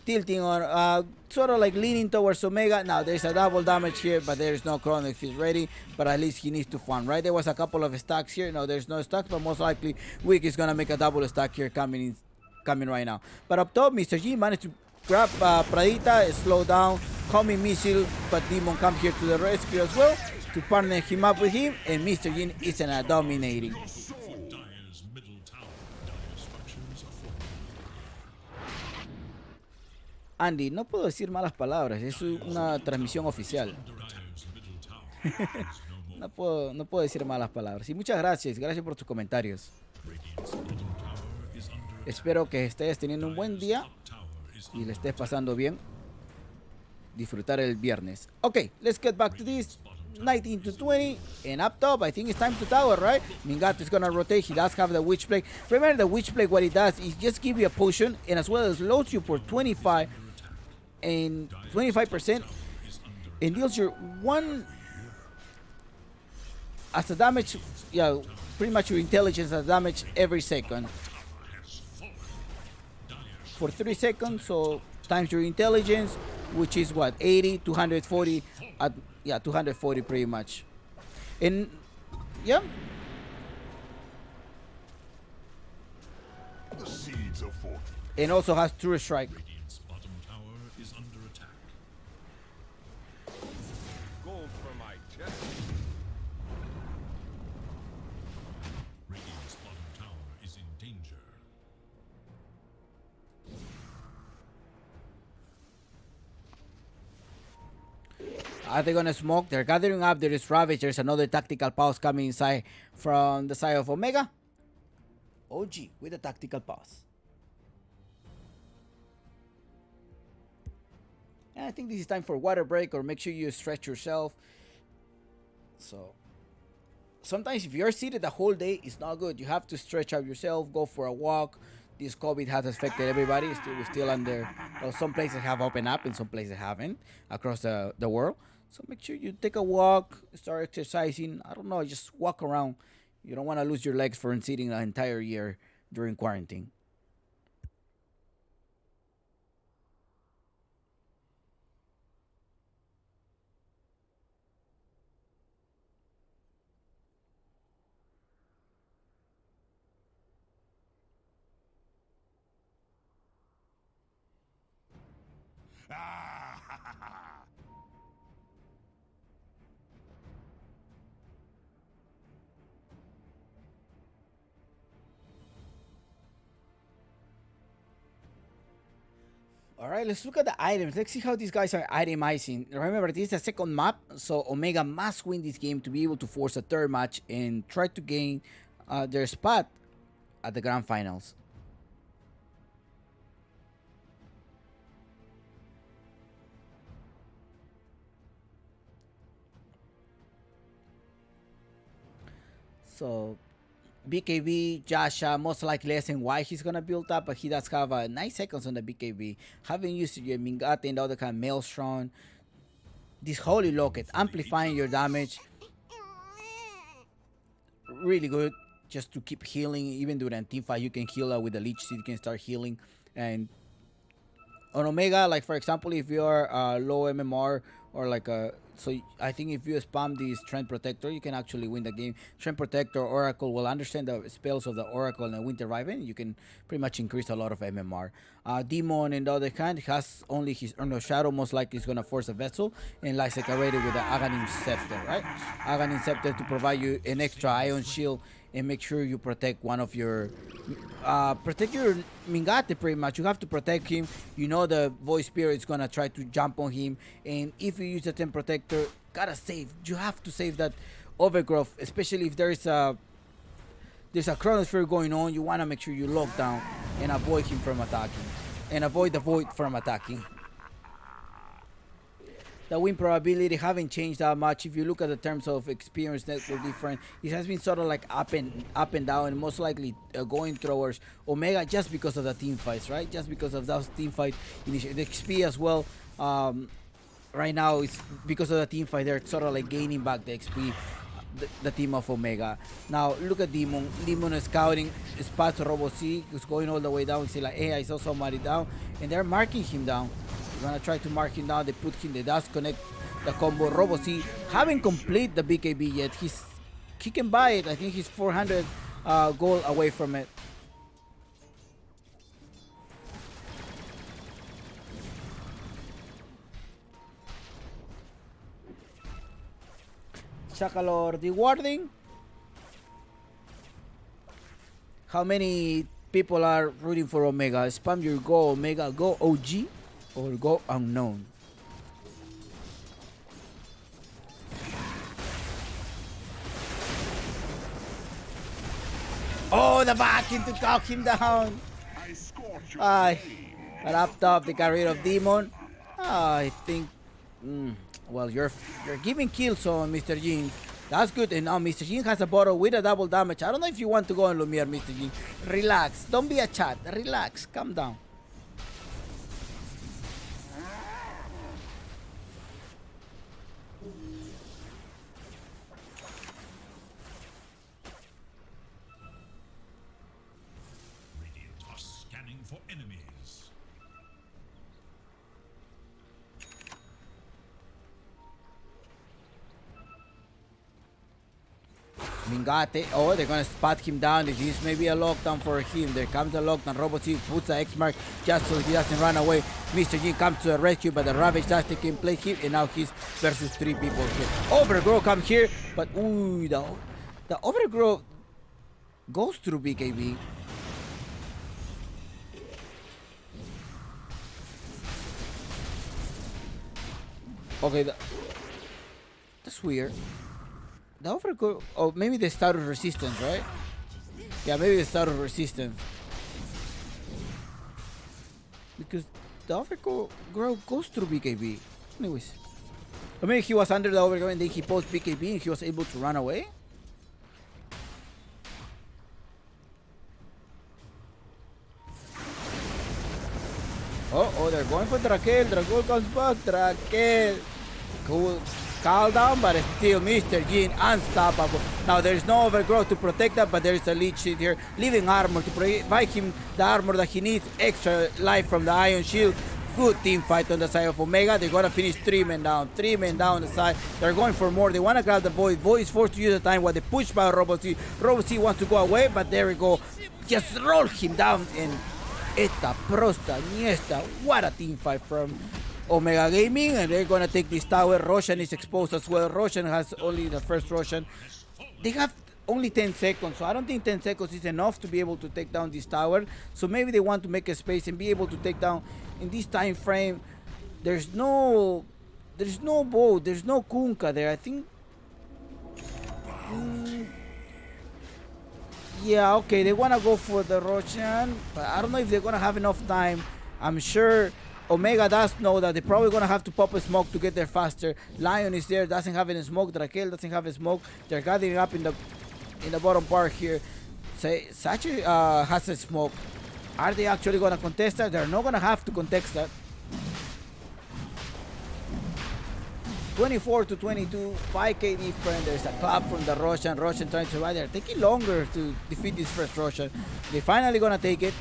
Speaker 2: Tilting on, sort of like leaning towards Omega. Now there's a double damage here, but there's no Chrono if he's ready. But at least he needs to farm, right? There was a couple of stacks here. No, there's no stacks, but most likely Wick is gonna make a double stack here coming right now. But up top, Mr. G managed to grab Pradita, slow down, coming missile, but Demon comes here to the rescue as well to partner him up with him, and Mr. Jin is in a dominating.
Speaker 3: Dire's middle tower. Dire structures are fortified.
Speaker 2: Andy, no puedo decir malas palabras, es una transmisión oficial.
Speaker 3: Dire's middle tower is no more.
Speaker 2: No puedo decir malas palabras. Y muchas gracias por tus comentarios.
Speaker 3: Radiant's bottom tower is under attack.
Speaker 2: Espero que estés teniendo un buen día
Speaker 3: Top tower is
Speaker 2: y
Speaker 3: under
Speaker 2: le estés pasando bien. Disfrutar el viernes. Okay, let's get back to this. 19 to 20, and up top, I think it's time to tower, right? Mingato is gonna rotate. He does have the Witch Plague. Remember, the Witch Plague, what it does is just give you a potion, and as well as loads you for 25 and 25%, and deals your one as a damage, yeah, pretty much your intelligence as damage every second. For 3 seconds, so times your intelligence, which is what, 80, 240, at, yeah, 240 pretty much. And yeah,
Speaker 8: The seeds of fortune.
Speaker 2: and also has True Strike.
Speaker 3: Radiant's bottom tower is under attack.
Speaker 8: Gold for my chest.
Speaker 3: Radiant's bottom tower is in danger.
Speaker 2: Are they gonna smoke? They're gathering up. There is Ravage. There's another tactical pause coming inside from the side of Omega. OG with a tactical pause. And I think this is time for water break, or make sure you stretch yourself. So sometimes if you're seated the whole day, it's not good. You have to stretch out yourself, go for a walk. This COVID has affected everybody. We're still under. Well, some places have opened up and some places haven't across the world. So make sure you take a walk, start exercising. I don't know, just walk around. You don't want to lose your legs for sitting an entire year during quarantine. All right, let's look at the items. Let's see how these guys are itemizing. Remember, this is the second map, so Omega must win this game to be able to force a third match and try to gain their spot at the grand finals. So BKB, Jasha, most likely lesson why he's gonna build up, but he does have 9 seconds on the BKB. Having used your Mingate and the other kind, Maelstrom, this Holy Locket, amplifying your damage. Really good, just to keep healing. Even during team fight, you can heal with the Leech Seed, you can start healing. And on Omega, like for example, if you're low MMR or like so I think if you spam the Strength Protector, you can actually win the game. Strength Protector, Oracle will understand the spells of the Oracle and Winter Raven. You can pretty much increase a lot of MMR. Demon, on the other hand, has only his Shadow, most likely is gonna force a vessel, and Lysak already with the Aghanim Scepter, right? Aghanim Scepter to provide you an extra Ion Shield and make sure you protect one of your protect your Mingate. Pretty much you have to protect him. You know the Void Spirit is gonna try to jump on him, and if you use the Temp Protector, gotta save. You have to save that Overgrowth, especially if there's a Chronosphere going on. You wanna make sure you lock down and avoid him from attacking, and avoid the Void from attacking. The win probability haven't changed that much. If you look at the terms of experience, that were different. It has been sort of like up and down, and most likely going towards Omega just because of the team fights, right? Just because of those team fight initiative. The XP as well. Right now, it's because of the team fight. They're sort of like gaining back the XP. The team of Omega. Now look at Demon. Demon is scouting spots Robo C, who's going all the way down. See like, hey, I saw somebody down, and they're marking him down. They're gonna try to mark him down. They put him. They does connect the combo. Robo C haven't complete the BKB yet. He can buy it. I think he's 400 gold away from it. Chakalor rewarding. How many people are rooting for Omega? Spam your go Omega, go OG, or go unknown. Oh, the vacuum to talk him down. But up top, they got rid of Demon. I think. Well, you're giving kills on Mr. Jin. That's good. And now Mr. Jin has a bottle with a double damage. I don't know if you want to go on Lumiere, Mr. Jin. Relax. Don't be a chat. Relax. Calm down.
Speaker 3: Radiant are scanning for enemies.
Speaker 2: Mingate. Oh, they're gonna spot him down. This is maybe a lockdown for him. There comes the lockdown. Robot puts the X mark just so he doesn't run away. Mr. Jin comes to the rescue, but the Ravage does take in place here, and now he's versus 3 people here. Overgrow come here, but ooh, the Overgrow goes through BKB. Okay, That's weird. The overgrowth. Oh, maybe they started resistance, right? Yeah, maybe they started resistance. Because the overgrowth goes through BKB. Anyways. Or maybe he was under the overgrowth and then he posted BKB and he was able to run away. Oh, they're going for Drakel. Drakel comes back. Drakel. Cool. Calm down, but still Mr. Jin unstoppable. Now there's no overgrowth to protect that, but there's a leech seed here. Living armor to provide him the armor that he needs. Extra life from the Iron Shield. Good team fight on the side of Omega. They're gonna finish 3 men down. 3 men down on the side. They're going for more. They wanna grab the Void. Void is forced to use the time while they push by RoboC. RoboC wants to go away, but there we go. Just roll him down and esta prosta niesta. What a team fight from Omega Gaming, and they're gonna take this tower. Roshan is exposed as well. Roshan has only the first Roshan. They have only 10 seconds, so I don't think 10 seconds is enough to be able to take down this tower. So maybe they want to make a space and be able to take down in this time frame. There's no bow, there's no Kunkka there. I think. Yeah, okay, they wanna go for the Roshan, but I don't know if they're gonna have enough time. I'm sure Omega does know that they're probably gonna have to pop a smoke to get there faster. Lion is there, doesn't have any smoke. Drakel doesn't have a smoke. They're gathering up in the bottom part here. Sachi has a smoke. Are they actually gonna contest that? They're not gonna have to contest that. 24 to 22, 5k different. There's a clap from the Roshan. Roshan trying to survive. They're taking longer to defeat this first Roshan. They're finally gonna take it.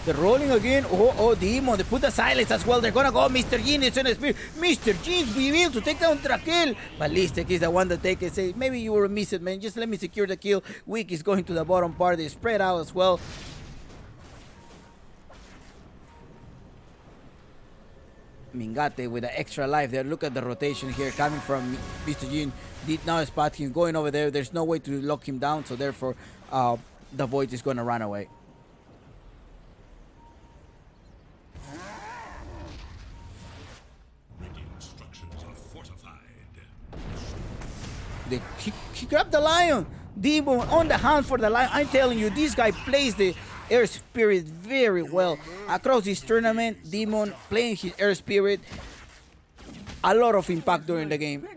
Speaker 2: They're rolling again. Oh, Demon. They put the silence as well. They're gonna go. Mr. Jin is in the spirit. Mr. Jin's be able to take down Drakel. But Listek is the one that take it. Say, maybe you will miss it, man. Just let me secure the kill. Wick is going to the bottom part. They spread out as well. Mingate with the extra life there. Look at the rotation here coming from Mr. Jin. Did not spot him going over there. There's no way to lock him down. So therefore, the Void is gonna run away. He grabbed the Lion. Demon on the hunt for the Lion. I'm telling you, this guy plays the Air Spirit very well. Across this tournament, Demon playing his Air Spirit. A lot of impact during the game.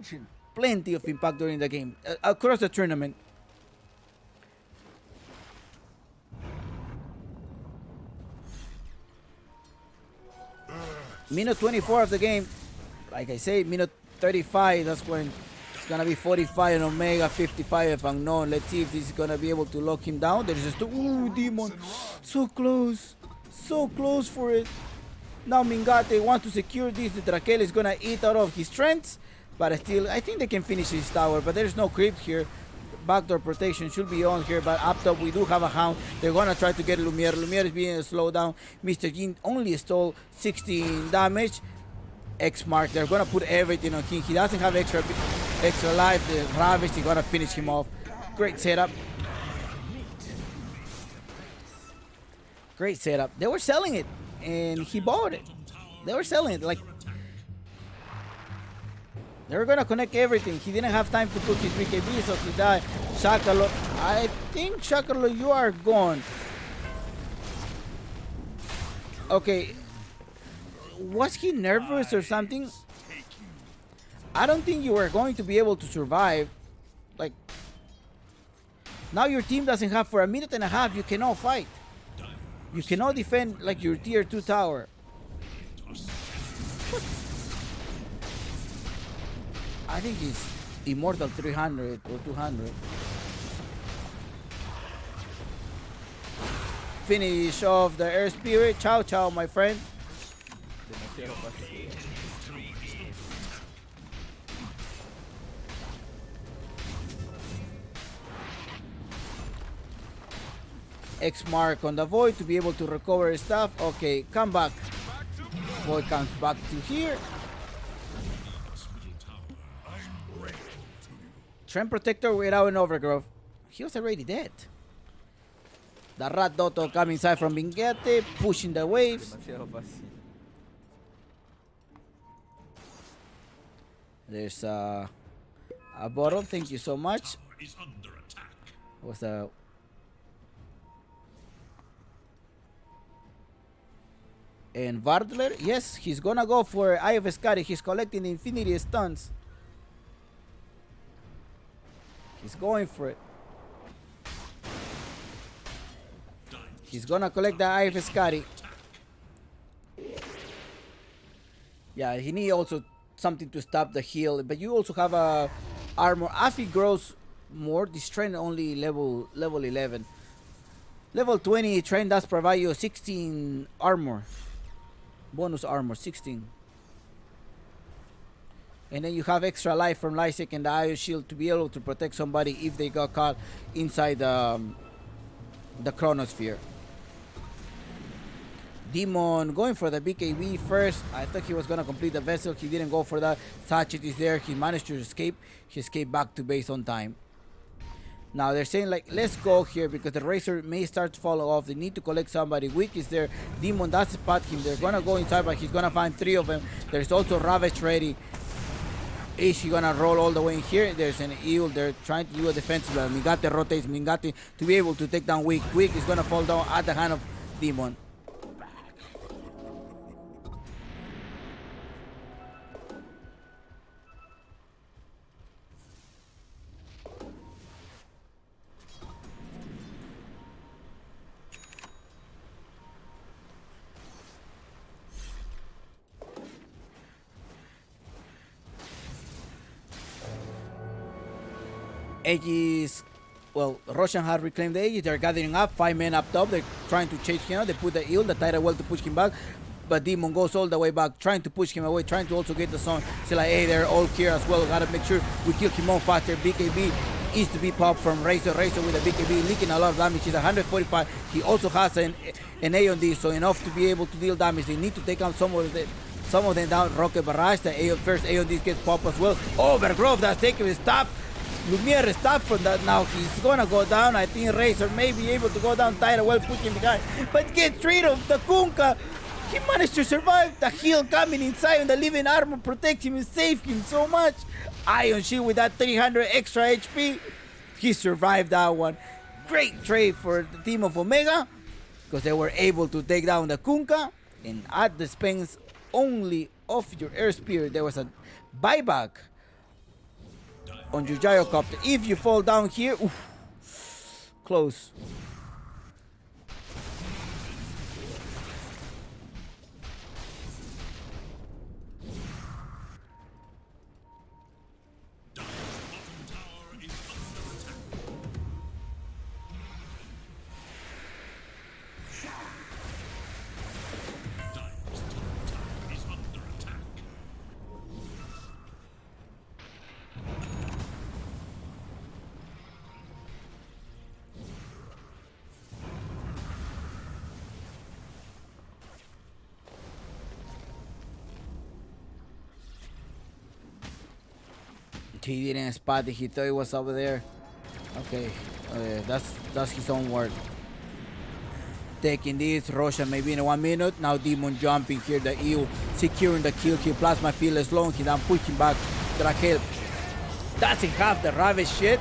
Speaker 2: Plenty of impact during the game. Across the tournament. Minute 24 of the game. Like I say, minute 35, that's when it's gonna be 45 and Omega, 55 if unknown. Let's see if this is gonna be able to lock him down. There's just ooh, Demon. So close. So close for it. Now Mingate wants to secure this. The Drakel is gonna eat out of his strengths. But still, I think they can finish this tower. But there's no creep here. Backdoor protection should be on here. But up top, we do have a Hound. They're gonna try to get Lumiere. Lumiere is being slowed down. Mr. Jin only stole 16 damage. X mark. They're gonna put everything on him. He doesn't have extra life. The Ravage is gonna finish him off. Great setup. Great setup. They were selling it, and he bought it. They were selling it like they were gonna connect everything. He didn't have time to put his BKB, so he died. Shakalo, I think Shakalo, you are gone. Okay. Was he nervous or something? I don't think you were going to be able to survive. Like, now your team doesn't have, for a minute and a half, you cannot fight. You cannot defend like your tier 2 tower. What? I think he's immortal 300 or 200. Finish off the Air Spirit. Ciao, ciao, my friend.
Speaker 4: Demasiado fácil.
Speaker 2: X mark on the Void to be able to recover his stuff. Okay, come back. Void comes back to here. Trend Protector without an overgrowth. He was already dead. The Rat Dotto coming inside from Binghete, pushing the waves.
Speaker 4: Demasiado fácil.
Speaker 2: There's a bottle. Thank you so much.
Speaker 3: Tower is under attack.
Speaker 2: What's the... And Vardler, yes, he's gonna go for Eye of Skadi. He's collecting the Infinity Stuns. He's going for it. He's gonna collect the Eye of Skadi. Yeah, he need also something to stop the heal, but you also have a armor. As he grows more, this train only level 11. Level 20 train does provide you 16 armor. Bonus armor, 16. And then you have extra life from Lysek and the Iron Shield to be able to protect somebody if they got caught inside the Chronosphere. Demon going for the BKB first. I thought he was going to complete the vessel. He didn't go for that. Sachet is there. He managed to escape. He escaped back to base on time. Now they're saying like, let's go here because the Razor may start to fall off. They need to collect somebody. Wick is there. Demon does spot him. They're going to go inside, but he's going to find 3 of them. There's also Ravage ready. Is he going to roll all the way in here? There's an eel. They're trying to do a defensive. Mingate rotates Mingate to be able to take down Wick. Wick is going to fall down at the hand of Demon. Aegis, well, Roshan had reclaimed the Aegis. They're gathering up, 5 men up top. They're trying to chase him out. They put the eel, the tidal well to push him back. But Demon goes all the way back, trying to push him away, trying to also get the sun. So like, hey, they're all here as well. Gotta make sure we kill him off faster. BKB is to be popped from Razor. Razor with a BKB, leaking a lot of damage. He's 145. He also has an A on this, so enough to be able to deal damage. They need to take out some of them down. Rocket Barrage, the first A on this gets popped as well. Overgrowth, that's taking a stop. Lumiere is stopped from that now. He's gonna go down. I think Razor may be able to go down tighter, well pushing behind. But gets rid of the Kunkka. He managed to survive. The heal coming inside and the living armor protects him and saves him so much. Iron Shield with that 300 extra HP. He survived that one. Great trade for the team of Omega because they were able to take down the Kunkka. And at the expense only of your air spirit, there was a buyback on your gyrocopter. If you fall down here, oof, close. He didn't spot it. He thought it was over there. Okay, that's his own word. Taking this, Roshan maybe in 1 minute. Now Demon jumping here, the eel securing the kill. He Plasma Field is long. He done pushing back. Drakel doesn't have the Ravage shit.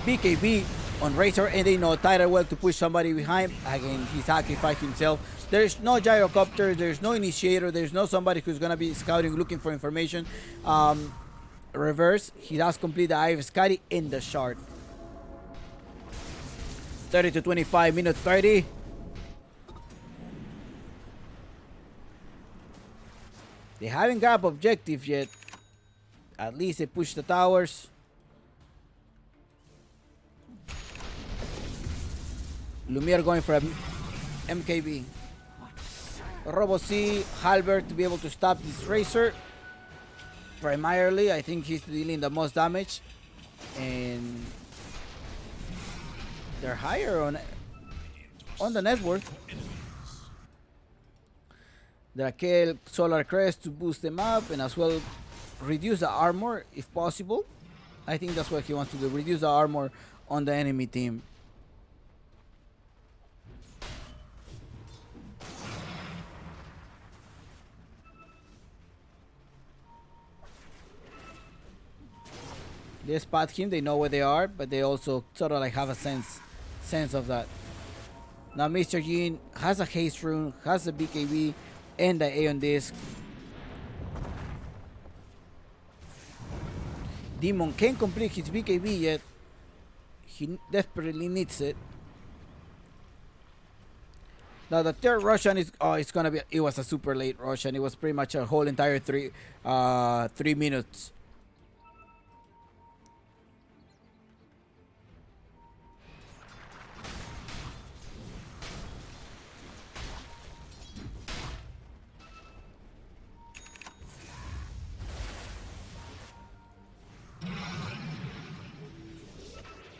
Speaker 2: BKB on Razor, and they know Tidal well to push somebody behind. Again, he sacrificed himself. There's no gyrocopter. There's no initiator. There's no somebody who's gonna be scouting, looking for information. Reverse, he does complete the Eye of Skadi in the shard. 30 to 25, minute 30. They haven't got objective yet. At least they push the towers. Lumiere going for a MKB. Robo C, Halbert to be able to stop this Razor. Primarily, I think he's dealing the most damage, and they're higher on the net worth. Drakel Solar Crest to boost them up, and as well reduce the armor if possible. I think that's what he wants to do, reduce the armor on the enemy team. They spot him, they know where they are, but they also sort of like have a sense of that. Now Mr. Jean has a haste rune, has a BKB, and the Aeon Disc. Demon can't complete his BKB yet. He desperately needs it. Now the third Russian is it's gonna be, it was a super late Russian. It was pretty much a whole entire 3 minutes.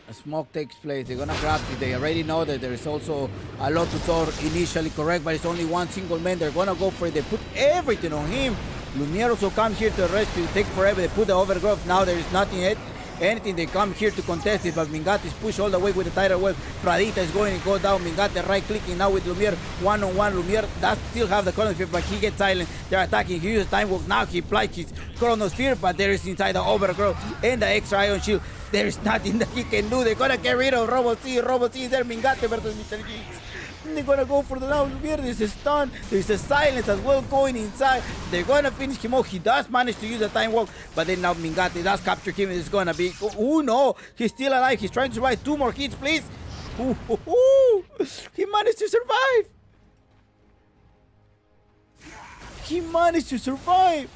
Speaker 2: A smoke takes place, they're gonna grab it. They already know that there is also a Lotus Orb initially correct, but it's only one single man. They're gonna go for it. They put everything on him. Lumiere also comes here to the rescue. It takes forever. They put the overgrowth. Now there is nothing yet. Anything, they come here to contest it, but Mingate is pushed all the way with the tidal wave. Pradita is going to go down. Mingate right clicking now with Lumiere one-on-one. Lumiere does still have the Chronosphere, but he gets silent. They're attacking. He uses Time Walk. Now he applies his Chronosphere, but there is inside the overgrowth and the extra Ion Shield. There is nothing that he can do. They're gonna get rid of Robo C. Robo C is there. Mingate versus Mr. G. They're gonna go for the now. Lumiere, there's a stun. There's a silence as well going inside. They're gonna finish him off. He does manage to use a time walk, but then now Mingate does capture him. It's gonna be. Oh no! He's still alive. He's trying to survive. 2 more hits, please. Ooh. He managed to survive. He managed to survive.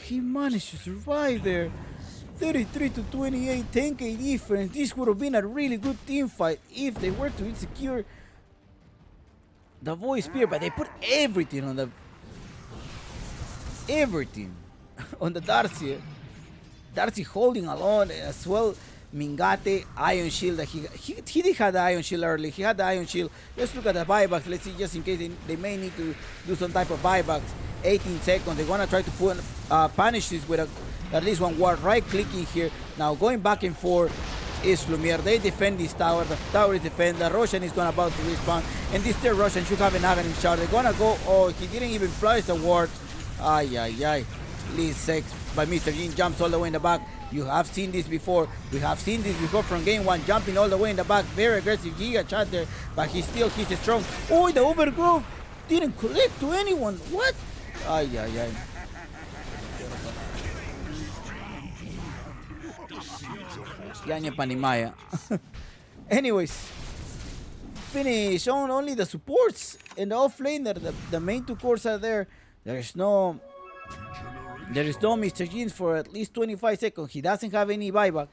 Speaker 2: He managed to survive there. 33 to 28, 10k difference. This would have been a really good team fight if they were to secure the Void Spear, but they put everything on the Darcy. Darcy holding alone as well. Mingate, Ion Shield. He did have the Ion Shield early. He had the Ion Shield. Let's look at the buybacks. Let's see, just in case they may need to do some type of buybacks. 18 seconds. They're gonna try to punish this with at least one ward. Right clicking here. Now going back and forth is Lumiere. They defend this tower. The tower is defended. The Roshan is gonna about to respawn. And this third Roshan should have an Aghanim shot. They're gonna go. Oh, he didn't even place the ward. Ay. Lead 6 by Mr. Jin. Jumps all the way in the back. You have seen this before. We have seen this before from game 1. Jumping all the way in the back. Very aggressive Giga shot there. But he's strong. Oh, the overgrowth didn't collect to anyone. What? Ay. Yanya Panimaya. Anyways, finish on only the supports and the offlaner. The main 2 cores are there. There is no Mr. Jeans for at least 25 seconds. He doesn't have any buyback.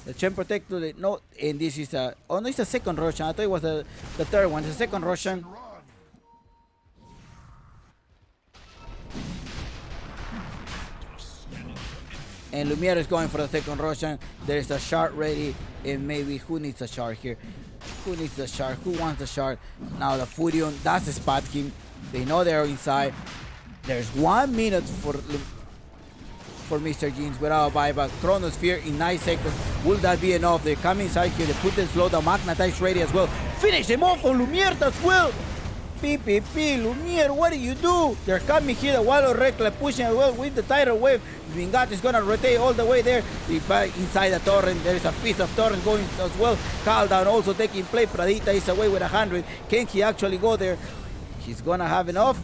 Speaker 2: The Chain Protector, no, and this is it's the second Roshan. I thought it was the third one. The second Roshan. And Lumiere is going for the second Roshan. There is a shard ready, and maybe who needs a shard here? Who needs the shard? Who wants the shard? Now the Furion does spot him. They know they're inside. There's 1 minute for Mr. Jeans without a buyback. Chronosphere in 9 seconds. Will that be enough? They come inside here. They put the slow. The Magnetize ready as well. Finish them off on Lumiere as well. PPP, Lumiere, what do you do? They're coming here. The Wall of Recla pushing as well with the tidal wave. Mingate is gonna rotate all the way there. Inside the torrent, there is a piece of torrent going as well. Caldown also taking play. Pradita is away with 100. Can he actually go there? He's gonna have enough.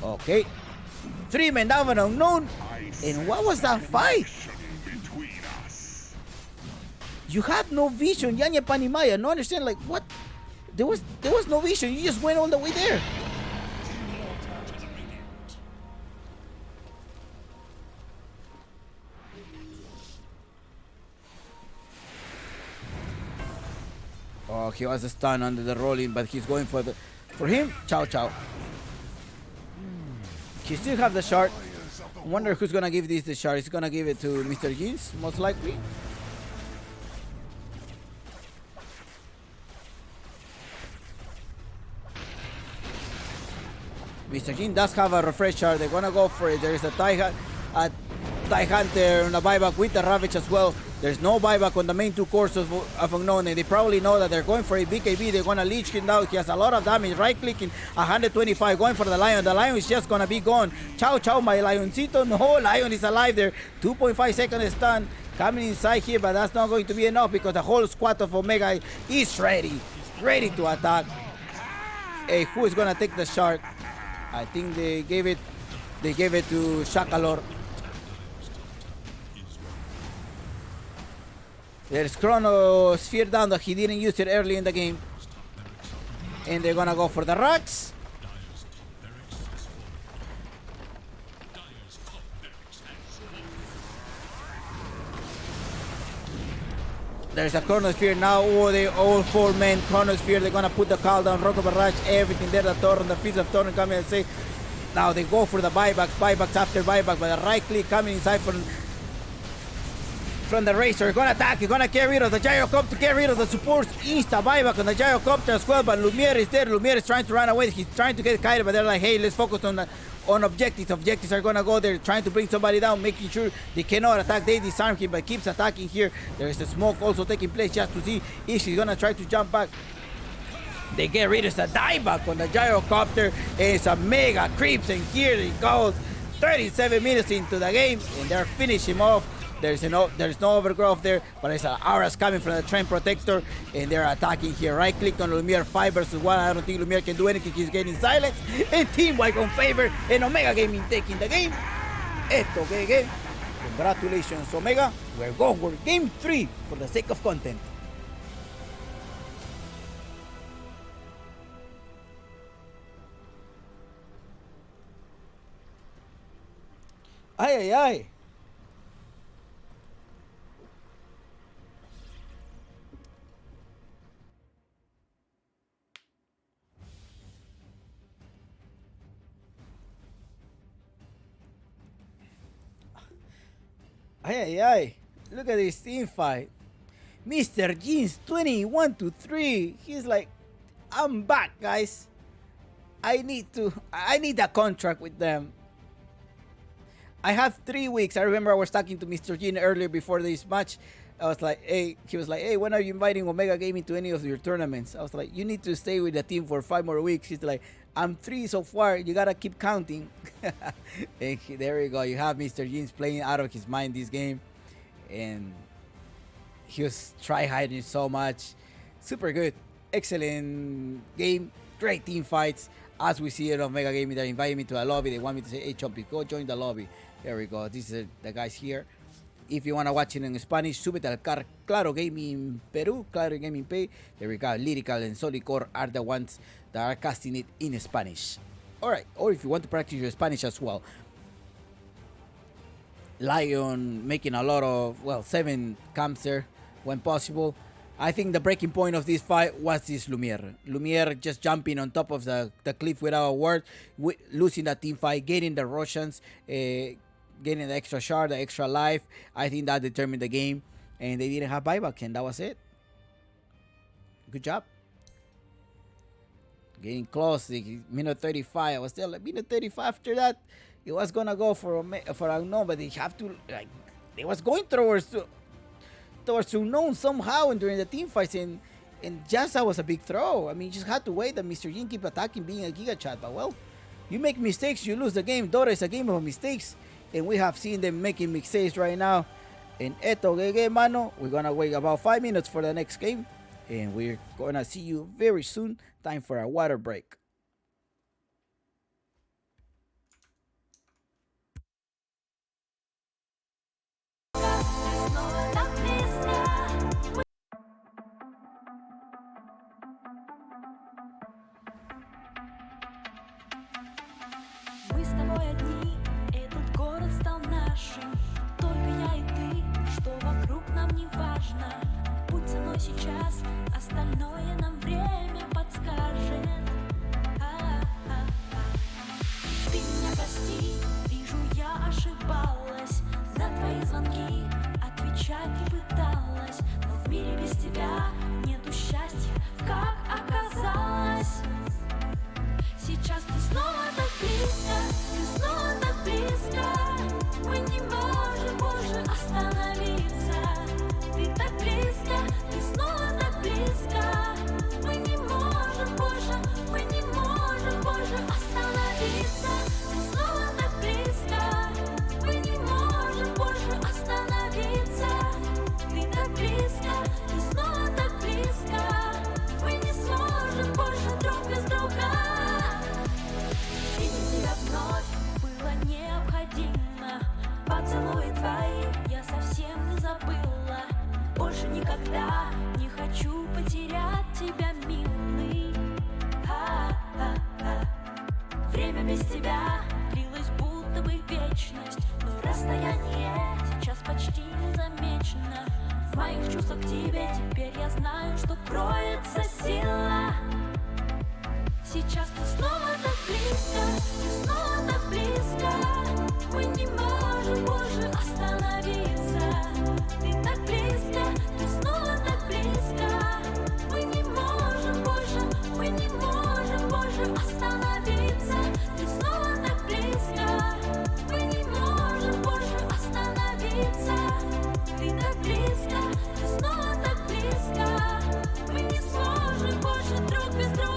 Speaker 2: Okay. 3 men down and unknown. And what was that fight? You had no vision, Yanya Panimaya. No understand, like what? There was no vision. You just went all the way there. Oh, he was a stun under the rolling, but he's going for him. Ciao. He still have the shard. I wonder who's gonna give this the shard. He's gonna give it to Mr. Jeans, most likely. Mr. Jin does have a refresh shard. They're gonna go for it. There is a TIE Hunter on the buyback with the Ravage as well. There's no buyback on the main two cores of Unknown, and they probably know that they're going for a BKB. They're gonna leech him down. He has a lot of damage. Right clicking, 125, going for the Lion. The Lion is just gonna be gone. Chow chow, my Lioncito. No, Lion is alive there. 2.5 seconds stun. Coming inside here, but that's not going to be enough because the whole squad of Omega is ready to attack. Hey, who is gonna take the shark? I think they gave it to Shakalor. There's Chronosphere down that he didn't use it early in the game. And they're gonna go for the rocks. There's a Chronosphere now. Oh, they all 4 men Chronosphere. They're gonna put the call down, Rocket Barrage, everything there. The Thor on the Feast of Thor coming and say. Now they go for the buybacks after buyback, but the right click coming inside from the Racer. Gonna attack, he's gonna get rid of the Gyrocopter, get rid of the supports. Insta buyback on the Gyrocopter as well, but Lumiere is there. Lumiere is trying to run away. He's trying to get Kyra, but they're like, hey, let's focus on objectives. Objectives are gonna go there, trying to bring somebody down, making sure they cannot attack. They disarm him, but keeps attacking here. There's a smoke also taking place just to see if she's gonna try to jump back. They get rid of the dieback on the Gyrocopter, and it's a mega creeps, and here they go. 37 minutes into the game, and they're finishing him off. There's no overgrowth there, but there's auras coming from the Train Protector, and they're attacking here. Right click on Lumiere, 5 versus 1. I don't think Lumiere can do anything. He's getting silenced. And Team White on favor, and Omega Gaming taking the game. Esto GG. Congratulations, Omega. We're going for game 3 for the sake of content. Ay, ay, ay. Ay, ay, ay. Look at this team fight. Mr. Jeans 21-3. He's like, I'm back, guys. I need a contract with them. I have 3 weeks. I remember I was talking to Mr. Jean earlier before this match. I was like, hey, he was like, hey, when are you inviting Omega Gaming to any of your tournaments? I was like, you need to stay with the team for 5 more weeks. He's like, I'm 3 so far. You gotta keep counting. And there you go. You have Mr. Jeans playing out of his mind this game. And he was try-hiding so much. Super good. Excellent game. Great team fights. As we see it on Omega Gaming, they're inviting me to a lobby. They want me to say, hey, Chompy, go join the lobby. There we go. These are the guys here. If you want to watch it in Spanish, súbete al Claro Gaming Peru, Claro Gaming Pay. There we go. Lyrical and Solicor are the ones that are casting it in Spanish. Alright, or if you want to practice your Spanish as well. Lion making a lot of, 7 camps there when possible. I think the breaking point of this fight was this Lumiere. Lumiere just jumping on top of the cliff without a word, losing that team fight, getting the Russians, getting the extra shard, the extra life. I think that determined the game, and they didn't have buyback, and that was it. Good job. Getting close, minute 35. I was still like, minute 35 after that. It was gonna go for Unknown, but they have to, like, they was going towards Unknown somehow and during the team fights, and just that was a big throw. I mean, you just had to wait that Mr. Jin keep attacking, being a Giga Chat, but well, you make mistakes, you lose the game. Dota is a game of mistakes, and we have seen them making mistakes right now. And eto GG, mano. We're gonna wait about 5 minutes for the next game, and we're gonna see you very soon. Time for a water break.
Speaker 7: Мы с тобой одни, этот город стал нашим. Только я и ты, что вокруг нам не важно. Будь со мной сейчас, остальное нам время подскажет. Ты меня прости, вижу, я ошибалась. На твои звонки отвечать не пыталась. Но в мире без тебя нету счастья, как оказалось. Сейчас ты снова так близко, ты снова так близко. Мы не можем больше остановиться. навсегда. Не хочу потерять тебя, милый. Время без тебя длилось будто бы вечность, но расстояние сейчас почти незамечено. В моих чувствах к тебе теперь я знаю, что кроется сила. Сейчас ты снова так близко, ты снова так близко. Мы не можем больше остановиться. Ты так близко, ты снова так близко. Мы не можем больше, мы не можем больше остановиться. Ты снова так близко, мы не можем больше остановиться. Ты так близко, ты снова так близко. Мы не сможем больше друг без друга.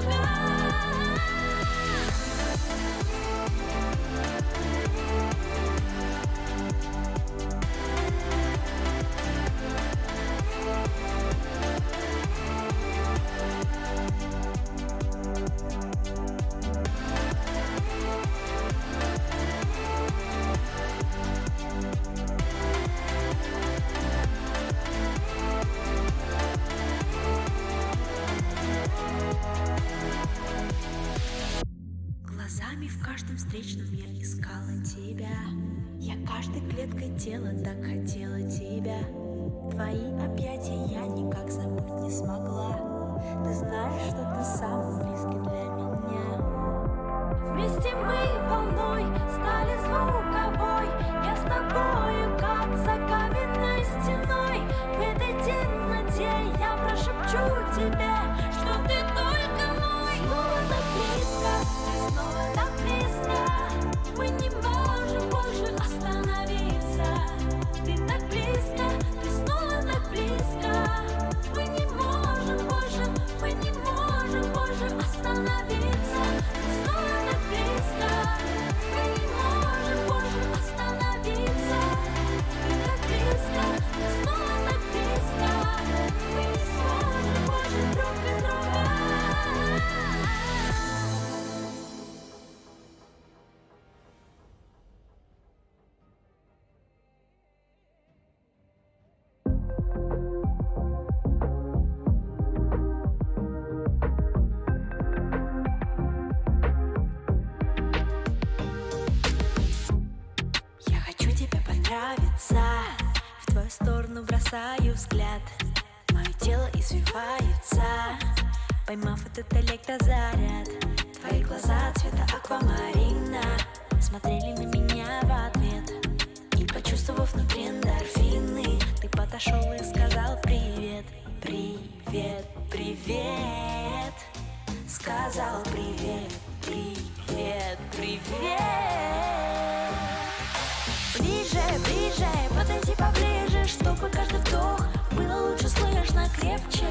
Speaker 7: Глазами в каждом встречном я искала тебя. Я каждой клеткой тела так хотела тебя. Твои объятия я никак забыть не смогла. Ты знаешь, что ты самый близкий для меня. Вместе мы волной стали звуковой. Я с тобою, как за каменной стеной. В этой темноте я прошепчу тебе, что ты только мой. Снова так близко, снова так близко. Мы не можем больше остановиться. Ты так близко, ты снова так близко. Мы не можем больше, мы не можем больше остановиться. Ты снова так близко, мы не можем больше остановиться. Ты так близко, ты снова так близко. Мы не сможем больше друг без друга. Я хочу тебе понравиться. В твою сторону бросаю взгляд. Мое тело извивается, поймав этот электрозаряд. Твои глаза цвета аквамарина смотрели на меня в ответ. И почувствовав внутри эндорфины, ты подошел и сказал привет. Привет, привет. Сказал привет, привет, привет. Ближе, ближе, подойди поближе, чтобы каждый вдох было лучше слышно, крепче.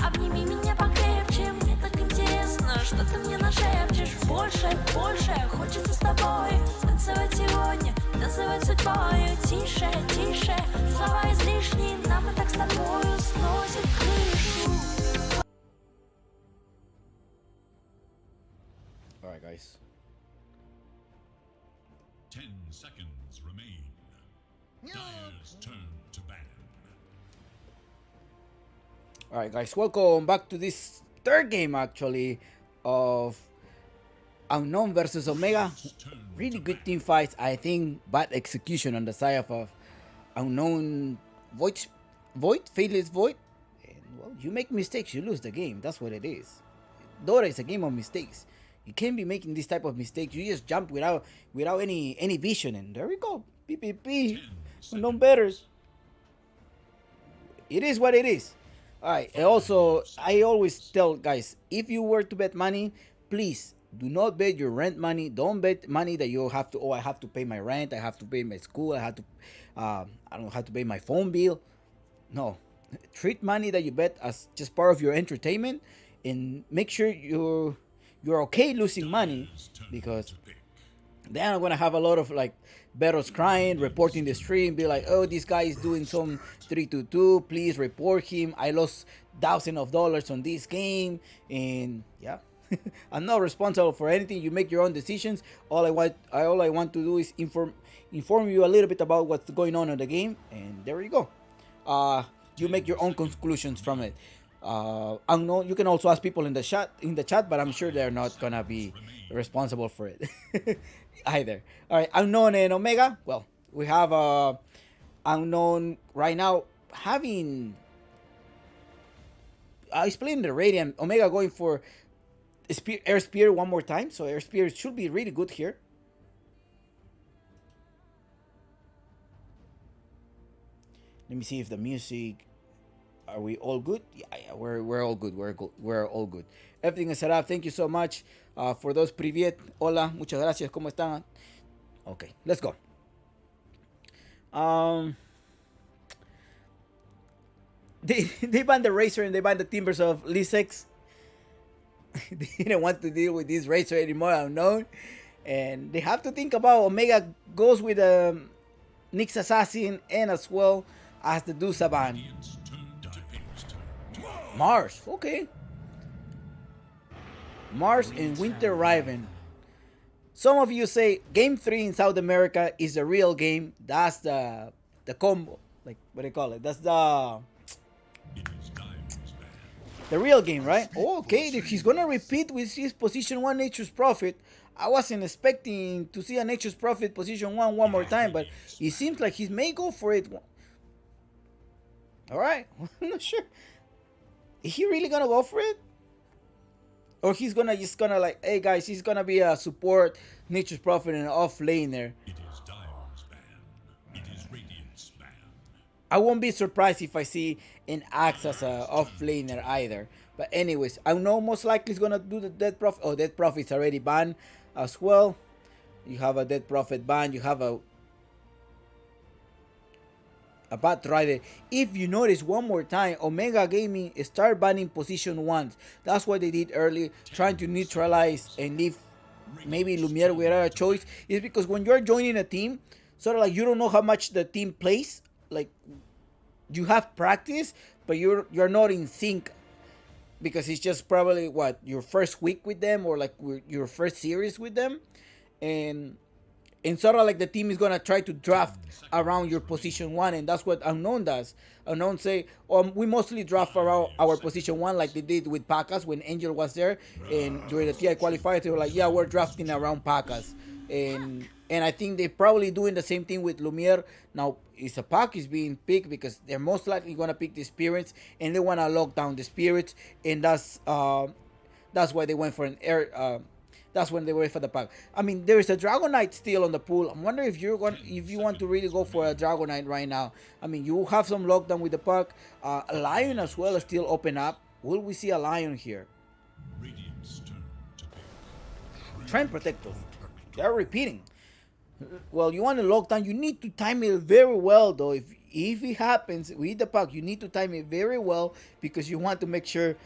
Speaker 7: Обними меня покрепче, мне так интересно, что ты мне нашепчешь. Больше, больше, хочется с тобой танцевать сегодня, танцевать судьбою. Тише, тише, слова излишние, нам и так с тобою сносит крышу.
Speaker 2: Alright, guys.
Speaker 3: 10 seconds remain. Dire's turn to ban.
Speaker 2: Alright, guys, welcome back to this third game actually of Unknown versus Omega. Really good team fights. I think bad execution on the side of Unknown. Faithless Void. And well, you make mistakes, you lose the game. That's what it is. Dota is a game of mistakes. You can't be making this type of mistakes. You just jump without any vision, and there we go. PPP. No better. It is what it is. Alright, and also, I always tell guys, if you were to bet money, please do not bet your rent money. Don't bet money that you have to, oh, I have to pay my rent, I have to pay my school, I have to, I don't have to pay my phone bill. No. Treat money that you bet as just part of your entertainment, and make sure you're okay losing money, because then I'm gonna have a lot of like bettors crying, reporting the stream, be like, oh, this guy is doing some 3-2-2, please report him. I lost thousands of dollars on this game, and yeah. I'm not responsible for anything. You make your own decisions. All I want to do is inform you a little bit about what's going on in the game, and there you go. you make your own conclusions from it. Unknown, you can also ask people in the chat, but I'm sure they're not gonna be responsible for it either. All right, Unknown and Omega. Well, we have Unknown right now having. Explain the Radiant. Omega going for Air Spear one more time, so Air Spear should be really good here. Let me see if the music. Are we all good? Yeah, we're all good. We're all good. Everything is set up. Thank you so much for those privet. Hola, muchas gracias. ¿Cómo están? Okay, let's go. They banned the Racer and they banned the Timbers of Lisex. They didn't want to deal with this Racer anymore, Unknown. And they have to think about Omega goes with Nyx Assassin and as well as the Dusaban. Mars, okay. Mars and Winter Raven. Some of you say Game 3 in South America is the real game. That's the combo. Like, what do you call it? That's the real game, right? Oh, okay, if he's gonna repeat with his position 1 Nature's Prophet, I wasn't expecting to see a Nature's Prophet position 1 one more time, but it seems like he may go for it. Alright, I'm not sure. Is he really gonna go for it? Or he's just gonna like, hey guys, he's gonna be a support Nature's Prophet and an off laner.
Speaker 3: It is Dire's ban. It is Radiant's ban.
Speaker 2: I won't be surprised if I see an Axe as a off laner either. But anyways, I know most likely he's gonna do the Dead Prophet. Oh, Dead Prophet's already banned as well. You have a Dead Prophet ban. You have a Bat Rider. If you notice one more time, Omega Gaming start banning position 1s. That's what they did early, trying to neutralize and leave maybe Lumiere without a choice. Is because when you're joining a team, sort of like you don't know how much the team plays. Like you have practice, but you're not in sync because it's just probably what your first week with them or like your first series with them, and sort of like the team is gonna try to draft around your position 1, and that's what Unknown does. Unknown say, we mostly draft around our position 1 like they did with Pacas when Angel was there, and during the TI qualifier they were like, yeah, we're drafting around Pacas, and I think they're probably doing the same thing with Lumiere. Now, it's a pack is being picked because they're most likely gonna pick the spirits, and they wanna lock down the spirits, and that's why they went for an air. That's when they wait for the pack. I mean, there is a Dragonite still on the pool. I'm wondering if you want to really go for a Dragonite right now. I mean, you have some lockdown with the pack. A Lion as well is still open up. Will we see a Lion here? Trend Protectors. They're repeating. Well, you want to lock down. You need to time it very well, though. If it happens with the pack, you need to time it very well because you want to make sure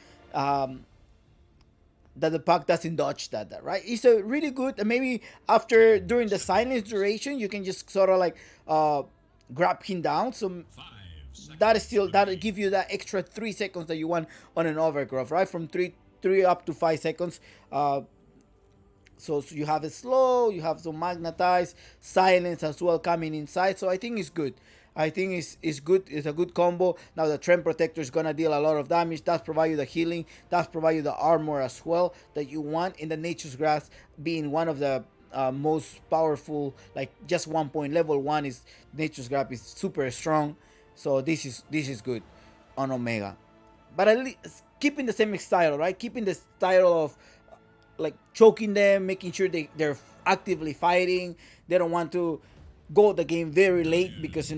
Speaker 2: that the puck doesn't dodge that, right? It's a really good, maybe during the silence duration, you can just sort of like grab him down. So that'll give you that extra 3 seconds that you want on an overgrowth, right? From 3 up to 5 seconds. So you have it slow, you have some magnetize, silence as well coming inside. So I think it's good. I think it's good. It's a good combo. Now the Trend Protector is gonna deal a lot of damage. That's provide you the healing. That's provide you the armor as well that you want. In the Nature's Grasp being one of the most powerful, like just 1 point. Level 1 is Nature's Grasp is super strong. So this is good on Omega. But at least keeping the same style, right? Keeping the style of like choking them, making sure they're actively fighting. They don't want to go the game very late because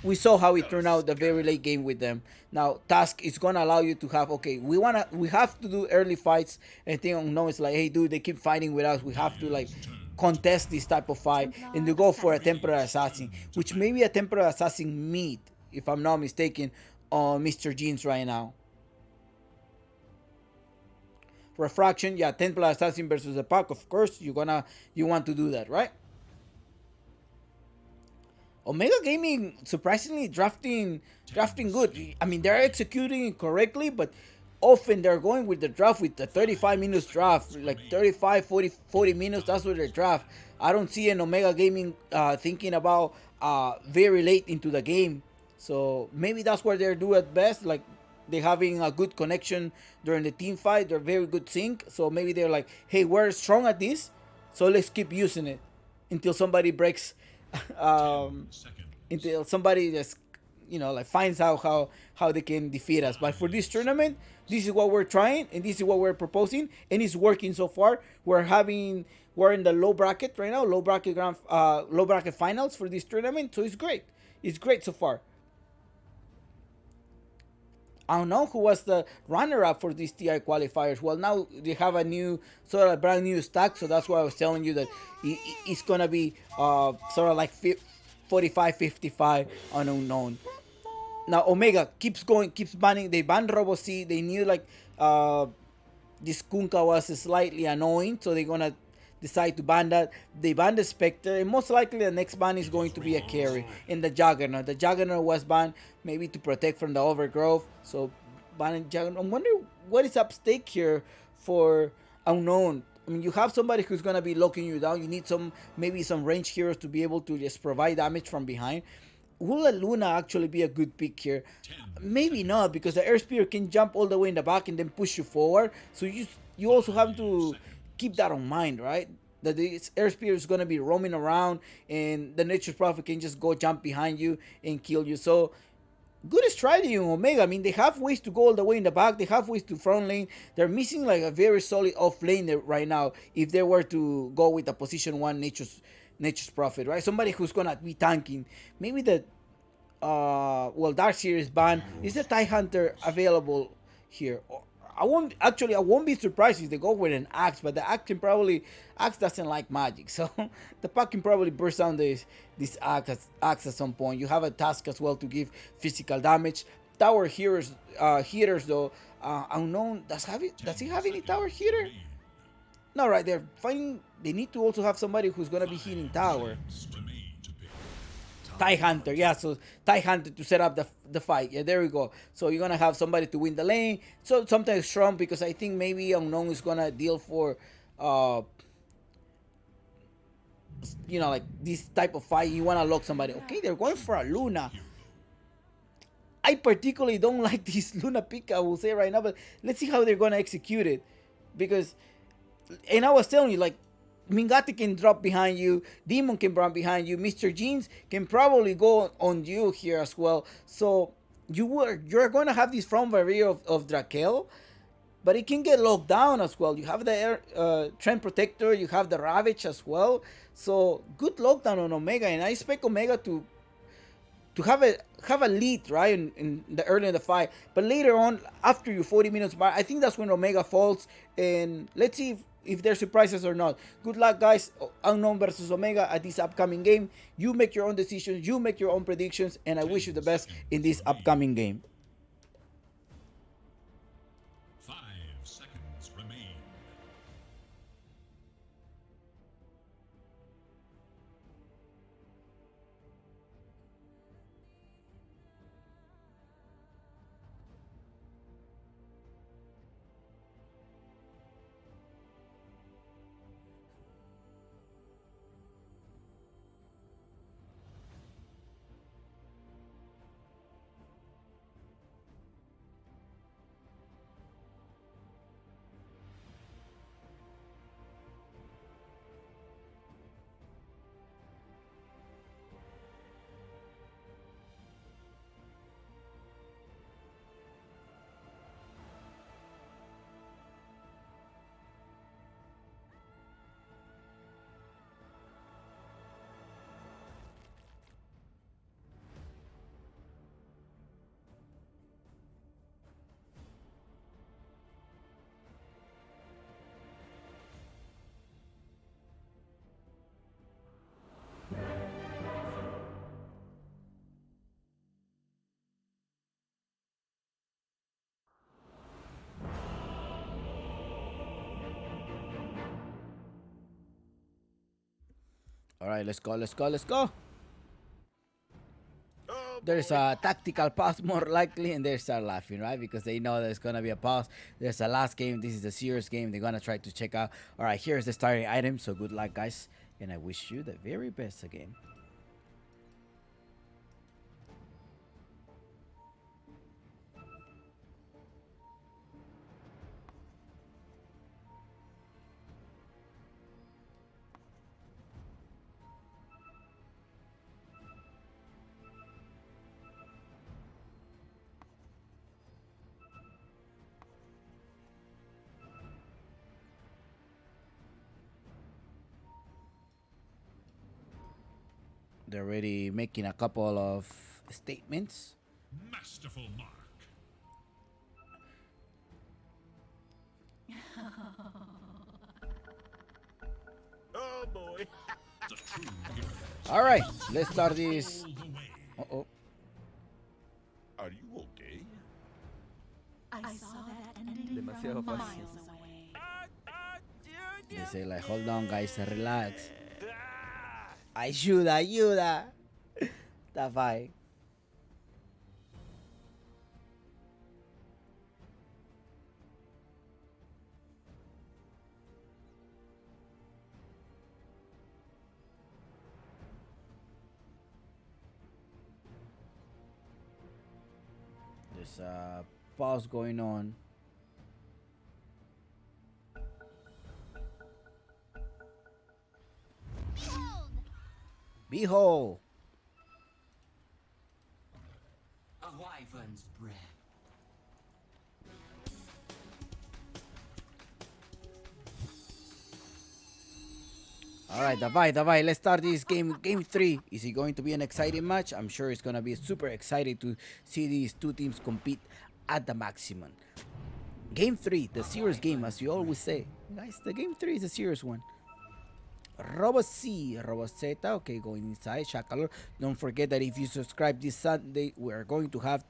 Speaker 2: we saw how it turned out the very late game with them. Now Task is gonna allow you to have we have to do early fights. And thing Unknown is like, hey dude, they keep fighting with us. We have to like contest this type of fight and to go for a Temporary Assassin, which may be a Temporary Assassin meat, if I'm not mistaken, on Mr. Jeans right now. Refraction, yeah, Temporary Assassin versus the pack. Of course, you want to do that, right? Omega Gaming surprisingly drafting good. I mean, they're executing it correctly, but often they're going with the draft with the 35 minutes draft, like 35, 40 minutes. That's what they draft. I don't see an Omega Gaming thinking about very late into the game So maybe that's where they're do at best. Like they're having a good connection during the team fight. They're very good sync. So maybe they're like, hey, we're strong at this, so let's keep using it until somebody breaks, um,
Speaker 3: 10 seconds.
Speaker 2: until somebody just like finds out how they can defeat us. But for this tournament, this is what we're trying and this is what we're proposing, and it's working so far. We're in the low bracket right now, low bracket finals for this tournament, so it's great so far. I don't know who was the runner-up for these TI qualifiers. Well, now they have a new, sort of brand new stack, so that's why I was telling you that it's gonna be sort of like 45-55 on unknown. Now Omega keeps banning. They banned Robo C. They knew like this Kunkka was slightly annoying, so they're gonna decide to ban that. They banned the Spectre, and most likely the next ban is going to be a carry in the Juggernaut. The Juggernaut was banned maybe to protect from the overgrowth, so banning Juggernaut. I wonder what is at stake here for unknown. I mean, you have somebody who's gonna be locking you down. You need maybe some range heroes to be able to just provide damage from behind. Will a Luna actually be a good pick here? Maybe not, because the Air Spear can jump all the way in the back and then push you forward. So you also have to keep that on mind, right? That this Air Spear is going to be roaming around and the Nature's Prophet can just go jump behind you and kill you. So good strategy in Omega. I mean, they have ways to go all the way in the back. They have ways to front lane. They're missing like a very solid off lane right now if they were to go with a position 1 Nature's Prophet, right? Somebody who's gonna be tanking. Maybe the Dark Series ban. Is the TIE Hunter available here? I won't be surprised if they go with an axe, but the axe doesn't like magic, so the pack can probably burst down this axe at some point. You have a task as well to give physical damage. Tower heaters though, unknown. Does he have any tower heater? No, right, they need to also have somebody who's gonna be hitting tower. TIE Hunter, yeah, so TIE Hunter to set up the fight. Yeah, there we go. So you're gonna have somebody to win the lane. So sometimes strong, because I think maybe Unknown is gonna deal for like this type of fight. You wanna lock somebody. Okay, they're going for a Luna. I particularly don't like this Luna pick, I will say right now, but let's see how they're gonna execute it. Because, and I was telling you, like, Mingati can drop behind you, Demon can run behind you, Mr. Jeans can probably go on you here as well. So you're going to have this front barrier of Drakel, but it can get locked down as well. You have the air Trend Protector, you have the Ravage as well. So good lockdown on Omega, and I expect Omega to have a lead, right, in the early in the fight. But later on, after your 40 minutes mark, I think that's when Omega falls, and let's see if there's surprises or not. Good luck, guys. Unknown versus Omega at this upcoming game. You make your own decisions, you make your own predictions, and I wish you the best in this upcoming game.
Speaker 3: 5 seconds remain.
Speaker 2: All right, let's go. There's a tactical pause more likely, and they start laughing, right? Because they know there's gonna be a pause. There's a last game. This is a serious game. They're gonna try to check out. All right, here's the starting item. So good luck, guys, and I wish you the very best again. they're already making a couple of statements.
Speaker 3: Masterful mark.
Speaker 5: Oh boy.
Speaker 3: The true heroes
Speaker 2: All right, let's start this.
Speaker 3: all the way.
Speaker 2: Uh-oh.
Speaker 8: Are you okay?
Speaker 7: I saw that ending
Speaker 4: Demasiado
Speaker 7: from
Speaker 4: fácil.
Speaker 7: miles away.
Speaker 2: They say like, hold on, guys, relax. Ayuda, ayuda. Está fine. There's a pause going on. Behold!
Speaker 10: A wyvern's breath.
Speaker 2: Alright, davai, let's start this game. Game 3. Is it going to be an exciting match? I'm sure it's going to be super exciting to see these two teams compete at the maximum. Game 3, the serious game, as you always say. Guys, the game 3 is a serious one. Robo C, Robo Zeta, okay, going inside. Shakalor. Don't forget that if you subscribe this Sunday, we are going to have,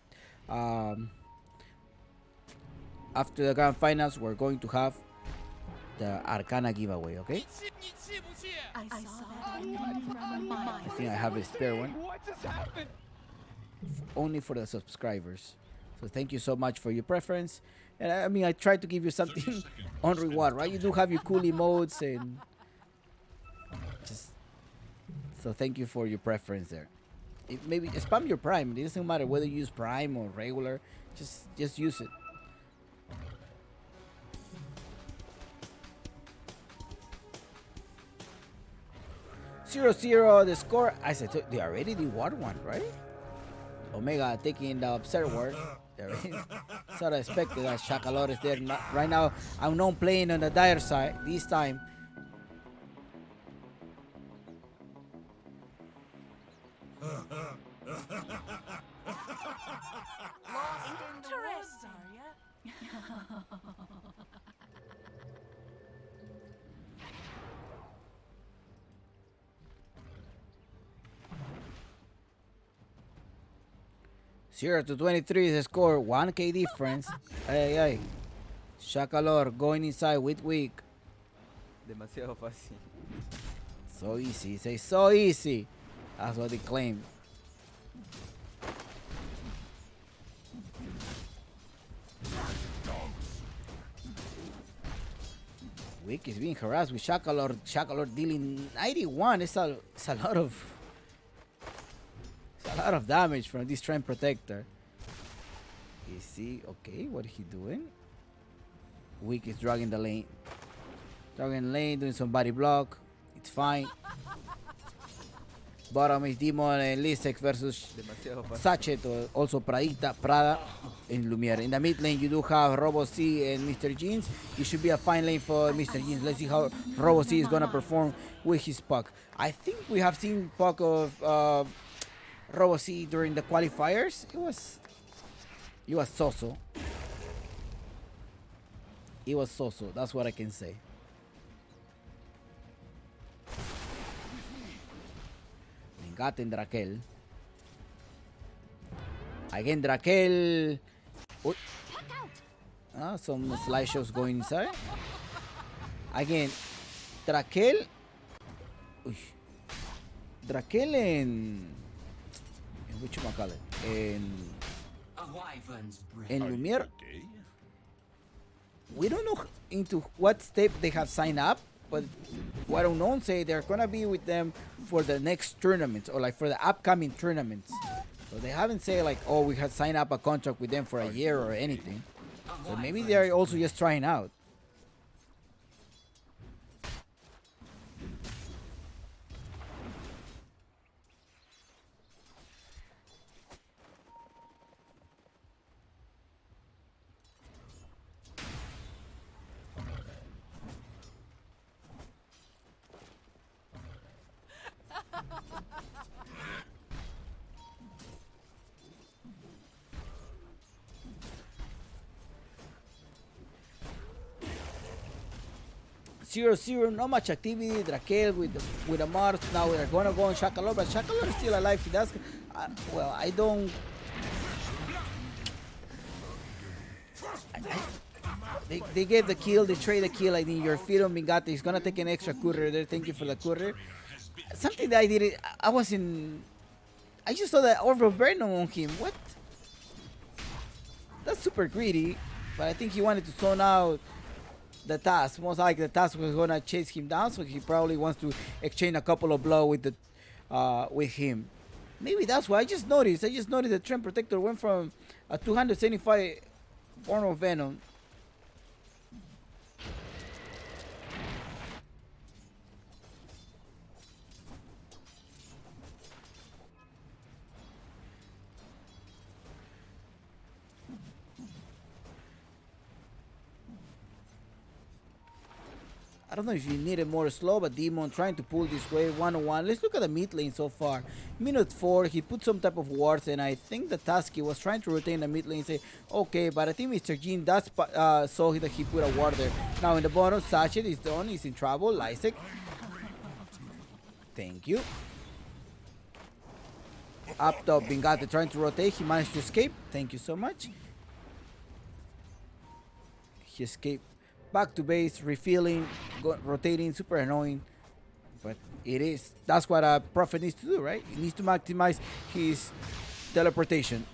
Speaker 2: after the grand finals, we're going to have the Arcana giveaway, okay?
Speaker 7: I saw that ending from miles
Speaker 2: I think I have a spare one.
Speaker 4: What just happened?
Speaker 2: Only for the subscribers. So thank you so much for your preference. And I mean, I tried to give you something on reward, right? You do have your cool emotes and just so thank you for your preference there. Maybe spam your Prime. It doesn't matter whether you use Prime or regular. Just use it. Zero zero. The score. I said they already did one, right? Omega taking the observer. Sort of expected that Shakalor is there. Right now, Unknown playing on the dire side this time.
Speaker 7: Lost Zarya.
Speaker 2: 0-23 is the score. 1K difference. Hey. Shakalor going inside with weak.
Speaker 4: Demasiado fácil.
Speaker 2: So easy. Say so easy. That's what they claim. Wick is being harassed with Shakalor. Shakalor dealing 91. It's a lot of damage from this Trend Protector. You see, okay, what is he doing? Wick is dragging the lane. Dragging lane, doing some body block. It's fine. Bottom is Demon and Lisek versus
Speaker 4: Demasiado fácil.
Speaker 2: Sachet, also Prada in Lumiere. In the mid lane, you do have Robo C and Mr. Jeans. It should be a fine lane for Mr. Jeans. Let's see how Robo C is gonna perform with his puck. I think we have seen puck of Robo C during the qualifiers. It was so-so. It was so-so. That's what I can say. Gaten Drakel. Again, Drakel. Some slideshows going inside. Again, Drakel. Drakel and which one call it?
Speaker 10: A wyvern's breath.
Speaker 2: And
Speaker 8: Are you
Speaker 2: Lumiere.
Speaker 8: okay?
Speaker 2: We don't know into what step they have signed up, but what Unknown say they're gonna be with them for the next tournaments or like for the upcoming tournaments. So they haven't said like, oh, we have signed up a contract with them for a year or anything. So maybe they're also just trying out. 0-0, not much activity. Drakel with a Mars. Now we're gonna go on Shakalor, but Shakalor is still alive. He does. Well, I don't. They gave the kill. They trade the kill. I think your Fido Mingate is gonna take an extra courier there. Thank you for the courier. Something that I did. I was in. I just saw that Orb of Venom on him. What? That's super greedy. But I think he wanted to zone out the task. Most likely the task was gonna chase him down, so he probably wants to exchange a couple of blows with him. Maybe that's why I just noticed. The Trend Protector went from a 275 Orb of Venom. I don't know if you need it more slow, but Demon trying to pull this wave 1-on-1. Let's look at the mid lane so far. Minute 4, he put some type of wards, and I think the Tusky was trying to retain the mid lane and say, okay, but I think Mr. Jean does saw that he put a ward there. Now in the bottom, Sachet is done, he's in trouble. Lysek. Thank you. Up top, Bingate trying to rotate, he managed to escape. Thank you so much. He escaped. Back to base, refilling, rotating, super annoying. But it is. That's what a Prophet needs to do, right? He needs to maximize his teleportation.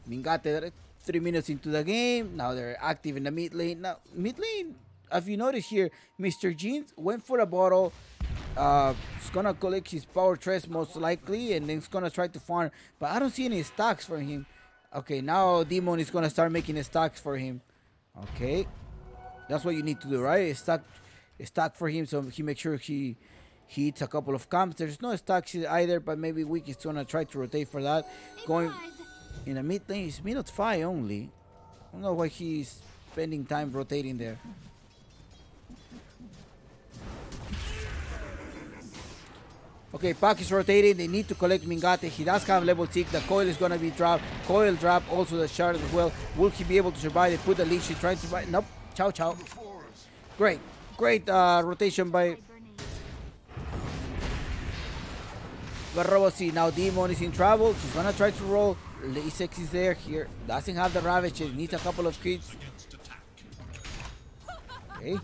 Speaker 2: Mingate 3 minutes into the game. Now they're active in the mid lane. Now, mid lane, if you notice here, Mr. Jeans went for a bottle. He's gonna collect his power trace most likely, and then he's gonna try to farm. But I don't see any stacks for him. Okay, now Demon is gonna start making stacks for him. Okay, that's what you need to do, right? A stack for him, so he makes sure he hits a couple of camps. There's no stacks either, but maybe Weak is gonna try to rotate for that. Going in the mid lane, it's minute 5 only. I don't know why he's spending time rotating there. Okay, Pac is rotating. They need to collect Mingate. He does have level 6. The coil is going to be dropped. Coil drop, also the shard as well. Will he be able to survive? They put the leash. He's trying to survive. Nope. Chow chow. Great. Great rotation by Robocy. Now Demon is in trouble. He's going to try to roll. Lasix is there. Here. Doesn't have the Ravage. He needs a couple of crits. Okay.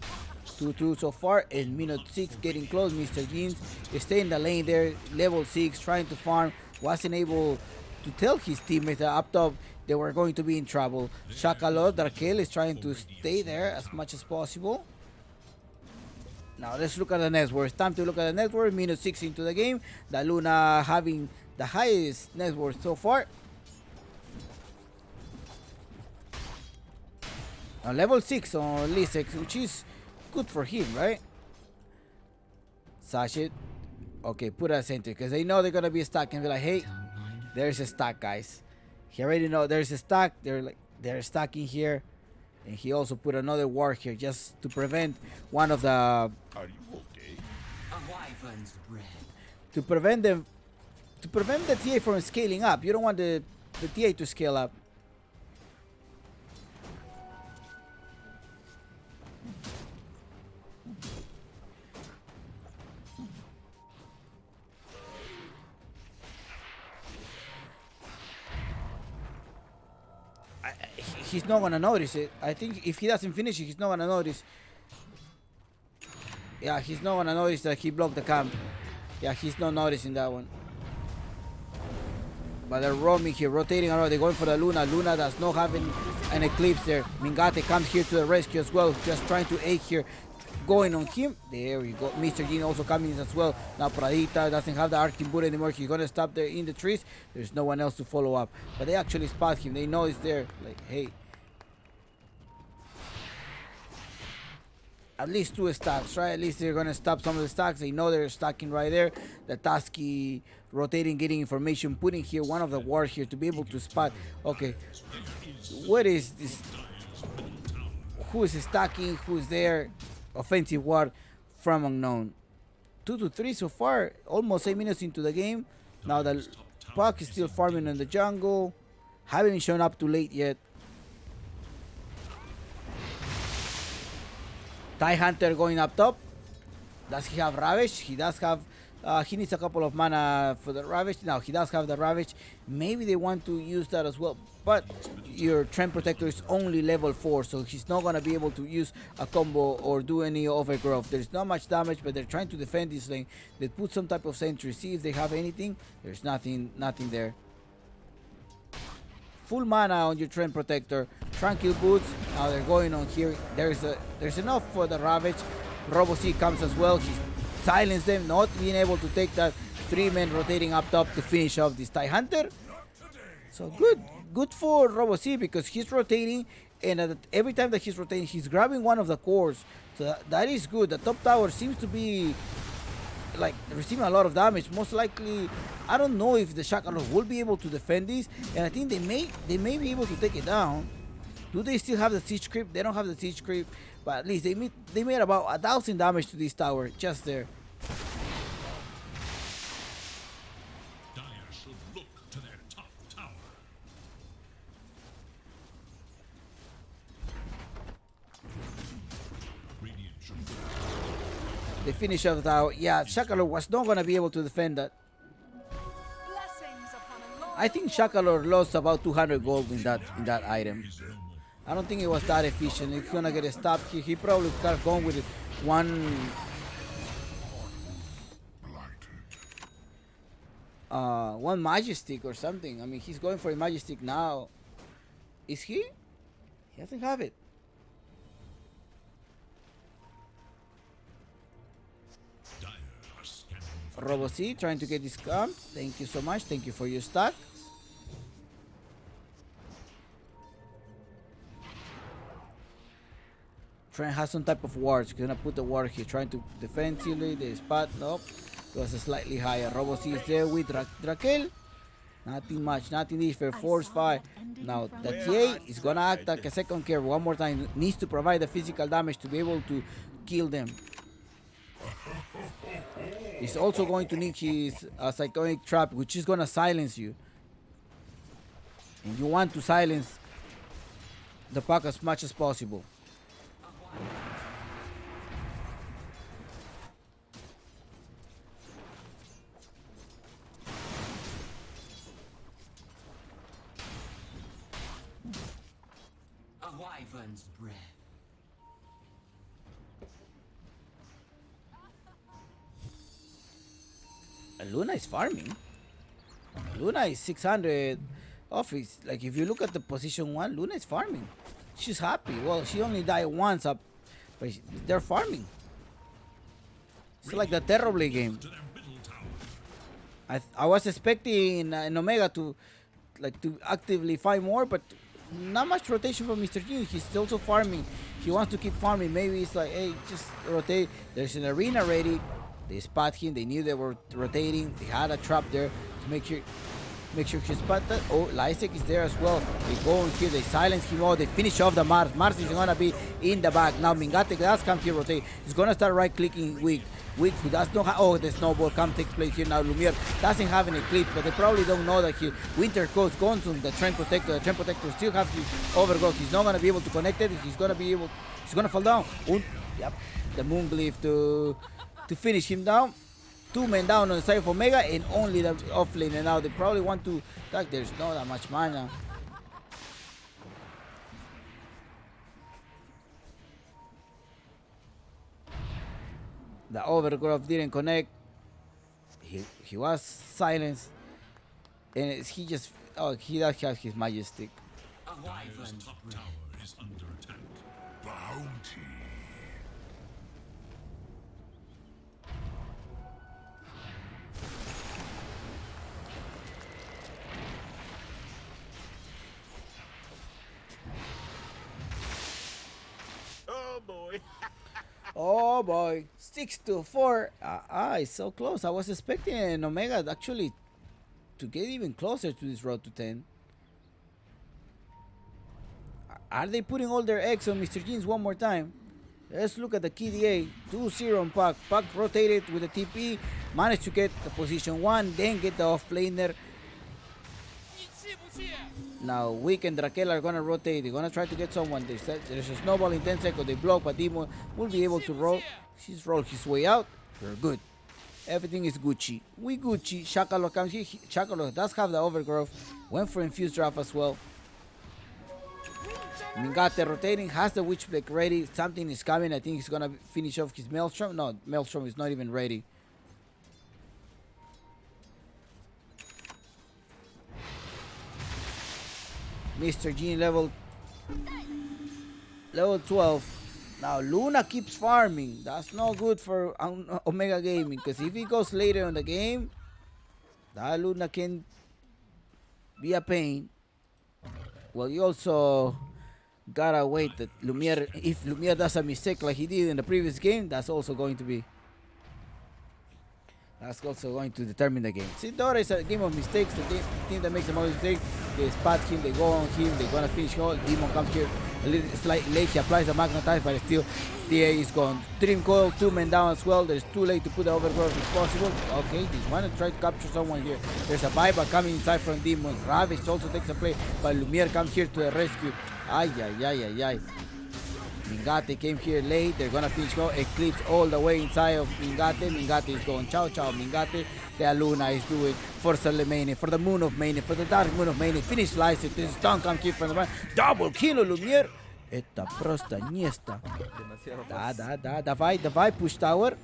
Speaker 2: 2-2 so far, in minute 6 getting close. Mr. Jeans is staying in the lane there, level 6, trying to farm, wasn't able to tell his teammates that up top they were going to be in trouble. Shakalot, Darkel is trying to stay there as much as possible. Now let's look at the network. Time to look at the network. Minute 6 into the game. The Luna having the highest network so far. On level 6 on Lisex, which is good for him, right? Sachet. Okay, put a center because they know they're gonna be stuck and be like, hey, there's a stack, guys. He already know there's a stack. They're stacking here, and he also put another ward here just to prevent one of the.
Speaker 8: Are you okay?
Speaker 10: A wyvern's bread.
Speaker 2: To prevent them, to prevent the TA from scaling up. You don't want the TA to scale up. He's not gonna notice it. I think if he doesn't finish it, he's not gonna notice. Yeah, he's not gonna notice that he blocked the camp. Yeah, he's not noticing that one. But they're roaming here, rotating around. They're going for the Luna. Luna does not have an eclipse there. Mingate comes here to the rescue as well, just trying to aid here. Going on him. There we go. Mr. Jean also coming in as well. Now Pradita doesn't have the arcing boot anymore. He's gonna stop there in the trees. There's no one else to follow up. But they actually spot him. They know it's there. Like, hey. At least 2 stacks, right? At least they're gonna stop some of the stacks. They know they're stacking right there. The Tusky rotating, getting information, putting here one of the wards here to be able to spot. Okay. What is this? Who is stacking? Who's there? Offensive ward from unknown. 2 to 3 so far. Almost 8 minutes into the game. Now the Puck is still farming in the jungle. Haven't shown up too late yet. TIE Hunter going up top. Does he have Ravage? He does have. He needs a couple of mana for the Ravage. Now he does have the Ravage. Maybe they want to use that as well. But your Trend Protector is only level 4, so he's not gonna be able to use a combo or do any overgrowth. There's not much damage, but they're trying to defend this lane. They put some type of sentry. See if they have anything. There's nothing there. Full mana on your Trend Protector. Tranquil Boots. Now they're going on here. There's enough for the Ravage. Robo C comes as well. He silenced them, not being able to take that 3-man rotating up top to finish off this TIE Hunter. So good for Robo C because he's rotating, and every time that he's rotating, he's grabbing one of the cores. So that is good. The top tower seems to be like receiving a lot of damage. Most likely, I don't know if the Shakalov will be able to defend this, and I think they may be able to take it down. Do they still have the siege creep? They don't have the siege creep, but at least they made about 1,000 damage to this tower just there.
Speaker 3: Dire should look to their top tower. Radiant should
Speaker 2: They finish off the tower. Yeah, Shakalor was not gonna be able to defend that. I think Shakalor lost about 200 gold in that item. I don't think it was that efficient. It's gonna get stopped. He probably could have gone with one Majestic or something. I mean, he's going for a Majestic now. Is he? He doesn't have it. Robo C trying to get this camp. Thank you so much. Thank you for your stack. Trent has some type of wards. Gonna put the ward here. Trying to defensively. The spot. Nope. It was slightly higher. Robo C is there with Raquel. Nothing much. Nothing different. Force 5. Now the TA is gonna act like a second care one more time. Needs to provide the physical damage to be able to kill them. He's also going to need his Cyclonic Trap, which is gonna silence you. And you want to silence the pack as much as possible.
Speaker 10: A wyvern's breath.
Speaker 2: Luna is farming. Luna is 600 off. Like if you look at the position 1, Luna is farming. She's happy. Well, she only died once up, but they're farming. It's like the Terrible game. I was expecting in Omega to actively fight more, but not much rotation from Mr. G. He's also farming. He wants to keep farming. Maybe it's like, hey, just rotate. There's an arena ready. They spot him. They knew they were rotating. They had a trap there to make sure he spot that. Oh, Lysek is there as well. They go in here. They silence him. Oh, they finish off the Mars. Mars is gonna be in the back now. Mingate does come here rotate. He's gonna start right clicking Wick. Wick who does not have. Oh, the snowball come takes place here now. Lumiere doesn't have any clip, but they probably don't know that he Winter Coast gone to the Trend Protector. The Trend Protector still has the overgrowth. He's not gonna be able to connect it. He's gonna fall down. Yep, the Moonglyph to finish him down. 2 men down on the side of Omega and only the offlane. And now they probably want to attack. There's not that much mana. The overgrowth didn't connect. He was silenced. And he just he does have his Majestic.
Speaker 10: A wyvern's
Speaker 3: top
Speaker 10: breath.
Speaker 3: tower is under attack.
Speaker 5: Bounty.
Speaker 8: Oh boy.
Speaker 2: Oh boy, 6-4. It's so close. I was expecting Omega actually to get even closer to this road to 10. Are they putting all their eggs on Mr. Jeans one more time? Let's look at the KDA. 2-0 on Puck. Puck rotated with the TP. Managed to get the position 1. Then get the off-laner. Now Wick and Drakel are gonna rotate. They're gonna try to get someone. There's a snowball in 10 seconds. They block, but Demo will be able to roll. He's rolled his way out. We're good. Everything is Gucci. We Gucci. Shakalo comes here. Shakalo does have the overgrowth. Went for infused draft as well. Mingate rotating, has the Witchblade ready. Something is coming. I think he's gonna finish off his Maelstrom. No, Maelstrom is not even ready. Mr. Gene level 12. Now Luna keeps farming. That's not good for Omega Gaming, because if he goes later in the game, that Luna can be a pain. Well, you also gotta wait that Lumiere, if Lumiere does a mistake like he did in the previous game, that's also going to determine the game. Sidora is a game of mistakes. The team that makes the most mistakes, they spot him, they go on him, they're gonna finish goal. Demon comes here a little slight late, he applies the magnetize, but still DA is gone. Dream coil, 2 men down as well. There's too late to put the overgrowth if possible. Okay, they want to try to capture someone here. There's a buyback coming inside from Demon. Ravish also takes a play, but Lumiere comes here to the rescue. Ay. Mingate came here late. They're gonna finish go. Eclipse all the way inside of Mingate. Mingate is going. Ciao. Mingate. The Luna is doing for Salemane, for the moon of Mane, for the dark moon of Mane. Finish lies. This stun comes here from the man. Double kill Lumiere. Это просто нечто. Да. Давай, push tower.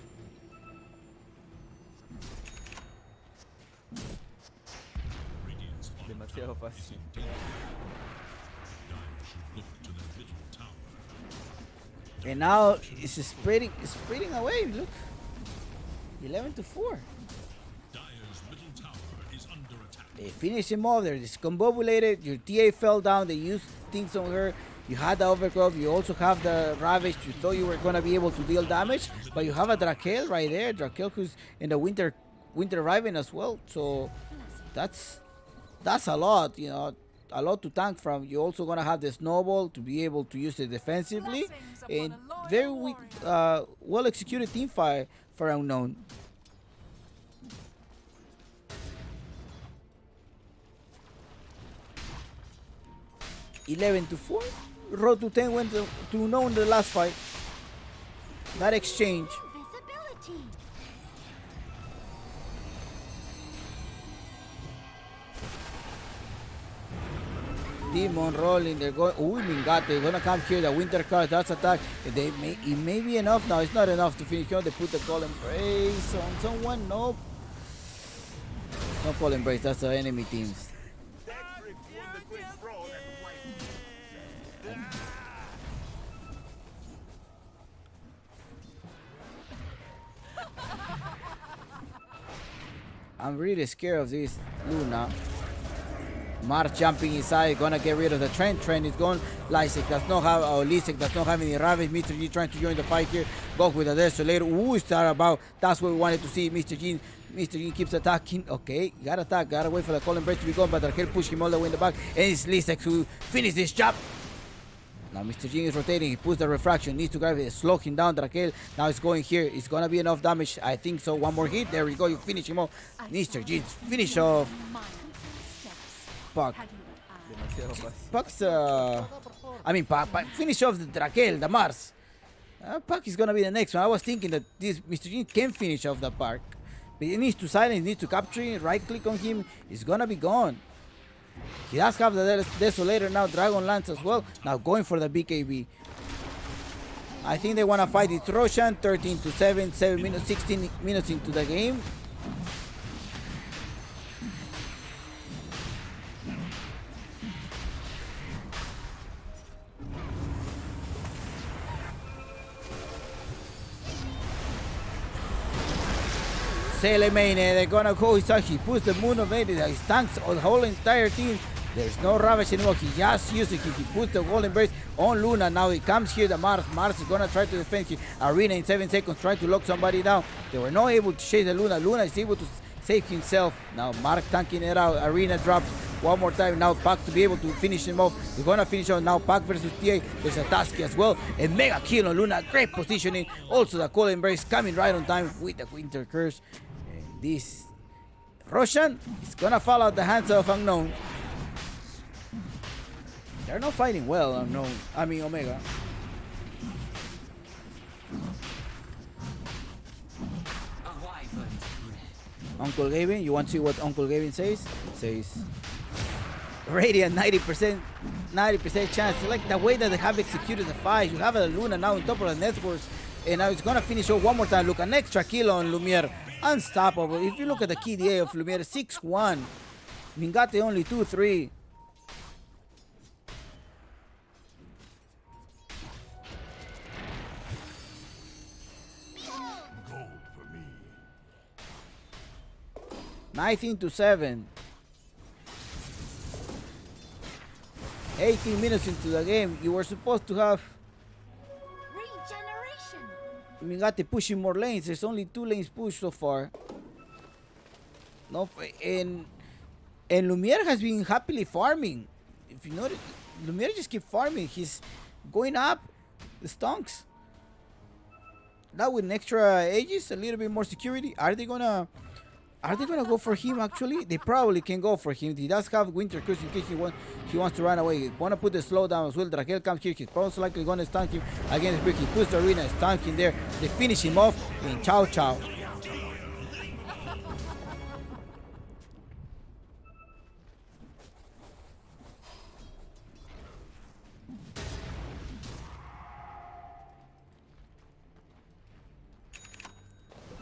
Speaker 4: Demasiado fácil.
Speaker 2: And now it's spreading away. Look, 11-4. They finish him off. They're discombobulated. Your TA fell down. They used things on her. You had the overgrowth. You also have the Ravage. You thought you were gonna be able to deal damage, but you have a Drakel right there. Drakel who's in the winter Riven as well. So that's a lot. You know, a lot to tank from. You're also gonna have the snowball to be able to use it defensively, and very weak, well executed team fire for Unknown. (11-4). Road to 10 went to Unknown in the last fight. That exchange.
Speaker 1: Visibility.
Speaker 2: Demon rolling, they're going. Ooh, Mingate, they're gonna come here. The Winter Card, that's attack. It may be enough. No, it's not enough to finish. They put the call embrace on someone. Nope. No call embrace, that's the enemy teams. I'm really scared of this Luna. Mars jumping inside, gonna get rid of the Trent. Trent is gone. Lysek does not have, or Lisek does not have any Ravage. Mr. G trying to join the fight here. Go with the Desolator. Ooh, start about. That's what we wanted to see. Mr. G keeps attacking. Okay, gotta attack. Gotta wait for the call and break to be gone, but Raquel push him all the way in the back. And it's Lisek who finished this job. Now Mr. G is rotating. He puts the refraction. Needs to grab it. Slow him down, Raquel. Now it's going here. It's gonna be enough damage. I think so. One more hit. There we go. You finish him off. Mr. G finish off. Puck. Puck's Puck finish off the Raquel, the Mars. Puck is gonna be the next one. I was thinking that this Mr. G can finish off the Puck, but he needs to silence, he needs to capture it, right click on him, he's gonna be gone. He does have the Desolator now, Dragon Lance as well. Now going for the BKB. I think they wanna fight it. Roshan, 13-7, 7 minutes, 16 minutes into the game. Salemane, they're gonna go inside. He puts the moon of it. He tanks the whole entire team. There's no Ravage anymore. He just used it. He puts the golden embrace on Luna. Now he comes here. The Mars is gonna try to defend him. Arena in 7 seconds trying to lock somebody down. They were not able to chase the Luna. Luna is able to save himself. Now Mark tanking it out. Arena drops. one more time. Now Pac to be able to finish him off. We're gonna finish on now Pac versus TA. There's a Tasky as well. A mega kill on Luna. Great positioning. Also the Cold Embrace coming right on time with the Winter Curse. And this Roshan is gonna fall out the hands of Unknown. They're not fighting well, Unknown. I mean Omega.
Speaker 10: A wyvern's breath.
Speaker 2: Uncle Gavin, you want to see what Uncle Gavin says? Says Radiant 90% chance. Like the way that they have executed the fight. You have a Luna now on top of the networks, and now it's gonna finish off one more time. Look, an extra kill on Lumiere. Unstoppable. If you look at the KDA of Lumiere, 6-1. Mingate only 2-3.
Speaker 5: Gold for me.
Speaker 2: 19-7. 18 minutes into the game, you were supposed to have
Speaker 7: Regeneration.
Speaker 2: Mingate pushing more lanes. There's only 2 lanes pushed so far. No, and Lumiere has been happily farming. If you notice, Lumiere just keep farming. He's going up the stonks. Now with an extra ages, a little bit more security. Are they gonna go for him? Actually, they probably can go for him. He does have Winter Curse in case he wants to run away. Wanna put the slowdown as well. Raquel comes here. He's most likely gonna stun him against Brick. He puts the arena, stun him there. They finish him off in Chow Chow.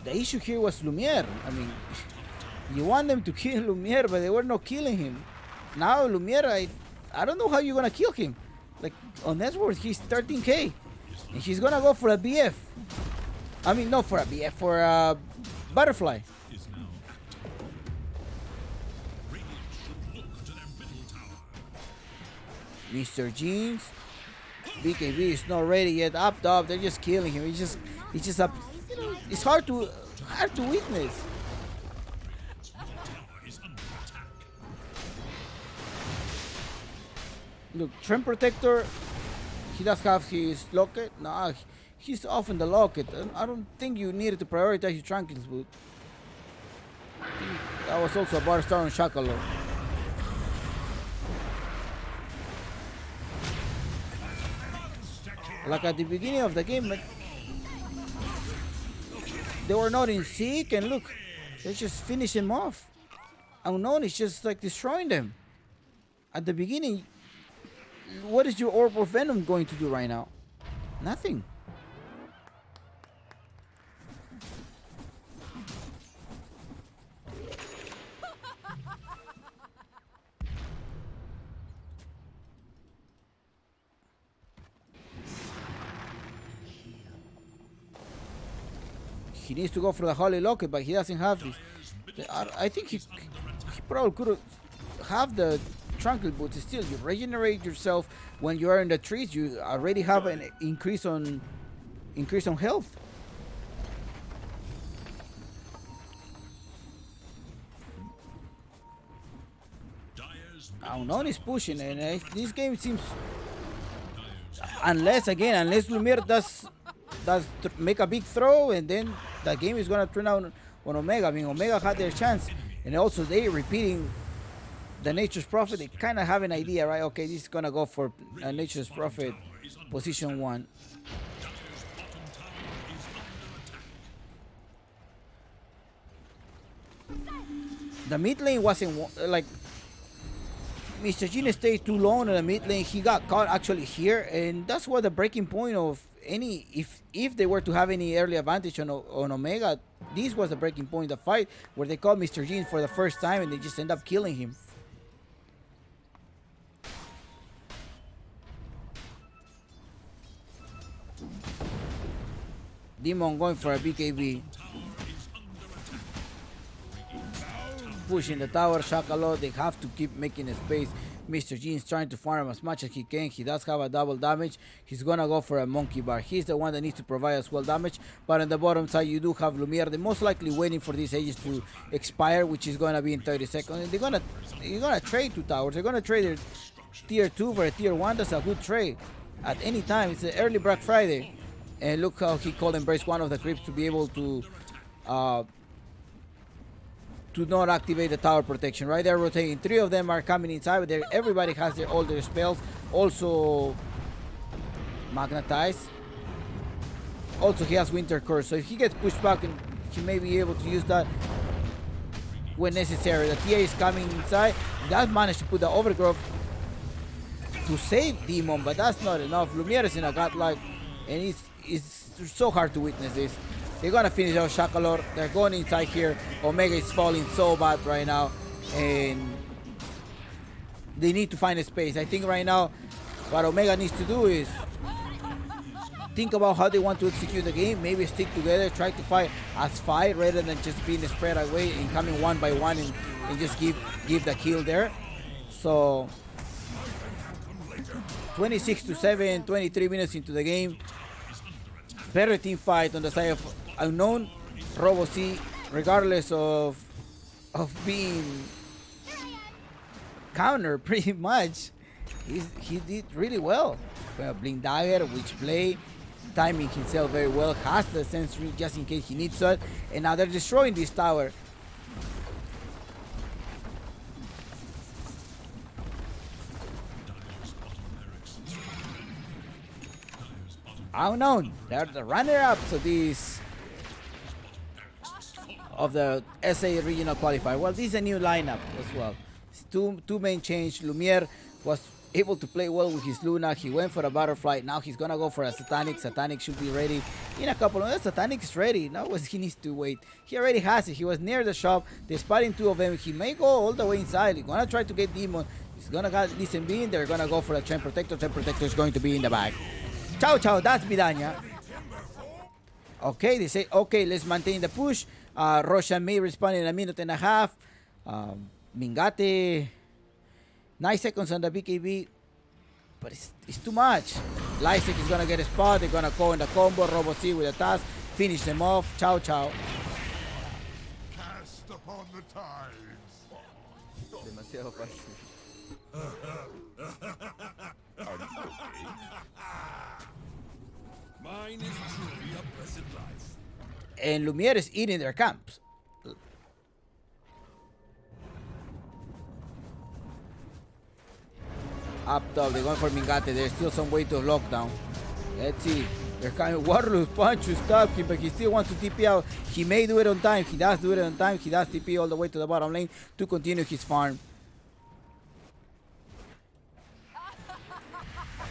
Speaker 2: The issue here was Lumiere. I mean, you want them to kill Lumiere, but they were not killing him. Now Lumiere, I don't know how you're gonna kill him. Like on Network, he's 13k, and he's gonna go for a BF. I mean, not for a BF, for a Butterfly.
Speaker 3: Is now active. Radiant should look to their middle tower.
Speaker 2: Mr. Jeans, BKB is not ready yet. Up top, they're just killing him. He's just up. You know, it's hard to witness.
Speaker 3: Tower is under attack.
Speaker 2: Look, Trend Protector, he does have his locket. Nah, he's off in the locket. I don't think you needed to prioritize your Tranquil's boot. I think that was also a bar star on Shakalo. Like at the beginning of the game, they were not in sync, and look, they just finish him off. Unknown is just like destroying them. At the beginning, what is your Orb of Venom going to do right now? Nothing. He needs to go for the Holy Locket, but he doesn't have this. I think he probably could have the Tranquil Boots. Still, you regenerate yourself when you are in the trees. You already have an increase on health. Unknown is pushing, and this game seems, unless Lumiere does make a big throw, and then the game is gonna turn out on Omega. I mean, Omega had their chance, and also they repeating the Nature's Prophet. They kind of have an idea, right? Okay, this is gonna go for Nature's Prophet position 1. The mid lane wasn't like Mr. Gene stayed too long in the mid lane. He got caught actually here, and that's what the breaking point of any, if they were to have any early advantage on Omega, this was the breaking point of the fight where they caught Mr. Gene for the first time and they just end up killing him. Demon going for a BKB. Pushing the tower, Shakalo, they have to keep making a space. Mr. Jean's trying to farm as much as he can. He does have a double damage. He's gonna go for a monkey bar. He's the one that needs to provide as well damage. But on the bottom side, you do have Lumiere. They're most likely waiting for these ages to expire, which is gonna be in 30 seconds. And you're gonna trade 2 towers. They're gonna trade their tier 2 for a tier 1. That's a good trade. At any time, it's an early Black Friday. And look how he called Embrace one of the creeps to be able to not activate the tower protection. Right, they're rotating. 3 of them are coming inside, but everybody has all their spells. Also magnetize. Also, he has Winter Curse, so if he gets pushed back, and he may be able to use that when necessary. The TA is coming inside. He does manage to put the Overgrowth to save Demon, but that's not enough. Lumiere is in a godlike, and it's so hard to witness this. They're gonna finish out Shakalor. They're going inside here. Omega is falling so bad right now, and they need to find a space. I think right now what Omega needs to do is think about how they want to execute the game. Maybe stick together, try to fight as 5 rather than just being spread away and coming one by one and just give the kill there. So 26-7, 23 minutes into the game. Better team fight on the side of Unknown. Robo C, regardless of being counter pretty much, he did really well. Blink Dagger, Witch Blade, timing himself very well, has the sensory just in case he needs it, and now they're destroying this tower. Unknown, they're the runner-ups of this of the SA regional qualifier. Well, this is a new lineup as well. It's two main change. Lumiere was able to play well with his Luna. He went for a butterfly. Now he's gonna go for a Satanic. Satanic should be ready in a couple of minutes. Satanic is ready. Now he needs to wait. He already has it. He was near the shop. They're spotting 2 of them. He may go all the way inside. He's gonna try to get Demon. He's gonna get Listen Bean. They're gonna go for a Trend Protector. Trend Protector is going to be in the back. Ciao, ciao. That's Vidania. Okay, they say, okay, let's maintain the push. Roshan may respond in a minute and a half. Mingate, 9 seconds on the BKB, but it's too much. Lysek is gonna get a spot. They're gonna go in the combo. Robo C with a task, finish them off. Ciao, ciao.
Speaker 5: Cast upon the tides.
Speaker 4: Demasiado fácil.
Speaker 3: Mine is truly a blessed life.
Speaker 2: And Lumiere is eating their camps. Up top, they're going for Mingate. There's still some way to lockdown. Let's see. They're coming. Warlord punch to stop him, but he still wants to TP out. He may do it on time. He does do it on time. He does TP all the way to the bottom lane to continue his farm.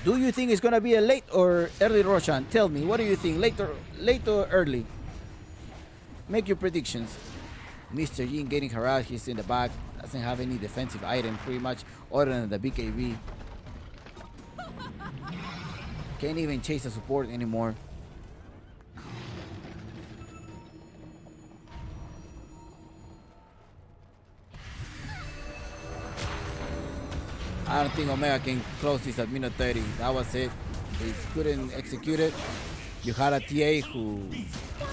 Speaker 2: Do you think it's gonna be a late or early Roshan? Tell me, what do you think? Late or early? Make your predictions. Mr. Yin getting harassed. He's in the back. Doesn't have any defensive item pretty much other than the BKB. Can't even chase the support anymore. I don't think Omega can close this at minute 30. That was it. He couldn't execute it. You had a TA who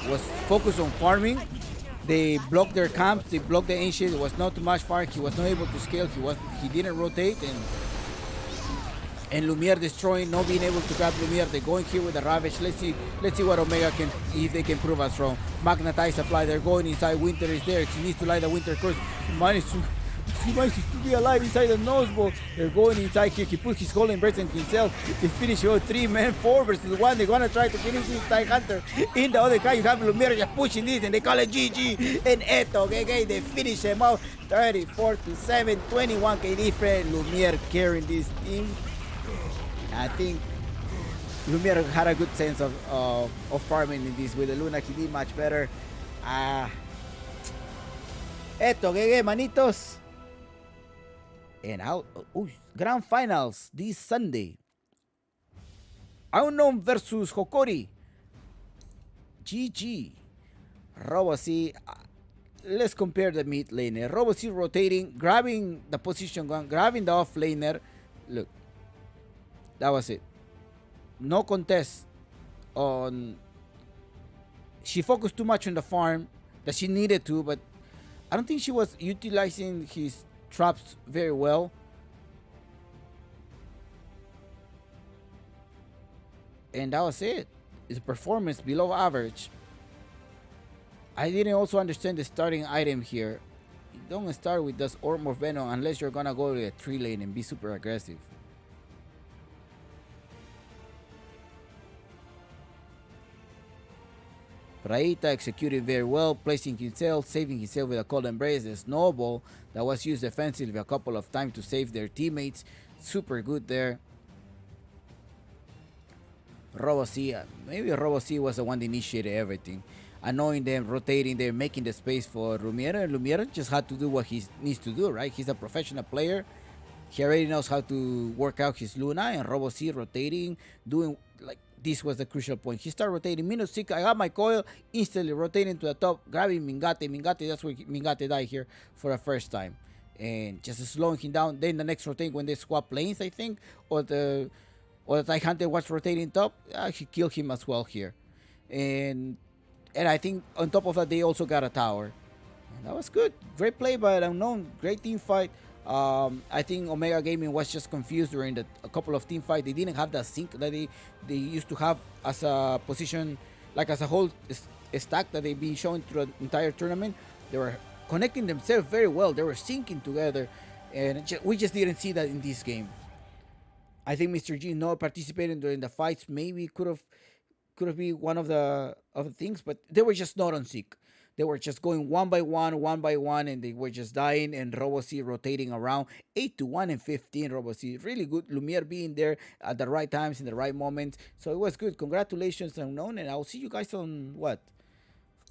Speaker 2: was focused on farming. They blocked their camps. They blocked the ancient. It was not too much far. He was not able to scale. He didn't rotate, and Lumiere destroying, not being able to grab Lumiere. They're going here with the Ravage. Let's see what Omega can, if they can prove us wrong. Magnetize supply. They're going inside. Winter is there. He needs to light the Winter Curse. He manages to be alive inside the noseball. They're going inside here. He put his golden breast on himself. They finish 3 men, 4 versus 1. They're gonna try to finish this Tie Hunter. In the other guy, you have Lumiere just pushing this, and they call it GG. And Eto, okay, they finish him out 34-7, 21k different. Lumiere carrying this team. I think Lumiere had a good sense of farming in this. With the Luna, he did much better. Eto, GG, manitos. And out, grand finals this Sunday. Unknown versus Hokori. GG. Robo C let's compare the mid laner. RoboC rotating, grabbing the position gun, grabbing the off laner. Look, that was it. No contest on. She focused too much on the farm that she needed to, but I don't think she was utilizing his traps very well. And that was it. His performance below average. I didn't also understand the starting item here. You don't start with this Orb of Venom unless you're gonna go to a 3 lane and be super aggressive. Raita executed very well, placing himself, saving himself with a cold embrace, a snowball that was used defensively a couple of times to save their teammates. Super good there. RoboC, maybe RoboC was the one that initiated everything. Annoying them, rotating them, making the space for Lumiere. And Lumiere just had to do what he needs to do, right? He's a professional player. He already knows how to work out his Luna, and RoboC rotating, doing like this was the crucial point. He started rotating. Minute 6, I got my coil, instantly rotating to the top, grabbing Mingate. Mingate, that's where Mingate died here for the first time. And just slowing him down. Then the next rotate when they swap lanes, I think, or the Tight Hunter was rotating top, he killed him as well here. And I think on top of that, they also got a tower. And that was good. Great play by Unknown. Great team fight. I think Omega Gaming was just confused during a couple of team fights. They didn't have that sync that they used to have as a position, like as a whole stack that they've been showing through the entire tournament. They were connecting themselves very well. They were syncing together. And we just didn't see that in this game. I think Mr. G not participating during the fights maybe could have been one of the things, but they were just not on sync. They were just going one by one, and they were just dying, and RoboC rotating around 8-1 and 15. RoboC really good. Lumiere being there at the right times in the right moments. So it was good. Congratulations, Unknown, and I'll see you guys on what?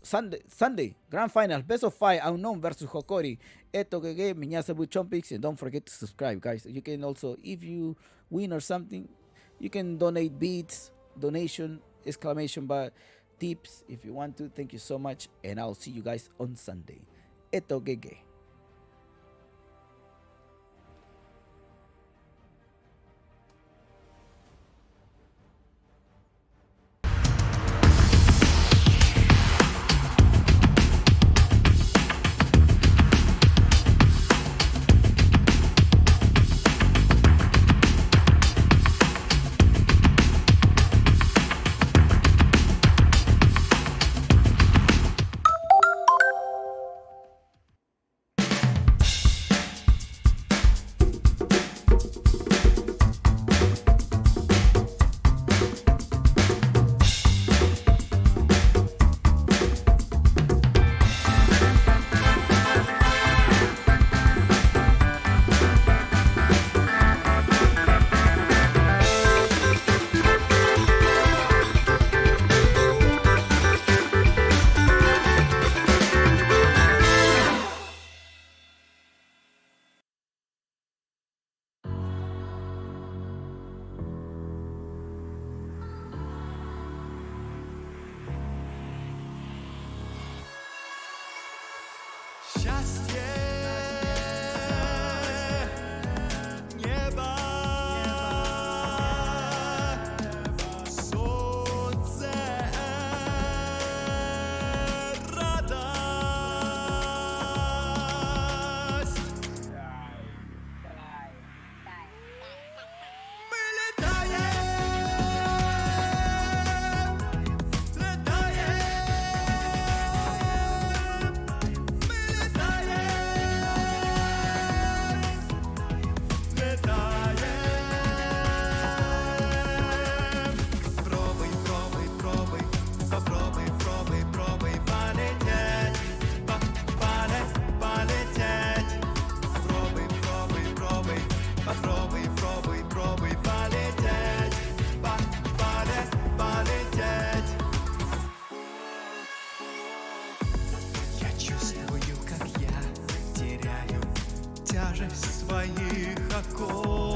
Speaker 2: Sunday, grand final, best of 5, Unknown versus Hokori. Eto que Miñasa Buchompix, and don't forget to subscribe, guys. You can also, if you win or something, you can donate beats, donation, exclamation bar, tips if you want to. Thank you so much, and I'll see you guys on Sunday. Eto que.
Speaker 6: Тяжесть своих оков.